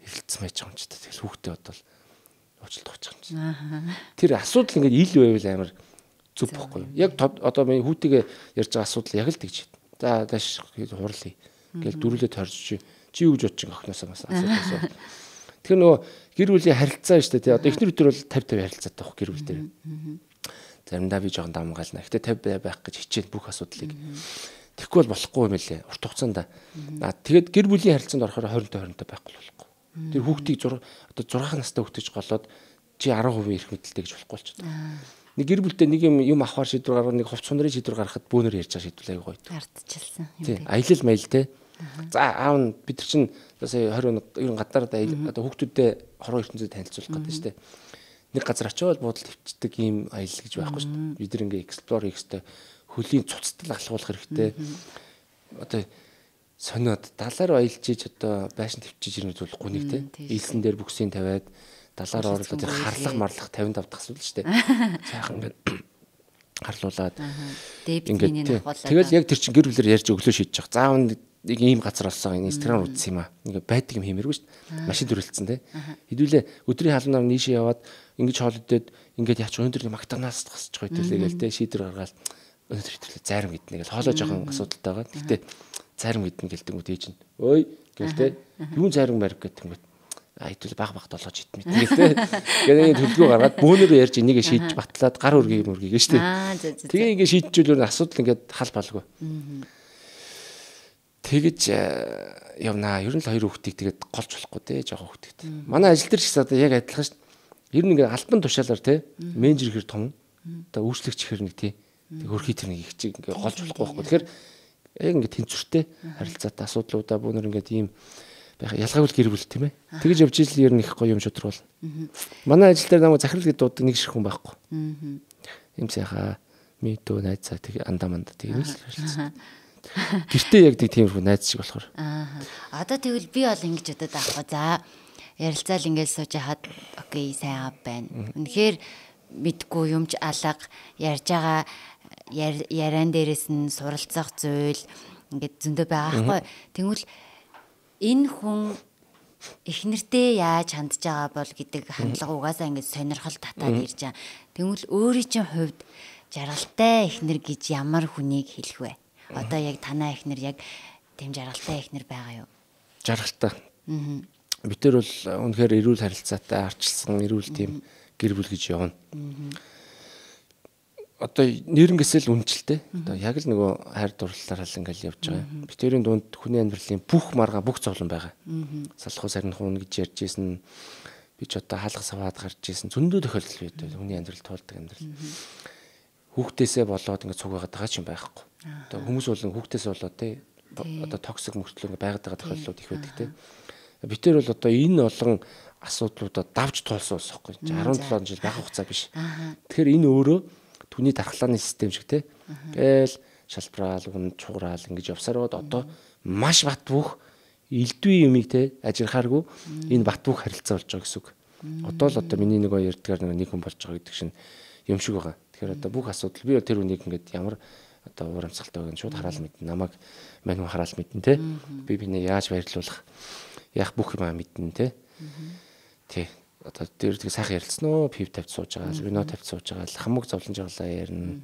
хэрэлцсэн байж байгаа юм чи тэ. Тэгэл хүүхдээ одоо уучлалт өгч байгаа юм чи. Тэр асуудал ингээд ил байвал амар зүг бохгүй. Яг одоо миний хүүтэйгээ ярьж байгаа асуудал яг л тэгж. За дэш хурлаа. Ингээл дөрүлээ тойрч чи юу гэж бодож байгаа охноосоо асуудал. Тэгэхээр нөгөө гэр бүлийн харилцаа шүү дээ. Одоо эхнэр өдөр бол 50-50 харилцаатай байх гэр бүл дээр. Заримдаа би жоохон дамгаална. Гэтэ 50 байх гэж хичээн бүх асуудлыг. Тэгэхгүй бол болохгүй юм лээ. Урт хугацаанд. Тэгээд гэр бүлийн харилцаанд орохоор 20-20 байхгүй болохгүй. Тэр хүүхдийг одоо 6 настай хүүхдэж голоод чи 10% эрх мэдэлтэй гэж болохгүй болчиход. Нэг гэр бүлдээ нэг юм авахар шийдвэр гаргах, нэг хувц сундрын шийдвэр гаргахад бөөнөр ярьж байгаа шийдвэр аягүй гоё. Ардчилсан. Тийм. Аялал майл те. За аав нь бид нар чинь сая 20 өнөг ер нь гадаараа одоо хүүхдүүдэд хороо ертөнцөд танилцуулах гэдэг шүү дээ. Нэг газар очиод буудал төвчдөг ийм аялал гэж байхгүй шүү дээ. Бид нар ингээ explore хийх хэрэгтэй. Хөлийн цуцтал алхуулах хэрэгтэй. Одоо сониод далаар аялж иж одоо байшин төвчиж ирнэ зүйлгүй нэг те. Илсэн дээр бүксийн тавиад далаар орлоо тэр харлах марлах 55 дахь асуудал шүү дээ. Сайхан ингээд харлуулад дебитийн авахлаа. Тэгэл яг тэр чинь гэр бүлээр ярьж өглөө шийдэж явах. Заав нэг ийм газар олсон энэ Инстаграм үзсэн юм аа. Ингээд байдаг юм хиймэргүй шүү дээ. Машин дүрэлцсэн те. Хэдүүлээ өдрийн халуунаар нийшээ яваад ингэж хоолойдод ингээд яач өндөр Макдоналдс гасчих хэдүүлээ гээл те шийдвэр гаргаад өндөр хэдүүлээ зарим гэднэ гээл хоолой жоохон асуудалтай байгаа. Гэхдээ зарим гэднэ гэлдэг үү ээж нь. Ой гээл те. Юун зарим барих гэдэг юм бэ? хэдүүл баг толгож итмээ. Тэгээд ингээд төлөвлөгөө гаргаад бөөнөрөө ярьж энийг шийдэж батлаад гар үргийг штэ. Тэгээ ингээд шийдчихвэл асуудал ингээд хал балгүй. Тэгэж явнаа. Ер нь л 2 хүүхдийг тэгээд голж болохгүй те жоохон хүүхдэгт. Манай ажил дээр ч гэсэн одоо яг адилхан штэ. Ер нь ингээд албан тушаалаар те менежер ихэр том. Одоо үйлчлэгч ихэр нэг тий. Тэг хөрхий тэр нэг их чиг ингээд голж болохгүй байхгүй. Тэгэхээр яг ингээд тэнцвэртэй харилцаатай асуудлуудаа бөөнөр ингээд ийм ялгаагүй гэр бүл тийм ээ. Тэгэж явж ижил ер нь их гоё юм шудрал болно. Манай ажил дээр намайг захирал гэдэг дуудаг нэг шиг хүн байхгүй. Ийм сайхаа мэдөө найзаа тэг андаманда тэг юм л харилцаа. Гэртээ яг тиймэрхүү найз шиг болохоор. Одоо тэгвэл би бол ингэж удаад аахгүй. За ярилцаал ингээд сууж хаад окей сайн байна. Үнэхээр мэдгүй юмч алга ярьж байгаа яриан дээрээс нь суралцах зүйл ингээд зөндөө байгаа байхгүй. Тэгвэл энэ хүн эхнэртэй яаж хандж байгаа бол гэдэг хандлага угаасаа ингээд сонирхол татаад ирж байгаа. Тэгвэл өөрийн чинь хувьд жаргалтай эхнэр гэж ямар хүнийг хэлэх вэ? Одоо яг танаа эхнэр яг тэм жаргалтай эхнэр байгаа юу? Жаргалтай. Бид нар бол үнэхээр эрүүл харилцаатай арчилсан эрүүл тийм гэр бүл гэж явна. Одоо нэрнгээсээ л үнэлтэй. Одоо яг л нөгөө хайр дурлалаараа л ингээл явж байгаа. Битэрийн дунд хүний амьдралын бүх маргаан бүх зовлон байгаа. Салхуу сарних хүн гэж ярьж ийсэн би ч одоо хаалга саваад гарч ийсэн зөндөө тохиолдол байдаг. Хүний амьдрал тоолдог амьдрал. Хүүхдээсээ болоод ингээд цуг байгаад байгаа ч юм байхгүй. Одоо хүмүүс болон хүүхдээсээ болоод те одоо токсик мөртлөө ингээд байгаад байгаа тохиолдлууд их байдаг те. Битэр бол одоо энэ олон асуудлуудаа давж туулсан ус байхгүй. 17 жил байх хугацаа биш. Тэгэхээр энэ өөрөө түүний дархлааны систем шиг те. Гээл шалбраал, унд чуграал ингэж явсараад одоо маш бат бөх элдвийн юмыг те ажирхааргүй энэ бат бөх харилцаа болж байгаа гэсэн үг. Одоо л одоо миний нөгөө ярьдгаар нэг хүн болж байгаа гэдэг чинь юм шиг байгаа. Тэгэхээр одоо бүх асуудал би тэр үнийг ингээд ямар одоо уур амьсгалтай байгааг шууд хараал мэднэ. Намайг мань хүн хараал мэднэ те. Би бинээ яаж баярлуулах яах бүх юм мэднэ те. Тий. Одоо дээр тийг сайхан ярилцсан уу? Пив тавьж сууж байгаа, вино тавьж сууж байгаа, хамаг зовлон жаглаа ярина.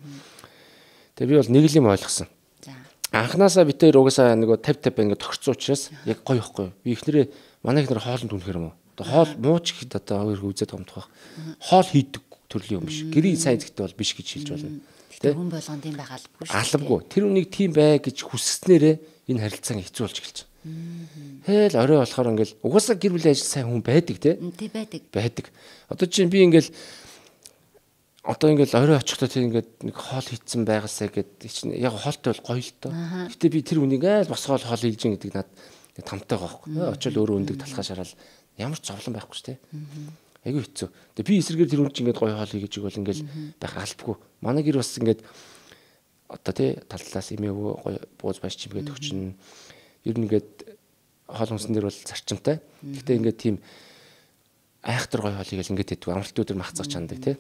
Тэгээ би бол нэг л юм ойлгосон. За. Анханасаа би тэр угаасаа нөгөө 50 байна гэж тохирцсон учраас яг гоё ихгүй. Би ихнэрээ манай ихнэр хоолнд үнэхэр юм уу? Одоо хоол мууч гэхэд одоо хоёр үзээд гомдох байх. Хоол хийдэг төрлийн юм биш. Гэрийн сайн зэгтэй бол биш гэж хэлж байна. Тэ хүн болгонд юм байгаа албагүй шүү. Албагүй. Тэр үнийг тийм бай гэж хүсснээрээ энэ харилцааг хэцүү болж эхэлж байгаа. Хэл орой болохоор ингээл угаасаа гэр бүлийн ажил сайн хүн байдаг тий байдаг. Одоо чинь би ингээл орой очихдоо тий ингээд нэг хоол хийцэн байгаасаа гэд чинь яг хоолтой бол гоё л тоо. Гэтэ би тэр үнийг айл босгоол хоол хийж гин гэдэг над тамтай байгаа байхгүй. Очил өөрөө өндөг талхаа шараад ямар ч зовлон байхгүй ш тий. Айгүй хэцүү. Тэгээ би эсрэгээр тэр үн чинь ингээд гоё хоол хийж игэл ингээл байх албагүй. Манай гэр бас ингээд одоо тий таллаас эмээгөө гоё бууз бааш чимгээд өгчин. Ер нь ингээд хоол хүнсэн дээр бол зарчимтай. Гэхдээ ингээд тийм айхтар гоё хоолыг л ингээд яддаг. Амралтын өдөр махцах чандаг тий.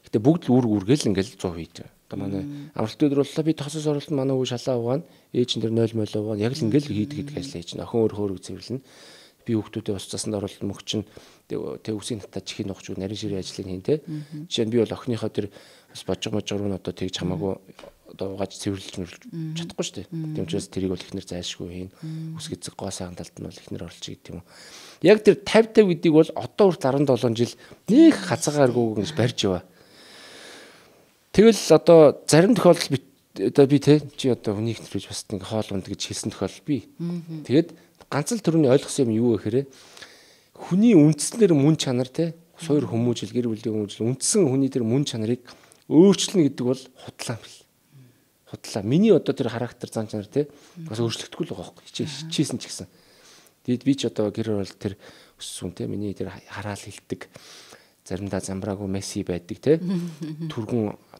Гэхдээ бүгд л үргээл ингээд 100 хийдэг. Одоо манай амралтын өдөр боллоо би тосос оролт манай өвөө шалаа угаана. Ээжин дээр 0 мөл угаана. Яг л ингээд хийдэг гэдэг ажил хийж байна. Охин өөр хөөрөг цэвэрлэнэ. Би хүүхдүүдээ ус цасанд оролт мөгчин тэг үсгийн татаа чихийн ногч нарийн ширээ ажлыг хийн тий. Жишээ нь би бол охиныхоо тэр бас божиг можруу нь одоо тэгж хамаагүй одоо угааж цэвэрлж чадахгүй шүү дээ. Тийм учраас тэрийг бол ихнэр зайлшгүй хийн. Үс гэцэг гоо сайхан талд нь бол ихнэр оролцож гэдэг юм уу. Яг тэр 50 гэдгийг бол одоо хүртэл 17 жил нэг хацаагааргүй гэж барьж яваа. Тэгэл одоо зарим тохиолдолд одоо би те чи одоо хүний ихнэрж бас нэг хоол унд гэж хэлсэн тохиолдол би. Тэгээд ганц л төрөний ойлгосон юм юу гэхээр хүний үндснэр мөн чанар те суур хүмүүжил гэр бүлийн хүмүүжил үндсэн хүний тэр мөн чанарыг өөрчлөнө гэдэг бол худлаа юм бэл. Худлаа. Миний одоо тэр характер зан чанар те бас өөрчлөгдөхгүй л байгаа байхгүй. Хичээсэн ч гэсэн. Тэгэд би ч одоо гэр орол тэр өссөн те миний тэр хараал хилдэг заримдаа замбраагүй месси байдаг те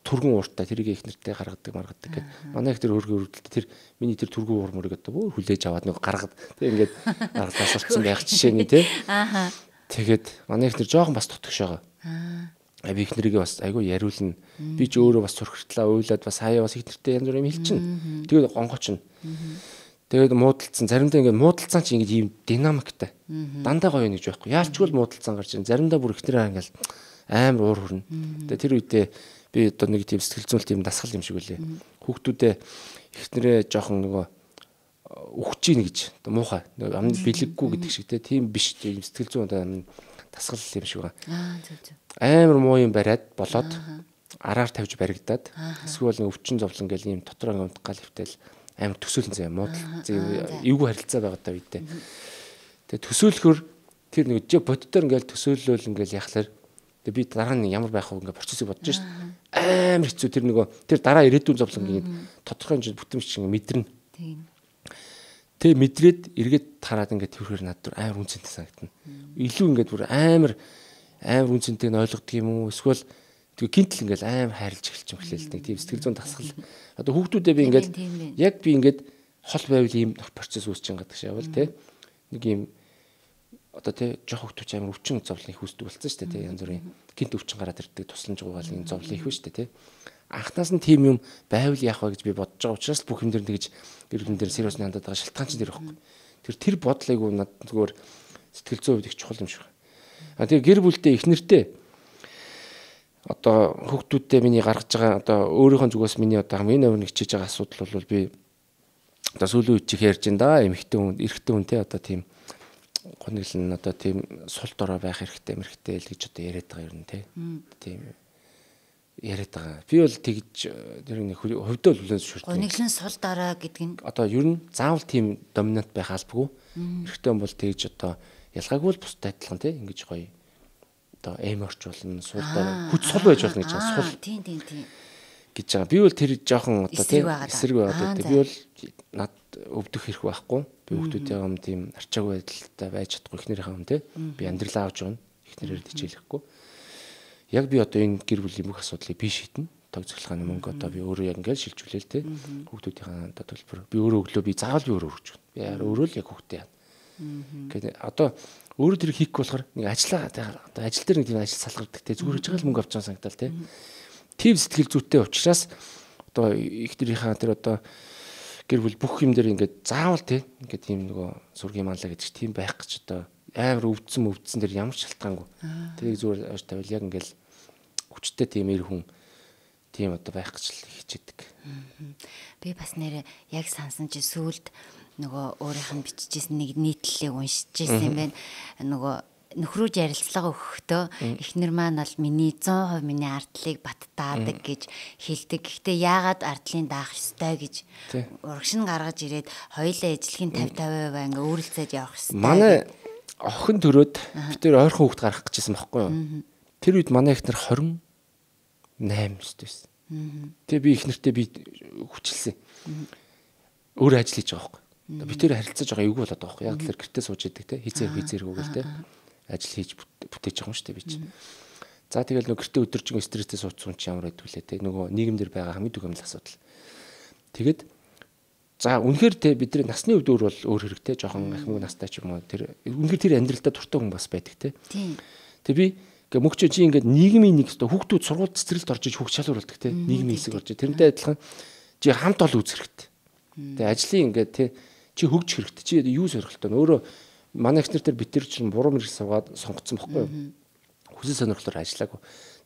түргэн ууртаа тэрийг их нэртэй гаргадаг маргадаг гэд манай их тэр өөргөө өрдөлт тэр миний тэр түргэн уур мөрөг одоо бүр хүлээж аваад нэг гаргад те ингээд гаргалаас орцсон байх жишээний те тэгээд манай их тэр жоохон бас тутагш байгаа би их нэрийг бас айгүй яриулна би ч өөрөө бас сурхиртлаа уйлаад бас хаяа бас их нэртэй янз бүр юм хэлчихнэ тэгээд гонгоочно тэгээд муудалцсан заримдаа ингээд муудалцсан чи ингээд ийм динамиктай дандаа гоё нэгж байхгүй яалчгүй муудалцсан гарч ин заримдаа бүр их нэрээ ингээд амар уур хүрнэ тэгээд тэр үедээ би одоо нэг тийм сэтгэл зүйн тийм дасгал юм шиг үлээ. Хүүхдүүдээ ихнэрээ жоохон нөгөө өгч ийн гэж одоо муухай амны бэлэггүй гэдэг шиг тийм биш сэтгэл зүйн одоо тасгал юм шиг байна. Амар муу юм бариад болоод араар тавьж баригдаад эсвэл өвчин зовлон гэл ийм дотроо унтах гал хөвтөл амар төсөөлөн заяа муудал эвгүй харилцаа байгаа даа үедээ. Тэгээ төсөөлөхөр тэр нэг боддоор ингээл төсөөлөл ингээл яхахлаар тэгээ би дараа нь ямар байх вэ ингээ процессыг бодож шít. Амар хэцүү тэр нөгөө тэр дараа ирээдүйн зовлонгийн тодорхой хэмжээнд бүтэмж чинь мэдэрнэ. Тэгээ мэдрээд эргээд тараад ингээд тэрхээр надад амар үнцэнтэй санагдана. Илүү ингээд бүр амар үнцэнтэйг нь ойлгодог юм уу? Эсвэл тэгээ гинтл ингээд амар хайрлж эхэлж юм хэлээ л нэг тийм сэтгэл зүйн дасгал. Одоо хүүхдүүдээ би ингээд яг би ингээд хол байвал ийм процесс үүсэж байгаа гэдэг шиг явал тий. Нэг ийм одоо тий жоох хүүхдүүд амар өвчин зовлон их үүсдэг болсон шүү дээ тий. Янз бүрийн гинт өвчин гараад ирдэг тусламж гуйгаал энэ зовлон их шүү дээ тий. Анхнаас нь тийм юм байвал яах вэ гэж би бодож байгаа учраас бүх юм дээр тэгж гэр бүлэн дээр сериус хандаад байгаа шалтгаан чинь тэр байхгүй. Тэр бодлыг надад зүгээр сэтгэл зүйн хувьд их чухал юм шиг байна. Тэгээ гэр бүлдээ их нэртэй одоо хүүхдүүдтэй миний гаргаж байгаа одоо өөрийнхөө зүгээс миний одоо хамгийн өмнө хичээж байгаа асуудал бол би одоо сүүлийн үед чих ярьж байна да эмэгтэй хүн эрэгтэй хүн те одоо тийм гониглэн одоо тийм сул дорой байх хэрэгтэй мэрэгтэй л гэж одоо яриад байгаа юм те. Тийм яриад байгаа. Би бол тэгж тэр нэг хувьдаа л хүлээн зөвшөөрдөг. Гониглэн сул дараа гэдэг нь одоо ер нь заавал тийм доминант байх албагүй. Эрэгтэй хүн бол тэгж одоо ялгаагүй л бусдад адилхан те ингэж гоё одоо эм орч болно сул дараа хүч сул байж болно гэж байгаа. Сул тийм гэж байгаа. Би бол тэр жоохон одоо тийм эсрэг байгаад байдаг. Би бол над өвдөх хэрэг байхгүй. Би хүүхдүүдийн юм тийм арчаагүй байдалтай байж чадахгүй эхнэрийнхээ юм те. Би амьдралаа авч явна. Эхнэрээр дижээлэхгүй. Яг би одоо энэ гэр бүлийн бүх асуудлыг би шийднэ. Тог цэглэхааны мөнгө одоо би өөрөө яг ингээд шилжүүлээл те. Хүүхдүүдийн одоо төлбөр би өөрөө өглөө би заавал би өөрөө өгч байна. Би өөрөө л яг хүүхдээ яа. Гэхдээ одоо өөрөө тэр хийх болохоор нэг ажиллаа одоо ажил дээр нэг тийм ажил салгардаг те. Зүгээр ч мөнгө авч байгаа санагдал те. Тим сэтгэл зүйтэй учраас одоо ихнэрийнхээ тэр одоо гэр бүл бүх юм дээр ингээд заавал те ингээд тийм нөгөө сургийн манлаа гэдэг чинь тийм байх гэж одоо амар өвдсөн дээр ямар ч шалтгаангүй. Тэрийг зүгээр ойр тавил яг ингээд хүчтэй тийм эр хүн тийм одоо байх гэж хичээдэг. Би бас нэрээ яг сансан чи сүулт нөгөө өөрийнх нь бичижсэн нэг нийтлэлийг уншиж ирсэн юм байна. Нөгөө нөхрөө ярилцлага өгөхдөө эхнэр маань бол миний 100% миний ардлыг баттаадаг гэж хэлдэг. Гэхдээ яагаад ардлын даах ёстой гэж урагшин гаргаж ирээд хоёулаа ижлэгийн 50-50% ингээ өөрөлцөөд явах ёстой. Манай охин төрөөд тэр ойрхон хүүхд гарах гэжсэн байхгүй юу? Тэр үед манай эхнэр 28 өстэй байсан. Тэгээ би эхнэртэй би хүчилсэн. Өөр ажил хийж байгаа байхгүй. Би тэр харилцаж байгаа эвгүй болоод байгаа байхгүй. Яг тэр гэртээ сууж идэг те. Хизээргүй гэл те. Ажил хийж бүтээж байгаа юм шүү дээ би чинь. За тэгэл нөгөө гэртээ өдөржин стресстэй суудсан чи ямар байдгүй лээ те. Нөгөө нийгэмдэр байгаа хамгийн түгээмэл асуудал. Тэгэд за үнэхээр те бидний насны үед бол өөр хэрэгтэй жоохон ахмаг настай ч юм уу тэр үнэхээр тэр амьдралдаа дуртай хүн бас байдаг те. Тэгээ би ингээ мөгчөө чи ингээд нийгмийн нэг өстө хүүхдүүд сургууль цэцэрлэгт орж иж хүүхд шалгуулдаг те. Нийгмийн хэсэг орж тэрнтэй адилхан чи хамт ол үзэх хэрэгтэй. Тэгээ ажлын ингээд те чи хөгжих хэрэгтэй. Чи юу сонирхолтой нөө өөрөө манай эхнэр тэр битэр чинь буруу мэрэг суугаад сонгоцсон байхгүй юу? Хүсэл сонирхлоор ажиллаагүй.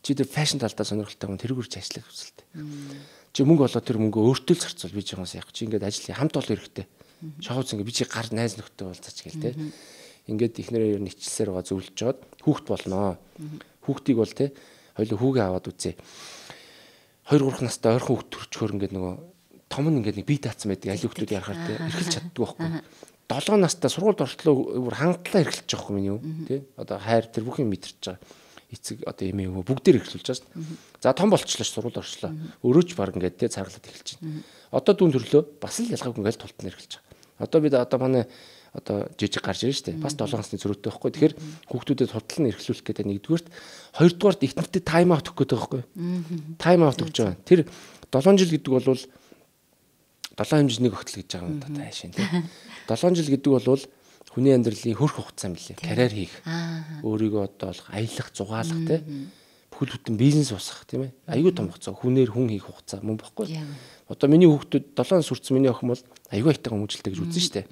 Чи тэр фэшн талдаа сонирхолтой хүн тэргүүрч ажиллах хүсэлтэй. Чи мөнгө олоод тэр мөнгөө өөртөө л зарцуул би жигоос яах чи ингээд ажлын хамт олон хэрэгтэй. Шахууц ингээд би чи гар найз нөхдөд уулзаач гээл те. Ингээд ихнэрээр нэгчлсээр байгаа зөвлөж жоод хүүхд болноо. Хүүхдийг бол те хоёул хүүгээ аваад үзье. 2-3 настай ойрхон хүүхд төрчхөр ингээд нөгөө том нь ингээд нэг бие даацсан байдаг аль хүүхдүүд ярахаар те эргэлж чаддаг байхгүй. 7 настай сургуульд ортлоо хангалтлаа эргэлж байгаа юм юу тий одоо хайр тэр бүх юм мэдэрч байгаа эцэг одоо эмээ өвөө бүгдээр эргэлж байгаа шүү дээ. За том болчлоо сургуульд орчлоо өрөөч баг ингээд тий цааглаад эхэлж байна. Одоо дүүн төрлөө бас л ялгаагүй ингээд тултан эргэлж байгаа. Одоо бид одоо манай одоо жижиг гарч ирж шүү дээ. Бас 7 насны зөрүүтэй байхгүй. Тэгэхээр хүүхдүүдэд хурдлан эрхлүүлэх гэдэг нэгдүгээрт хоёрдугаарт ихнэртэй тайм аут өгөх гэдэг байхгүй. Тайм аут өгч байгаа. Тэр 7 жил гэдэг бол 7 хэмжээний өгтөл гэж байгаа юм да таашин тий. 7 жил гэдэг бол хүний амьдралын хөрх хугацаа юм лээ. Карьер хийх. Өөрийгөө одоо аялах, зугаалах тий. Бүхэл бүтэн бизнес усах тийм ээ. Аюу том хугацаа. Хүнээр хүн хийх хугацаа мөн баггүй. Одоо миний хүүхдүүд 7 сүрцэн миний охин бол аюу айтайгаа хүмүүжлэлтэй гэж үзэн штэ.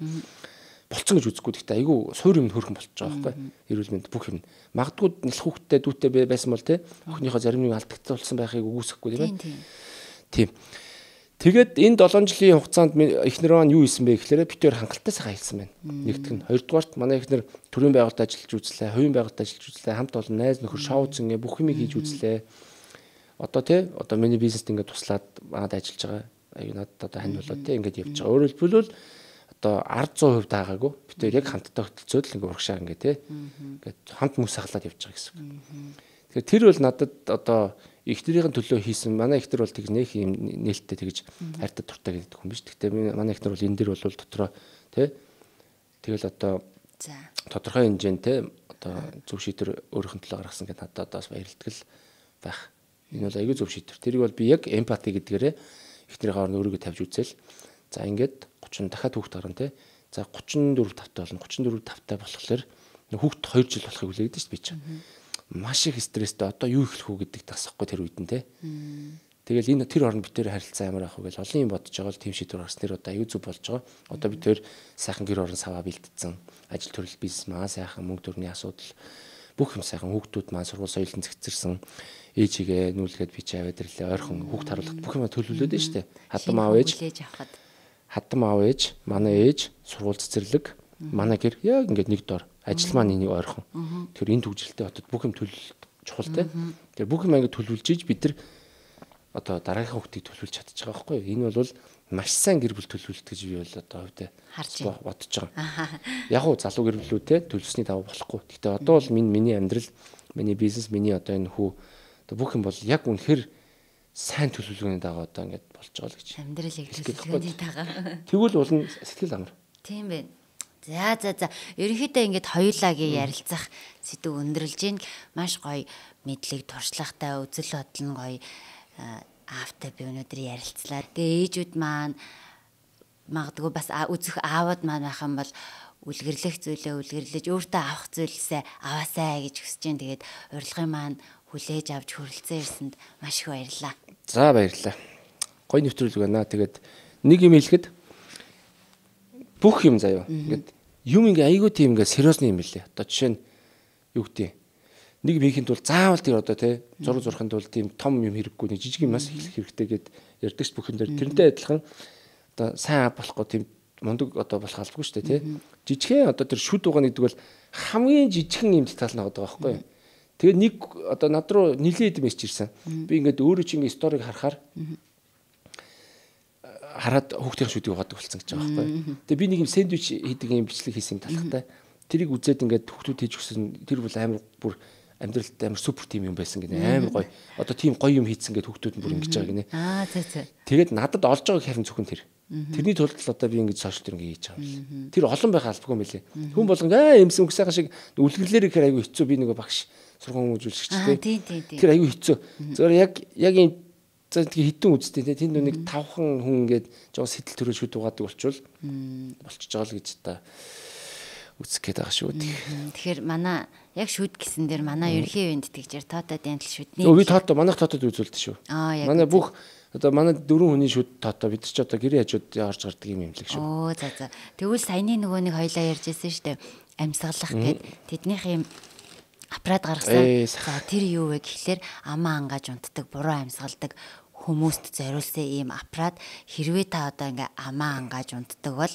Болцсон гэж үзэхгүй. Гэхдээ аюу суур юм хөрхөн болчихж байгаа байхгүй. Эрүүл мэнд бүх юм. Магадгүй нэлх хүүхдтэй дүүтэй байсан бол тий. Охиныхоо зарим нэг алдагдсан болсон байхыг үгүйсэхгүй тийм ээ. Тийм. Тэгээд энэ 7 жилийн хугацаанд эхнэр маань юу хийсэн бэ гэхээр бид тээр хангалттай сайхан хэлсэн байна. Нэгдүгээр нь, хоёрдугаарт манай эхнэр төрийн байгууллагад ажиллаж үзлээ, хувийн байгууллагад ажиллаж үзлээ, хамт олон найз нөхөр шоуц ингээ бүх юмыг хийж үзлээ. Одоо миний бизнест ингээ туслаад манад ажиллаж байгаа. Аюу надад одоо хань болоод ингээд явж байгаа. Өөрөөр хэлбэл одоо 10% даагаагүй. Бид тээр яг хамтдаа хөтөлцөөд л ингээ урагшаа ингээ ингээд хамт мөс сахлаад явж байгаа гэсэн үг. Тэгэхээр тэр бол надад одоо эхнэрийн төлөө хийсэн манай эхнэр бол тэг нэх юм нээлттэй тэгж хайртай дуртай гэдэг хүн биш. Гэхдээ манай эхнэр бол энэ дэр бол дотроо тэгэл одоо тодорхой хэмжээнд одоо зөв шийдвэр өөрийнх нь төлөө гаргасан гэдэг надад одоо бас баярлагдгал байх. Энэ бол аягүй зөв шийдвэр. Тэрийг бол би яг эмпати гэдгээрээ эхнэрийн хооронд өөрийгөө тавьж үзэл. За ингээд 30 дахиад хүүхд гарна За 34 тавтай болно. 34 тавтай болохоор хүүхд 2 жил болохыг хүлээгээд шүү дээ би чинь. Маш их стресстэй одоо юу ихлэх үү гэдэг тасахгүй тэр үед нь Тэгэл энэ тэр орнд битээр харилцаа ямар ах вэ гэж олон юм бодож байгаа л тийм шийдвэр гаргасан. Тэр одоо аюу зүг болж байгаа. Одоо битээр сайхан гэр орон саваа бэлдсэн. Ажил төрөл бизнес маа сайхан мөнгө төрний асуудал бүх юм сайхан хүүхдүүд маань сургууль соёлын зэгцэрсэн. Ээжигээ нүүлгээд би чи аваад ирлээ. Ойрхон хүүхд харуулахад бүх юм төлөвлөлөөд нь штэ. Хадам аав ээж, манай ээж сургууль цэцэрлэг, манай гэр яг ингээд нэг дор. Ажил маань энийг ойрхон. Тэгэхээр энэ төвжилтэй хотод бүх юм чухалтай. Тэгэхээр бүх юм ингээд төлөвлөж ийж бид нар одоо дараагийн хүүхдийг төлөвлөж чадчих байгаа байхгүй юу? Энэ бол маш сайн гэр бүл төлөвлөлт гэж би бол одоо хувьдаа бодож байгаа. Яг уу залуу гэр бүлүүтэй төлөвсний даваа болохгүй. Гэхдээ одоо бол миний амьдрал, миний бизнес, миний одоо энэ хүү одоо бүх юм бол яг үнэхээр сайн төлөвлөгөөний дагуу одоо ингээд болж байгаа л гэж. Амьдралыг төлөвлөгөөний дагуу. Тэгвэл болно сэтгэл амар. Тийм байна. За. Ерөнхийдөө ингээд хоёулаагийн ярилцах сэдв өндөрлж гин маш гоё мэдлэг туршлагатай үзэл бодол нь гоё аавтай би өнөөдөр ярилцлаа. Тэгээ ээжүүд маань магадгүй бас үзэх аавууд маань байх юм бол үлгэрлэх зүйлээ үлгэрлэж өөртөө авах зүйлсээ аваасаа гэж хүсэж जैन. Тэгээд урилгын маань хүлээж авч хөрөлцөн ирсэнд маш их баярлалаа. За баярлалаа. Гоё нэвтрүүлэг байна. Тэгээд нэг юм хэлэхэд бүх юм заяа. Ингээд юм ингээ айгүй тийм ингээ сериусны юм лээ. Одоо жишээ нь юу гэдэг нэг биехийн тул заавал тэр одоо зураг зурхын тул тийм том юм хэрэггүй нэг жижиг юмас хэлэх хэрэгтэй гэд ярьдаг ч бүхэн дээр тэрнтэй адилхан одоо сайн болохгүй тийм мундаг одоо болох албагүй шүү дээ жижигхэн одоо тэр шүд угаа гэдэг бол хамгийн жижигхэн юм деталь нэг байгаа байхгүй юу. Тэгээд нэг одоо над руу нилээд мессеж ирсэн. Би ингээд өөрөө чи ингээд сториг харахаар хараад хүүхдийн шүдийг угаадаг болсон гэж байгаа байхгүй юу. Тэгээд би нэг юм сэндвич хийдэг юм бичлэг хийсэн юм талхтай. Тэрийг үзээд ингээд хүүхдүүд хийж өгсөн тэр бол амар бүр амьдралд амар супер тим юм байсан гинэ амар гоё. Одоо тийм гоё юм хийцэн гэд хүүхдүүд нь бүр ингэж байгаа гинэ. За. Тэгээд надад олж байгааг харин зөвхөн тэр. Тэрний тулд л одоо би ингэж сошиал дээр ингэ хийж байгаа юм. Тэр олон байх албагүй мөлий. Хүн болгон эмсэн үг сайхан шиг үлгэрлээрээ ихэр аягүй хэцүү би нэг багш сургууль үзүүлэгч тийм. Тэр аягүй хэцүү. Зөвөр яг энэ хитэн үстэй тийм нэг 5хан хүн ингээд жоо сэтэл төрөө шүд угаадаг болчвол болчихж байгаа л гэж та үсэх гээд байгаа шүү. Тэгэхээр манай яг шүд гэсэн дээр манай ерхий ивент тэгжээр тоотод янтал шүдний. Би тоотод манайх тоотод үзүүлдэг шүү. Манай бүх одоо манай 4 хүний шүд тоотоо бид ч одоо гэрээ хажууд орж гардаг юм имлэг шүү. За. Тэгвэл саяны нөгөө нэг хоёлаа ярьж байсан шүү дээ. Амьсгалах гэд тэднийх юм аппарат гаргасан. За тэр юу вэ гэхлээр амаа ангааж унтдаг, буруу амьсгалдаг хүмүүст зориулсан ийм аппарат хэрвээ та одоо ингээ амаа ангааж унтдаг бол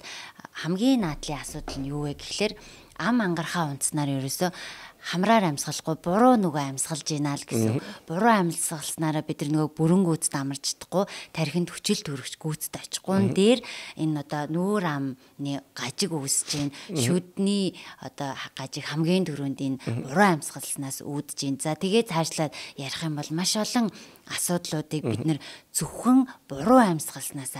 хамгийн наадлын асуудал нь юу вэ гэхлээр ам ангарахаа унтснаар ерөөсөө хамраар амьсгалахгүй буруу нөгөө амьсгалж ийна л гэсэн. Буруу амьсгалснараа бид нар нөгөө бүрэн гүйцэд амарч чадахгүй тархинд хүчил төрөгч гүйцэд очихгүй дээр энэ одоо нүүр амны гажиг үүсэж гин шүдний одоо гажиг хамгийн түрүүнд энэ буруу амьсгалснаас үүдэж гин. За тэгээ цаашлаад ярих юм бол маш олон асуудлуудыг бид нар зөвхөн буруу амьсгалснаас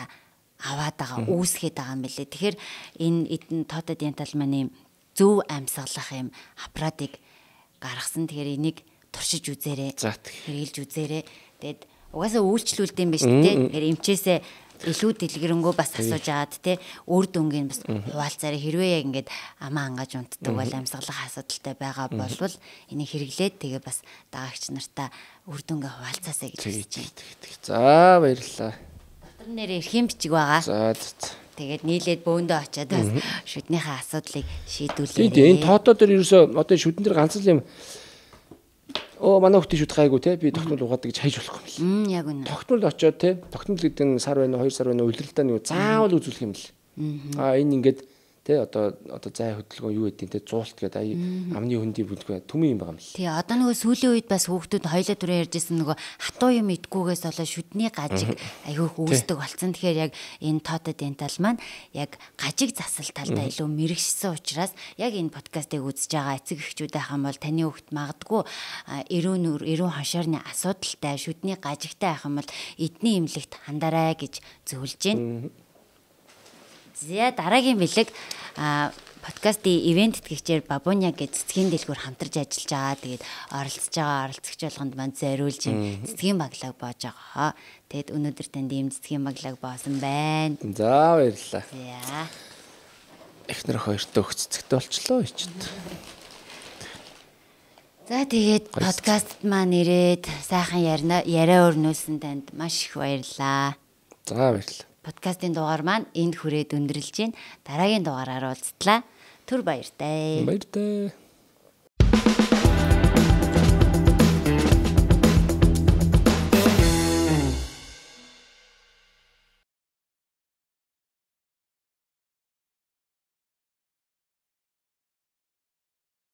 аваад байгаа үүсгээд байгаа юм билээ. Тэгэхээр энэ тоотод янтал маань зөв амьсгалах юм аппаратыг гаргасан. Тэгэхээр энийг туршиж үзээрэй. Хэрэгжилж үзээрэй. Тэгээд угаасаа үйлчлүүлдэг юм ба шүү дээ. Тэгэхээр эмчээсээ илүү дэлгэрэнгүй бас асууж агаад үр дүнгийн бас хуваалцаараа хэрвээ яг ингээд амаа ангааж унтдаг бол амьсгалах асуудалтай байгаа болвол энийг хэрэглээд тэгээ бас дагагч нартаа үр дүнгээ хуваалцаасаа гэж хэлж байна. За баярлалаа. Дотор нэр эрхэм бичиг байгаа. За. Тэгээд нийлээд бөөндөө очиад бас шүднийхээ асуудлыг шийдүүлээ. Тийм энэ тоотоо дээр ерөөсөө одоо шүдэн дээр ганц л юм манай хүүхдийн шүд гайгүй те би тогтмол угаадаг гэж хайж болох юм л. Яг үнэ. Тогтмол очоод те тогтмол гэдэг нь сар байна 2 сар байна улиралдаа нэг заавал үзүүлэх юм л. Энэ ингээд те одоо зай хөдөлгөөн юу гэдэг те зуулт гэдэг амны хөндий бүдгүй түмэн юм байгаа юм л. Тий одоо нөгөө сүүлийн үед бас хүүхдүүд хоёлаа түрүү ярьжсэн нөгөө хатуу юм идгүүгээс болоо шүдний гажиг айгүйх үүсдэг болсон. Тэгэхээр яг энэ тото дентал маань яг гажиг засал талдаа илүү мэрэгшсэн учраас яг энэ подкастыг үзэж байгаа эцэг эхчүүд ахын бол таны хүүхд магадгүй эрүүн хоншоорны асуудалтай шүдний гажигтай ахын бол эдний эмнэлэгт хандараа гэж зөвлөж байна. За дараагийн бэлэг подкастын ивент тэтгэгчээр Бабуня гэж цэцгийн дэлгүүр хамтарч ажиллаж байгаа. Тэгээд оролцож байгаа оролцогч болгонд манд зориулж цэцгийн баглаг боож байгаа. Тэгэд өнөөдөр танд ийм цэцгийн баглаг боосон байна. За баярлалаа. За. Эхнэр хоёртой өгч цэцэгтэй болчлоо ичэд. За тэгээд подкастт маань ирээд сайхан яриа өрнүүлсэн танд маш их баярлалаа. За баярлалаа. Подкастын дугаар маань энд хүрээд өндөрлж байна. Дараагийн дугаараар уулзтлаа. Түр баяртай. Баяртай.